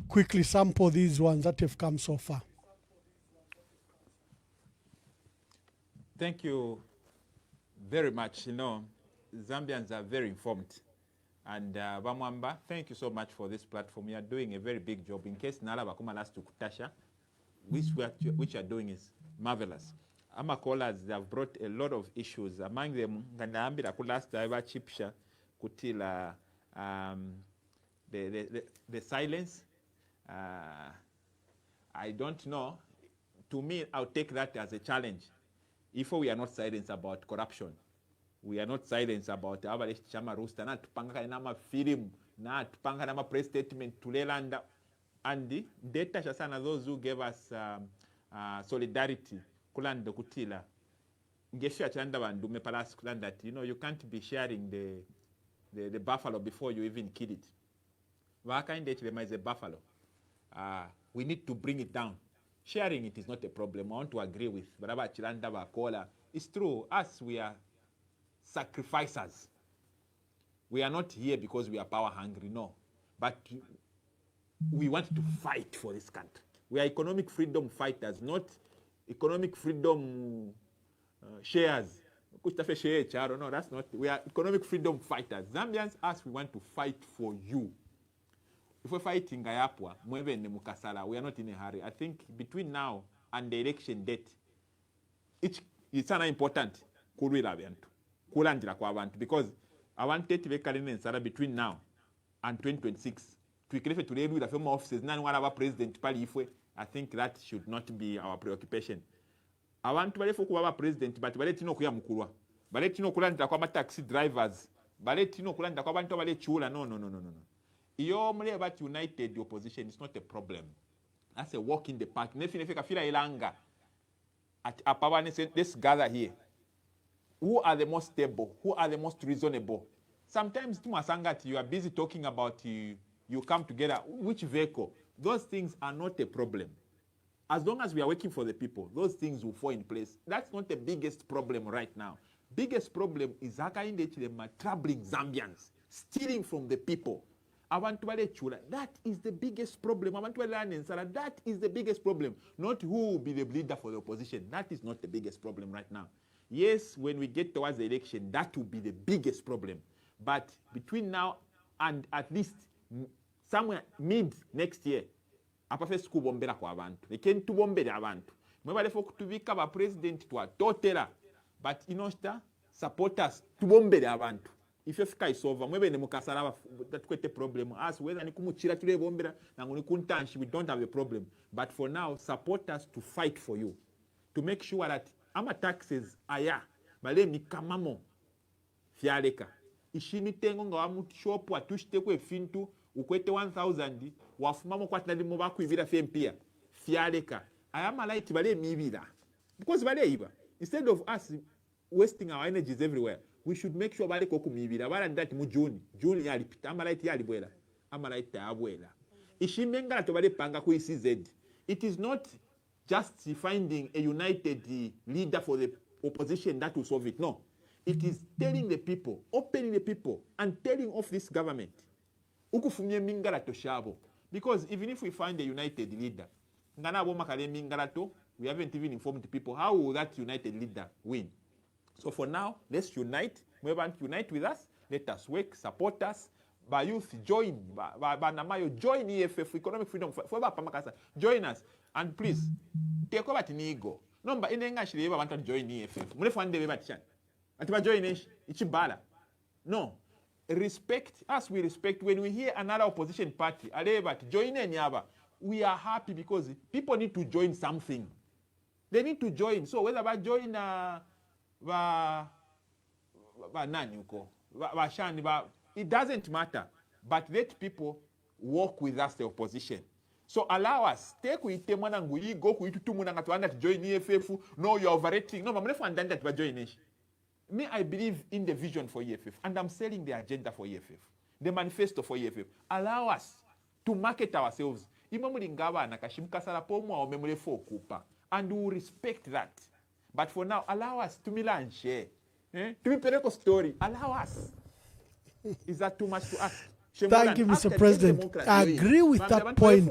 [SPEAKER 1] quickly sample these ones that have come so far.
[SPEAKER 5] Thank you very much. You know, Zambians are very informed. And Bamwamba, thank you so much for this platform. You are doing a very big job. In case Nala Bakuma last to Kutasha, which you are doing is marvelous. Ama callers, they have brought a lot of issues. Among them, Gandaambira last driver chipsha kutila the silence. I don't know. To me, I'll take that as a challenge. If we are not silent about corruption, we are not silent about our chama rooster, not tupanga nama film, not tupanga nama press statement to Lelanda, and the data shasana those who gave us solidarity. Kulanda kutila. Ngesha chanda bandu me palas kulanda that you know you can't be sharing the buffalo before you even kill it. Waka indechilema is a buffalo. We need to bring it down. Sharing it is not a problem. I want to agree with Baraba Chilanda Bakola. It's true. Us, we are sacrificers. We are not here because we are power hungry, no. But we want to fight for this country. We are economic freedom fighters, not economic freedom shares. No, that's not. We are economic freedom fighters. Zambians, us, we want to fight for you. If we're fighting Gayapwa, Mwebe and Mukasala, we are not in a hurry. I think between now and the election date, it's important because I wanted to be between now and 2026 to create to the former offices. President I think that should not be our preoccupation. I want to be a president, but let you know Mukurwa. But let you know taxi drivers. But let you know no. You're about united the opposition, it's not a problem. That's a walk in the park. Let's gather here. Who are the most stable? Who are the most reasonable? Sometimes Tumasangati, you are busy talking about you come together. Which vehicle? Those things are not a problem. As long as we are working for the people, those things will fall in place. That's not the biggest problem right now. Biggest problem is troubling Zambians, stealing from the people. That is the biggest problem. That is the biggest problem. Not who will be the leader for the opposition. That is not the biggest problem right now. Yes, when we get towards the election, that will be the biggest problem. But between now and at least somewhere mid next year, apafe kubombera kwa abantu. Eken tubombere abantu. Mwebale fo kutubika ba president twa totera. But inosta supporters tubombere abantu. If you fika isova mwebe ne mukasara that kwete problem. As whether ni kumuchira tule bombera na ngoni kuntanshi, we don't have a problem. But for now, support us to fight for you. To make sure that ama taxes aya bale mikamamo fialeka. Ishini tengo nga wamuti shop watushite kwe fintu ukwete 1000 wafumamo kwa tnali mwaku ibira fempia fialeka. Ayama light bale mibira. Because bale iba. Instead of us wasting our energies everywhere, we should make sure bale koku mibira. Bala ndati mu June yali pita. Ama light yali bwela. Ama light ya bwela. Ishimenga la tobale panga ku CZ. It is not just finding a united leader for the opposition that will solve it. No. It is telling the people, opening the people, and telling off this government. Ukufumye mingarato shabo. Because even if we find a united leader, we haven't even informed the people. How will that united leader win? So for now, let's unite. We want to unite with us. Let us work, support us. By youth, join. By Namayo, join EFF, Economic Freedom. Join us. And please, take over to Nigo. No, but in English, they want to join EFF. No. Respect, as we respect, when we hear another opposition party, join anyaba, we are happy because people need to join something. They need to join. So whether I join it doesn't matter. But let people work with us, the opposition. So allow us. Take with Temanangu, go with Tumunanga to join EFF. No, you're overrating. No, I'm not that by joining. Me, I believe in the vision for EFF, and I'm selling the agenda for EFF, the manifesto for EFF. Allow us to market ourselves. And we will respect that. But for now, allow us to Milan share. To be Pereko story. Allow us. Is that too much to ask?
[SPEAKER 1] Thank you, Mr. President. I agree with that point.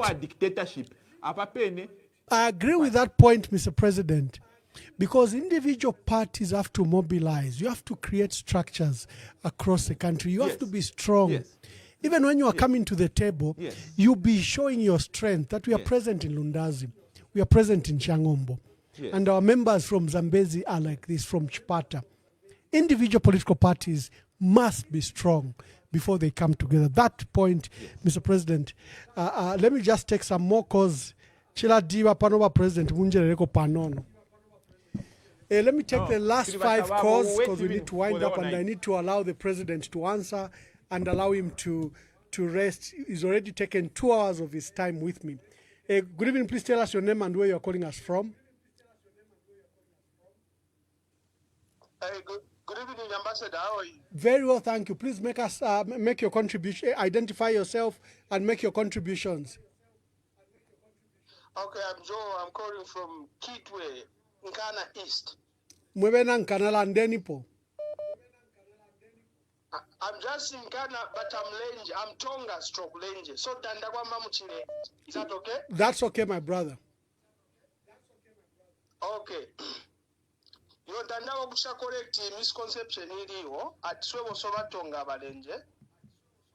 [SPEAKER 1] I agree with that point, Mr. President. Because individual parties have to mobilize. You have to create structures across the country. You have to be strong. Yes. Even when you are coming to the table, you'll be showing your strength that we are present in Lundazi. We are present in Changombo. And our members from Zambezi are like this, from Chipata. Individual political parties must be strong before they come together. That point, Mr. President, let me just take some more calls. Chila Diva Panova President Munjereko Panono. Let me take the last 5 calls because we need to wind up, and I need to allow the president to answer and allow him to rest. He's already taken 2 hours of his time with me. Good evening. Please tell us your name and where you're calling us from.
[SPEAKER 13] Good evening, Ambassador. How are you?
[SPEAKER 1] Very well, thank you. Please make us make your contribution. Identify yourself and make your contributions.
[SPEAKER 13] Okay, I'm Joe. I'm calling from Kitwe, Nkana East. I'm just in Ghana, but I'm Lenje. I'm Tonga stroke Lenje. So is that okay?
[SPEAKER 1] That's okay, my brother.
[SPEAKER 13] Okay. You tanda kusha correct misconception iliyo at swevo soba Tonga balenje.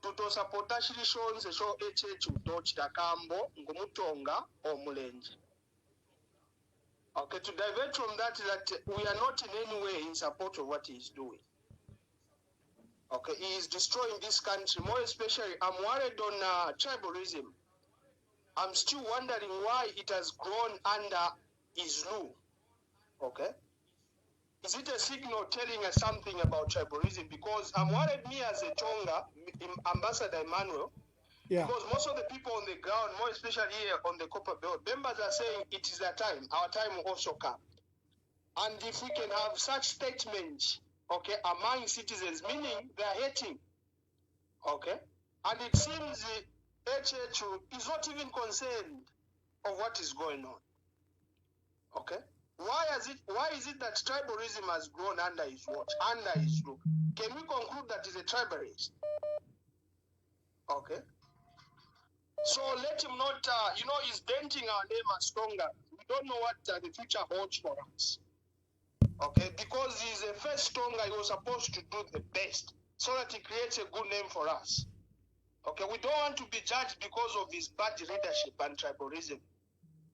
[SPEAKER 13] Tuto supporta shilishonze so HH utochita kambo ngumutonga o mulenje. Okay, to divert from that we are not in any way in support of what he is doing. Okay, he is destroying this country. More especially, I'm worried on tribalism. I'm still wondering why it has grown under his rule. Okay? Is it a signal telling us something about tribalism? Because I'm worried, me as a Tonga, Ambassador Emmanuel, because most of the people on the ground, more especially here on the Copper Belt, members are saying it is their time. Our time will also come. And if we can have such statements, okay, among citizens, meaning they are hating Okay? And it seems HHU is not even concerned of what is going on. Okay? Why is it that tribalism has grown under his watch, under his rule? Can we conclude that he's a tribalist? Okay? So let him not, he's denting our name as stronger. We don't know what the future holds for us. Okay? Because he's a first stronger, he was supposed to do the best so that he creates a good name for us. Okay? We don't want to be judged because of his bad leadership and tribalism.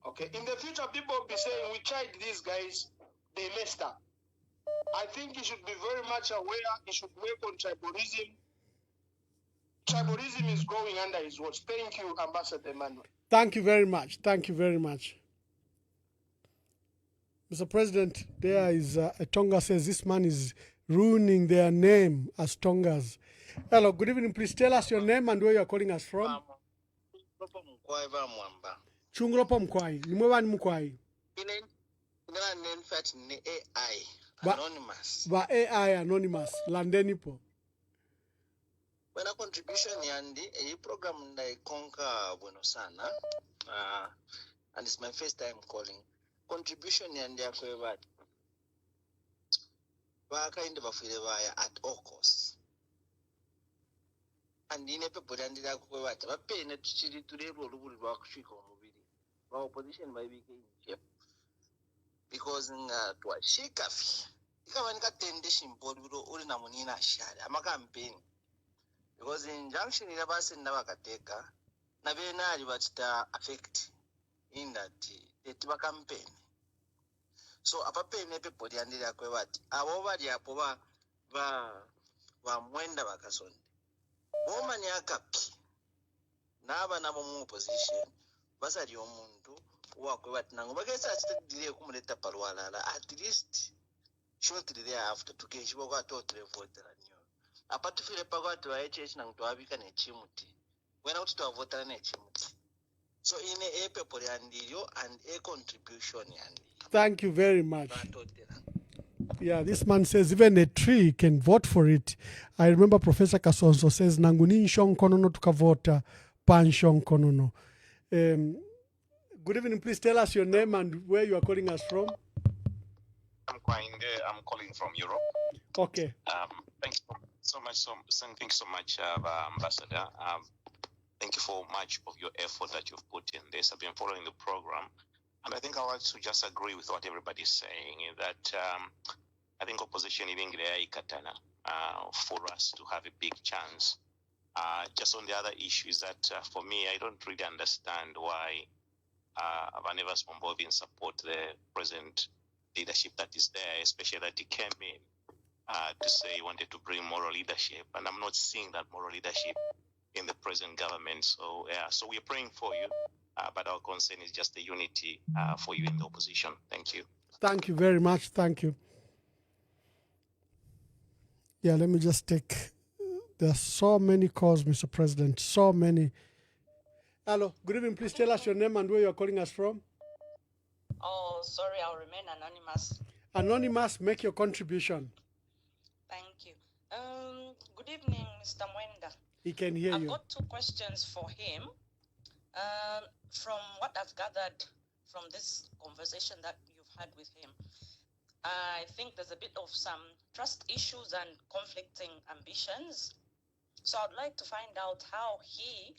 [SPEAKER 13] Okay? In the future, people will be saying, we tried these guys, they messed up. I think he should be very much aware, he should work on tribalism. Tribalism is growing under his watch. Thank you, Ambassador Emmanuel.
[SPEAKER 1] Thank you very much. Thank you very much. Mr. President, there is a Tonga says this man is ruining their name as Tongas. Hello, good evening. Please tell us your name and where you are calling us from. Chungropo Mkwai. Nimwani Mkwai.
[SPEAKER 15] Anonymous.
[SPEAKER 1] Ba AI Anonymous. Landenipo.
[SPEAKER 15] When a contribution yandi a program na konka bueno sana. And it's my first time calling. Contribution yandi akwe baka inde bafile baya at all costs. And in a people and the Aquata, but paying it to the role of rock shiko movie. Our opposition by became because in Shikafi, you can't get 10 days in Bodu or in Amonina Shad. I'm a campaign because in junction in the bus in Navakateka, Navena but affect in that the Tiba campaign. So a papa in a people and the Aquat, our the Apova Mwenda Kasonde. Woman yakapi naba nabo mu opposition basali omuntu wakwe batinango bagesa atidire kumuleta parwala at least shortly thereafter tukeshiba kwa totre votera nyo apatu file pagwatu wa HH nang twabika ne chimuti wena kuti twavotera ne chimuti so ine a people yandiyo and a contribution yandi.
[SPEAKER 1] Thank you very much. Yeah, this man says even a tree can vote for it. I remember Professor Kasonso says nanguni nshon konono tukavota panshon konono. Good evening. Please tell us your name and where you are calling us from.
[SPEAKER 19] I'm calling from Europe.
[SPEAKER 1] Okay.
[SPEAKER 19] Thanks so much. Thanks so much, Ambassador. Thank you for much of your effort that you've put in this. I've been following the program, and I think I want to just agree with what everybody's saying. That I think opposition in English katana for us to have a big chance. Just on the other issue is that for me, I don't really understand why Vaneva Spombovin support the present leadership that is there, especially that he came in to say he wanted to bring moral leadership, and I'm not seeing that moral leadership in the present government. So so we're praying for you, but our concern is just the unity for you in the opposition. Thank you.
[SPEAKER 1] Thank you very much. Thank you. Yeah, let me just take. There are so many calls, Mr. President. So many. Hello. Good evening. Please tell us your name and where you are calling us from.
[SPEAKER 20] Oh, sorry. I'll remain anonymous.
[SPEAKER 1] Anonymous, make your contribution.
[SPEAKER 20] Thank you. Good evening, Mr. Mwenda.
[SPEAKER 1] He can hear you.
[SPEAKER 20] I've got two questions for him. From what I've gathered from this conversation that you've had with him, I think there's a bit of some trust issues and conflicting ambitions. So I'd like to find out how he,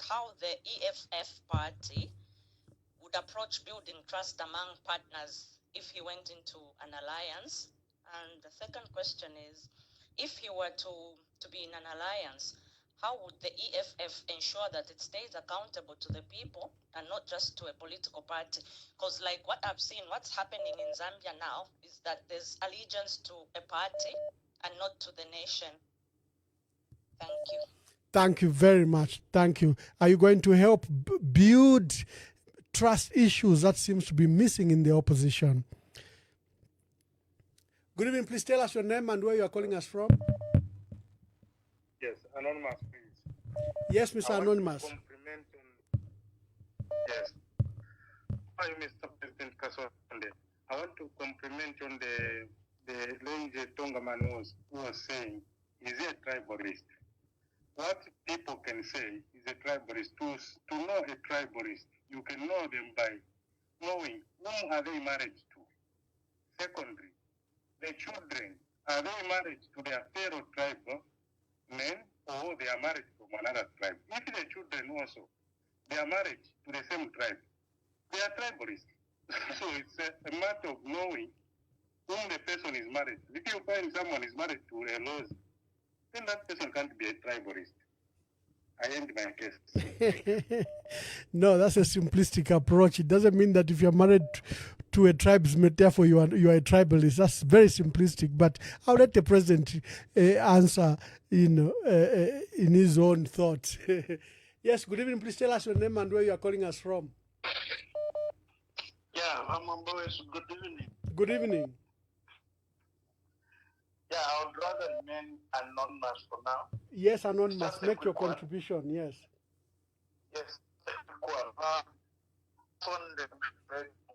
[SPEAKER 20] how the EFF party would approach building trust among partners if he went into an alliance. And the second question is, if he were to be in an alliance, how would the EFF ensure that it stays accountable to the people and not just to a political party? Because like what I've seen, what's happening in Zambia now is that there's allegiance to a party and not to the nation. Thank you.
[SPEAKER 1] Thank you very much. Thank you. Are you going to help build trust issues that seems to be missing in the opposition? Good evening. Please tell us your name and where you are calling us from.
[SPEAKER 21] Yes, Anonymous, please.
[SPEAKER 1] Yes, Mr. Anonymous.
[SPEAKER 21] Yes. Hi, Mr. President Kasonde. I want to compliment on the Longe Tongaman was saying. is he a tribalist? What people can say is a tribalist. To know a tribalist, you can know them by knowing whom are they married to. Secondly, the children, are they married to their fellow tribal men or they are married from another tribe? If the children also, they are married to the same tribe, they are tribalists. So it's a matter of knowing whom the person is married to. If you find someone is married to a Lozi, then that person can't be a tribalist. I end my case.
[SPEAKER 1] No, that's a simplistic approach. It doesn't mean that if you're married to a tribesmate, therefore you are a tribalist. That's very simplistic. But I'll let the president answer, in his own thoughts. Yes, good evening. Please tell us your name and where you are calling us from.
[SPEAKER 2] Yeah, I'm on boys. Good evening.
[SPEAKER 1] Good evening.
[SPEAKER 2] Yeah, I would rather remain anonymous for now.
[SPEAKER 1] Yes, anonymous. Make your contribution. Yes.
[SPEAKER 2] Yes,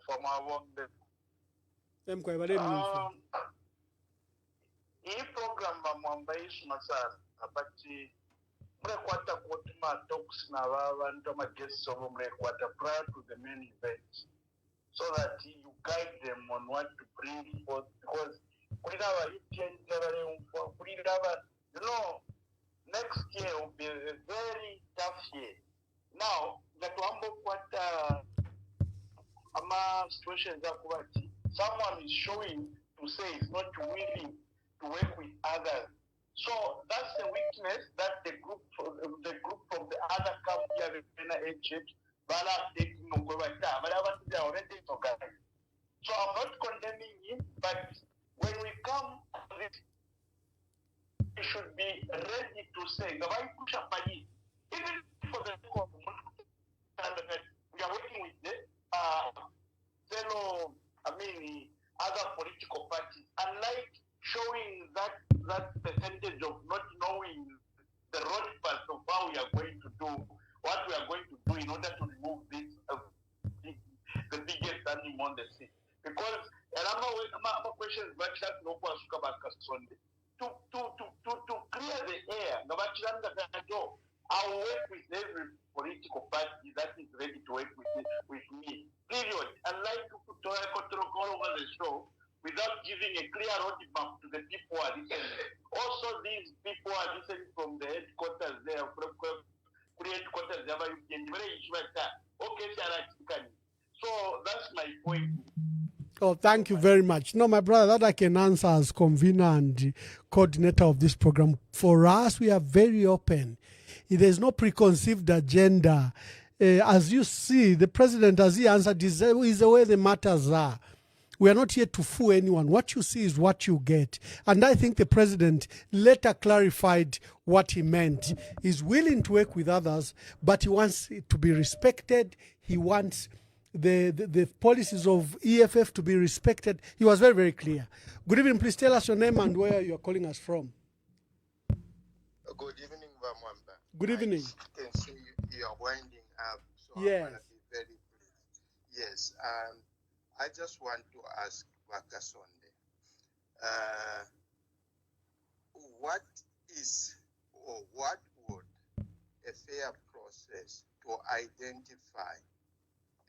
[SPEAKER 2] from our work there. Hii program bamwambaisha masara abati mrekwata kuotuma talks na abantu amaguests obo mrekwata prior to the main event so that you guide them on what to bring forth, because next year will be a very tough year. Now that situations are someone is showing to say is not willing to work with others. So that's the weakness that the group from the other camp here in Egypt, they are already organized. So I'm not condemning him, but when we come to this, we should be ready to say, even for the we are working with the fellow, other political parties, unlike showing that percentage of not knowing the road path of how we are going to do, what we are going to do in order to remove this, the biggest animal on the sea. Because my questions about Kasonde. To clear the air, I'll work with every political party that is ready to work with me. Period. Unlike to control all over the show without giving a clear roadmap to the people who are listening. Also, these people are listening from the headquarters there, from headquarters there, so that's my point.
[SPEAKER 1] Oh, thank you very much. No, my brother, that I can answer as convener and coordinator of this program. For us, we are very open. There's no preconceived agenda. As you see, the president, as he answered, is the way the matters are. We are not here to fool anyone. What you see is what you get. And I think the president later clarified what he meant. He's willing to work with others, but he wants it to be respected. He wants the policies of EFF to be respected. He was very, very clear. Good evening. Please tell us your name and where you are calling us from.
[SPEAKER 22] Good evening, Vamwamba.
[SPEAKER 1] Good evening.
[SPEAKER 22] I can see you are winding up, so
[SPEAKER 1] yes.
[SPEAKER 22] I'm going to be very brief. Yes, I just want to ask Kasonde, what would a fair process to identify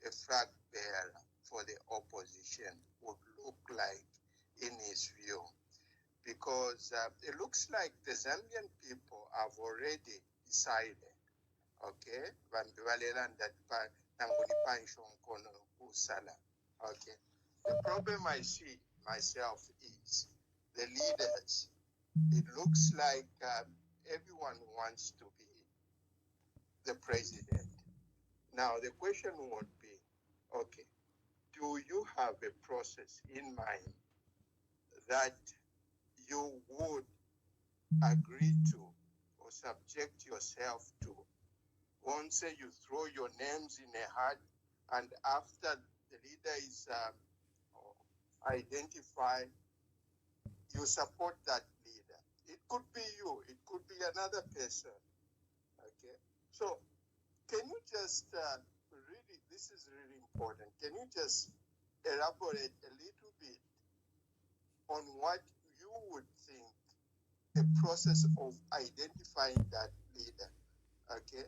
[SPEAKER 22] a flag bearer for the opposition would look like in his view? Because it looks like the Zambian people have already decided, okay, okay. The problem I see myself is the leaders. It looks like everyone wants to be the president. Now the question would be, okay, do you have a process in mind that you would agree to or subject yourself to? Once you throw your names in a hat, and after the leader is identified, you support that leader. It could be you, it could be another person. Okay, so can you just really, this is really important, can you just elaborate a little bit on what you would think a process of identifying that leader. Okay.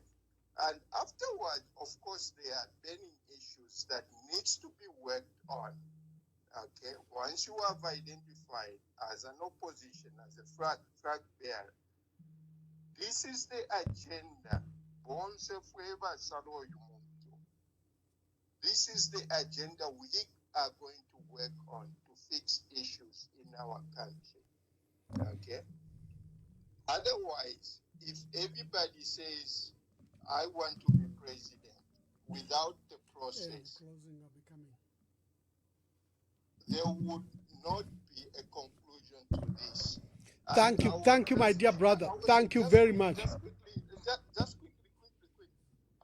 [SPEAKER 22] And afterward, of course, there are burning issues that needs to be worked on. Okay. Once you have identified as an opposition, as a flag bearer, this is the agenda. This is the agenda we are going to work on to fix issues in our country. Okay. Otherwise, if everybody says, I want to be president without the process, there would not be a conclusion to this.
[SPEAKER 1] Thank you, my dear brother. Thank you very much.
[SPEAKER 22] Just quickly.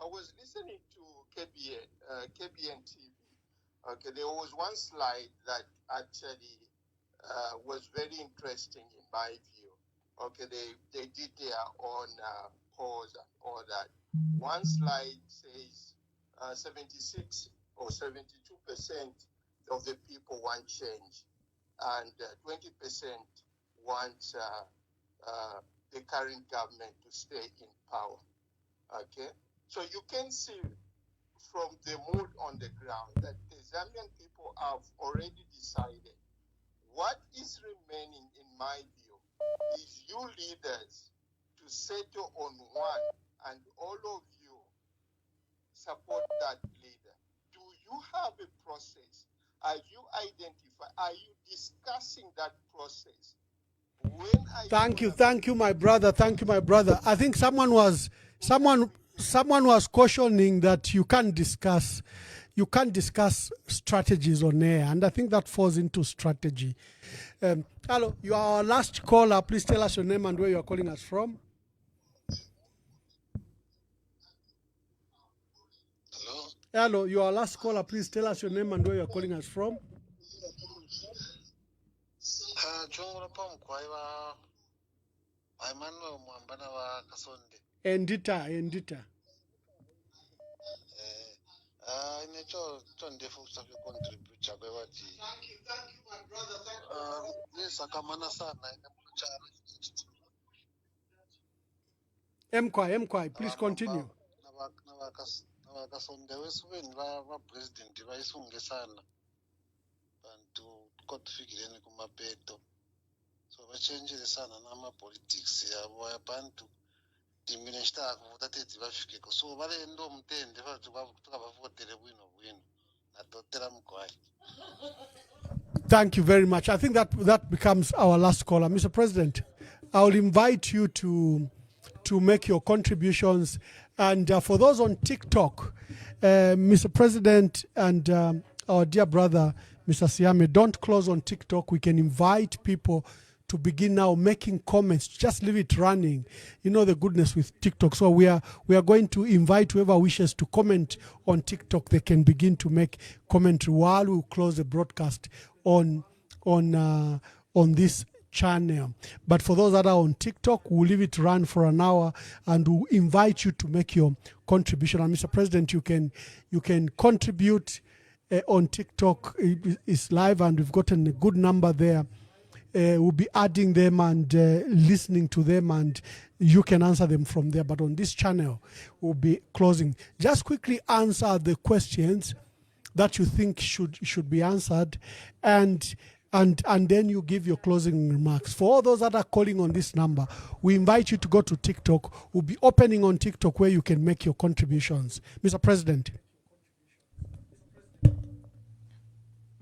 [SPEAKER 22] I was listening to KBN TV. Okay, there was one slide that actually was very interesting in my view. Okay, they did their own polls and all that. One slide says 76 or 72% of the people want change, and 20% want the current government to stay in power. Okay, so you can see from the mood on the ground that the Zambian people have already decided. What is remaining, in my view, is you leaders to settle on one, and all of you support that leader. Do you have a process? Are you identifying? Are you discussing that process?
[SPEAKER 1] Thank you, my brother. Thank you, my brother. I think someone was cautioning that you can't discuss strategies on air, and I think that falls into strategy. Hello, you are our last caller. Please tell us your name and where you are calling us from. Hello, you are our last caller. Please tell us your name and where you are calling us from. Endita.
[SPEAKER 22] Thank you, my brother.
[SPEAKER 1] Mkwai, please continue.
[SPEAKER 3] Kasonde wesuveni vapresidenti vaisunge sana vantu kotifikireni kumapeto so vachenjere sana namapolitics yavo yapantu timbine chitakuvuta tedzi vasvikeko so valendo mutende tukavavotere bwino natotera mugwai.
[SPEAKER 1] Thank you very much. I think that becomes our last caller. Mr. President, I will invite you to make your contributions. And for those on TikTok, Mr. President and our dear brother, Mr. Siame, don't close on TikTok. We can invite people to begin now making comments. Just leave it running. You know the goodness with TikTok. So we are going to invite whoever wishes to comment on TikTok. They can begin to make commentary while we close the broadcast on this channel. But for those that are on TikTok, we'll leave it run for an hour and we'll invite you to make your contribution. And Mr. President, you can contribute on TikTok. It's live and we've gotten a good number there. We'll be adding them and listening to them, and you can answer them from there. But on this channel, we'll be closing. Just quickly answer the questions that you think should be answered, and then you give your closing remarks. For all those that are calling on this number, we invite you to go to TikTok. We'll be opening on TikTok where you can make your contributions. Mr. President.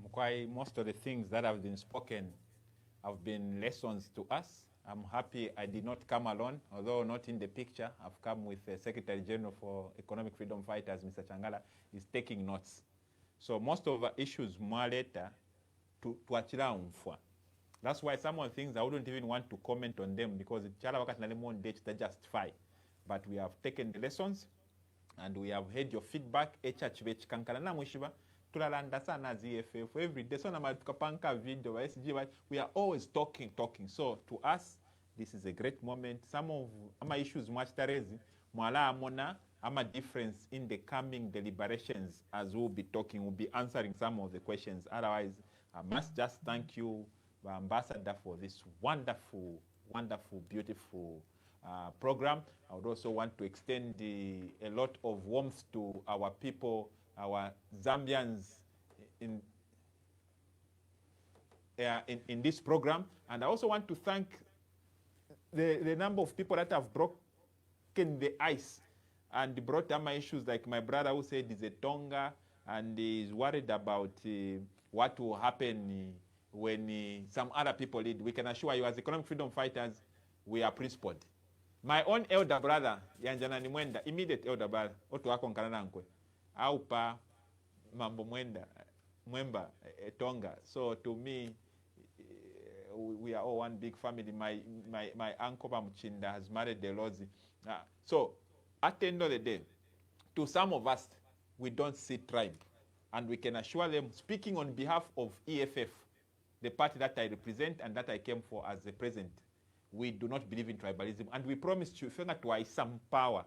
[SPEAKER 5] Mukwai, most of the things that have been spoken have been lessons to us. I'm happy I did not come alone, although not in the picture. I've come with the Secretary General for Economic Freedom Fighters, Mr. Changala, is taking notes. So most of the issues more later to achira umfwa. That's why some of the things I wouldn't even want to comment on them because chala wakati na lemon date they justify. But we have taken the lessons and we have heard your feedback. HHVH kankala na mwishiba. Tulalanda sana ZFF every day. So na tukapanka video SG. We are always talking. So to us, this is a great moment. Some of our issues much tarezi. Mwala amona ama difference in the coming deliberations as we'll be talking. We'll be answering some of the questions. Otherwise, I must just thank you, Ambassador, for this wonderful wonderful, beautiful program. I would also want to extend a lot of warmth to our people, our Zambians in this program. And I also want to thank the number of people that have broken the ice and brought up my issues, like my brother who said he's a Tonga and is worried about what will happen when some other people lead. We can assure you, as economic freedom fighters, we are principled. My own elder brother, Kasonde Mwenda, immediate elder brother, otu wako nkananankwe, aupa mambo Mwemba, Tonga. So to me, we are all one big family. My uncle Pamuchinda has married Delozi. So at the end of the day, to some of us, we don't see tribe. And we can assure them, speaking on behalf of EFF, the party that I represent and that I came for as the president, we do not believe in tribalism. And we promise you, if you some power,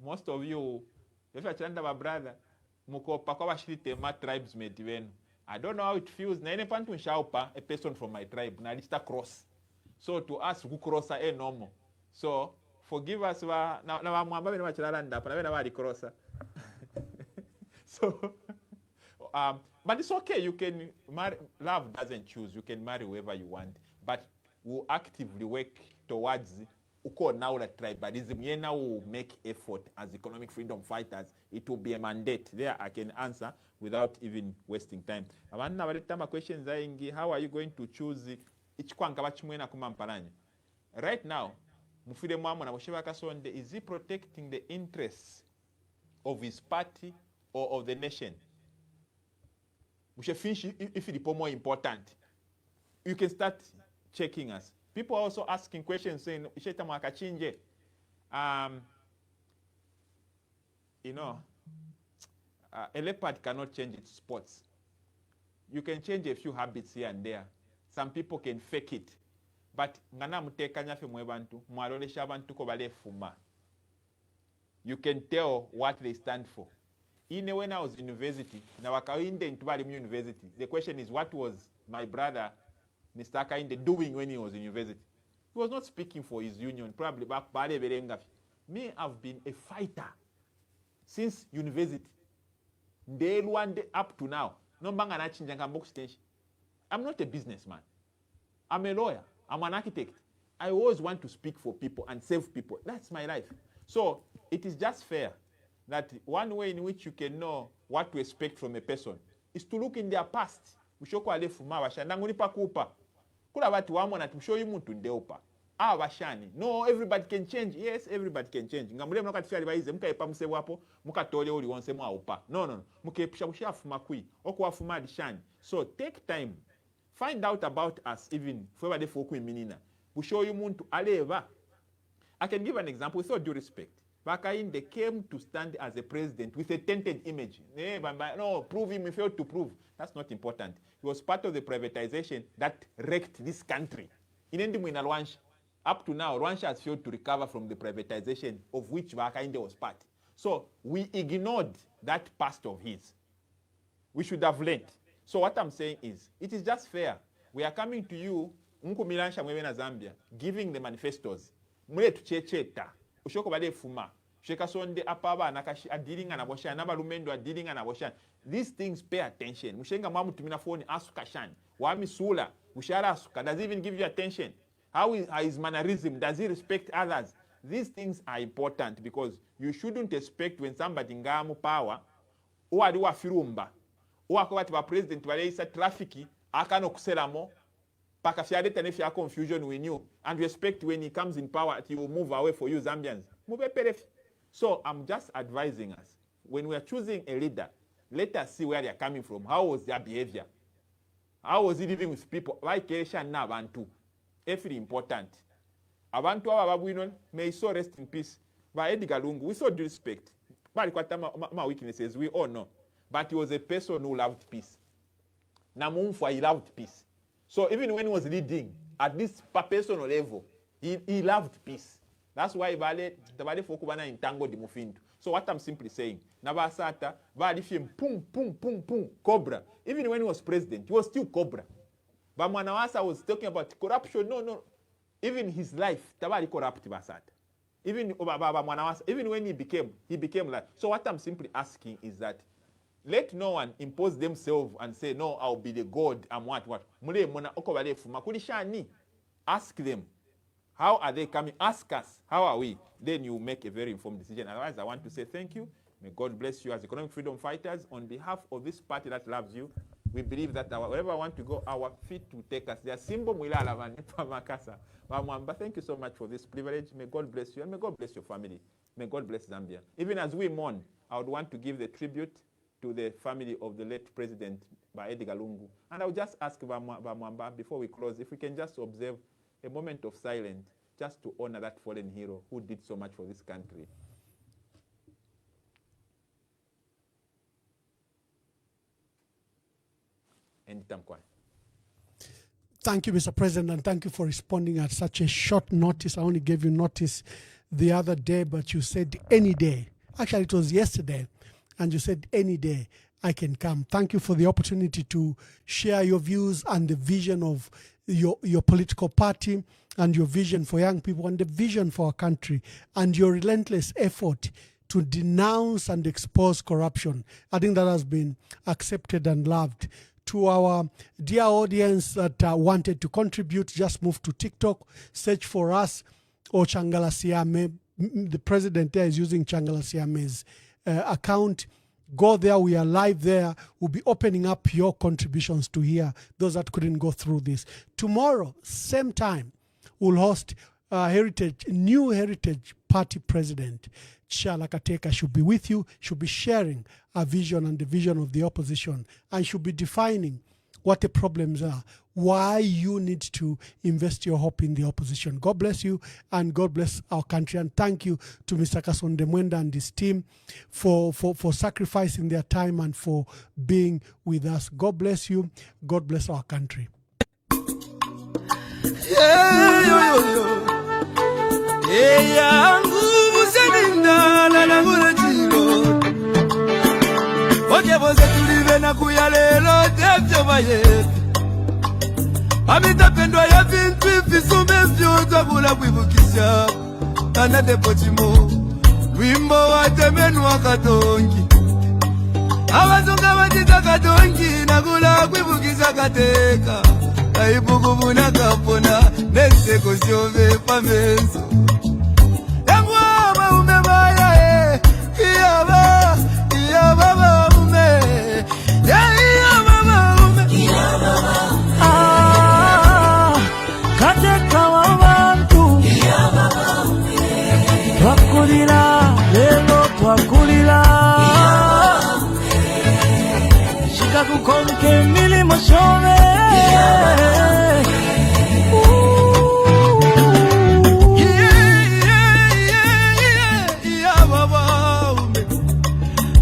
[SPEAKER 5] most of you, if you are my brother, tribes medivenu. I don't know how it feels. Na ene pantu nshaupa a person from my tribe na lista cross. So to us who crosser a normal. So forgive us na mwamba bene wachilala ndapa na bene wali crosser. So but it's okay. You can marry. Love doesn't choose. You can marry whoever you want. But we'll actively work towards uko now the tribalism. You now will make effort as economic freedom fighters. It will be a mandate. There I can answer without even wasting time. Questions how are you going to choose right now? Mufide Mwamo na Moshewa Kasonde, is he protecting the interests of his party or of the nation? We should finish if it's more important. You can start checking us. People are also asking questions saying, you know, a leopard cannot change its spots. You can change a few habits here and there. Some people can fake it. But you can tell what they stand for. Even when I was in university, the question is, what was my brother, Mr. Akainde, doing when he was in university? He was not speaking for his union, probably. Me, I've been a fighter since university. Day one day up to now. I'm not a businessman. I'm a lawyer. I'm an architect. I always want to speak for people and save people. That's my life. So it is just fair that one way in which you can know what to expect from a person is to look in their past. No, everybody can change. Yes, everybody can change. No. So take time. Find out about us even. I can give an example with all due respect. They came to stand as a president with a tainted image. No, prove him, he failed to prove. That's not important. He was part of the privatization that wrecked this country. Up to now, Rwanda has failed to recover from the privatization of which Bakainde was part. So we ignored that past of his. We should have learned. So what I'm saying is, it is just fair. We are coming to you, Zambia, giving the manifestos. Kasonde apaba nakashi adilinga na boshana nabalumendo adilinga na boshana. These things pay attention. Mushenga mwamu tumina phone asukashan. Wami sula, mushara asuka, does he even give you attention? How is his mannerism? Does he respect others? These things are important because you shouldn't expect when somebody ngamu power, uwali wa firumba, uwakobati ba president waleisa trafiki, akano kuselamo, pakafyadeta nefya confusion with you, and respect when he comes in power, he will move away for you Zambians. So I'm just advising us, when we are choosing a leader, let us see where they are coming from. How was their behavior? How was he living with people? Why Keisha na Abantu? Every important. Abantu ababuinon may so rest in peace. By Edgar Lungu, we so disrespect. But my weaknesses, we all know. But he was a person who loved peace. Namumfa, he loved peace. So even when he was leading, at this personal level, he loved peace. That's why the body fokubana in tango di mufindu. So what I'm simply saying, Nabasata, Badifim, pum, Cobra. Even when he was president, he was still Cobra. But Manawasa was talking about corruption. No. even his life, tabali corrupt basat. Even when he became like. So what I'm simply asking is that let no one impose themselves and say, no, I'll be the God, I'm what. Ask them, how are they coming? Ask us, how are we? Then you make a very informed decision. Otherwise, I want to say thank you. May God bless you as economic freedom fighters. On behalf of this party that loves you, we believe that wherever I want to go, our feet will take us. Their symbol Mwila Alavane Pamakasa. But thank you so much for this privilege. May God bless you and may God bless your family. May God bless Zambia. Even as we mourn, I would want to give the tribute to the family of the late president by Edgar Lungu. And I would just ask Bamwamba, before we close, if we can just observe a moment of silence just to honor that fallen hero who did so much for this country.
[SPEAKER 1] Thank you, Mr. President, and thank you for responding at such a short notice. I only gave you notice the other day, but you said any day. Actually, it was yesterday, and you said any day I can come. Thank you for the opportunity to share your views and the vision of your political party and your vision for young people and the vision for our country and your relentless effort to denounce and expose corruption. I think that has been accepted and loved. To our dear audience that wanted to contribute, just move to TikTok, search for us or Changala Siame. The president there is using Changala Siame's account. Go there, we are live there. We'll be opening up your contributions to hear those that couldn't go through this. Tomorrow, same time, we'll host new Heritage Party President. Chala Kateka should be with you, should be sharing our vision and the vision of the opposition, and should be defining what the problems are, why you need to invest your hope in the opposition. God bless you, and God bless our country. And thank you to Mr. Kasonde Mwenda and his team for sacrificing their time and for being with us. God bless you. God bless our country.
[SPEAKER 4] Amitapendwa ya vintu visume vyote bula kwibukisha kana depotimo wimbo wa temenu wa katongi abazunga batita katongi nagula kwibukisha kateka kaibukubuna kapona neseko syove pamenso yangwa maume baya iyaba maume iyaba maume kateka wabantu twakulira lelo twakulira shikakukonke milimo shove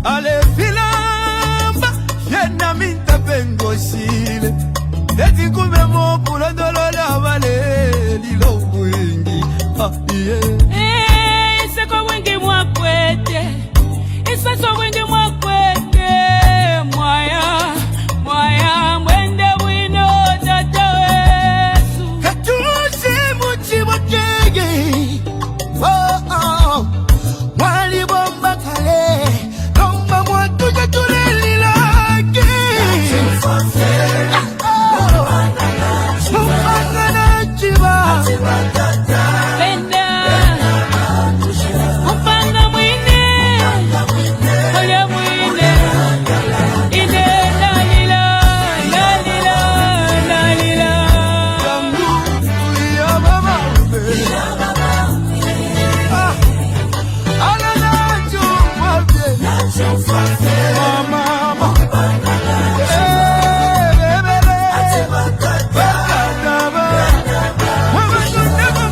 [SPEAKER 4] ale filamba yena minta pengosile eti kumemo kula dolola vale lilo wingi
[SPEAKER 6] iseko wingi mwakwete iseso wingi mwakwete mwaya mwende wino tata wesu
[SPEAKER 4] katusi muchi motege wali bomba kale lomba mwatu jatuleli lake Mama,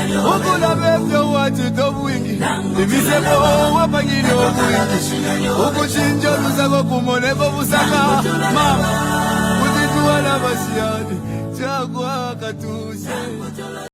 [SPEAKER 4] ukula bebyo watu tobwingi ibisebo wapanyini obwingi ukuchinja lusako kumoleko busaka mama utituwa na basiyani chakwa katuse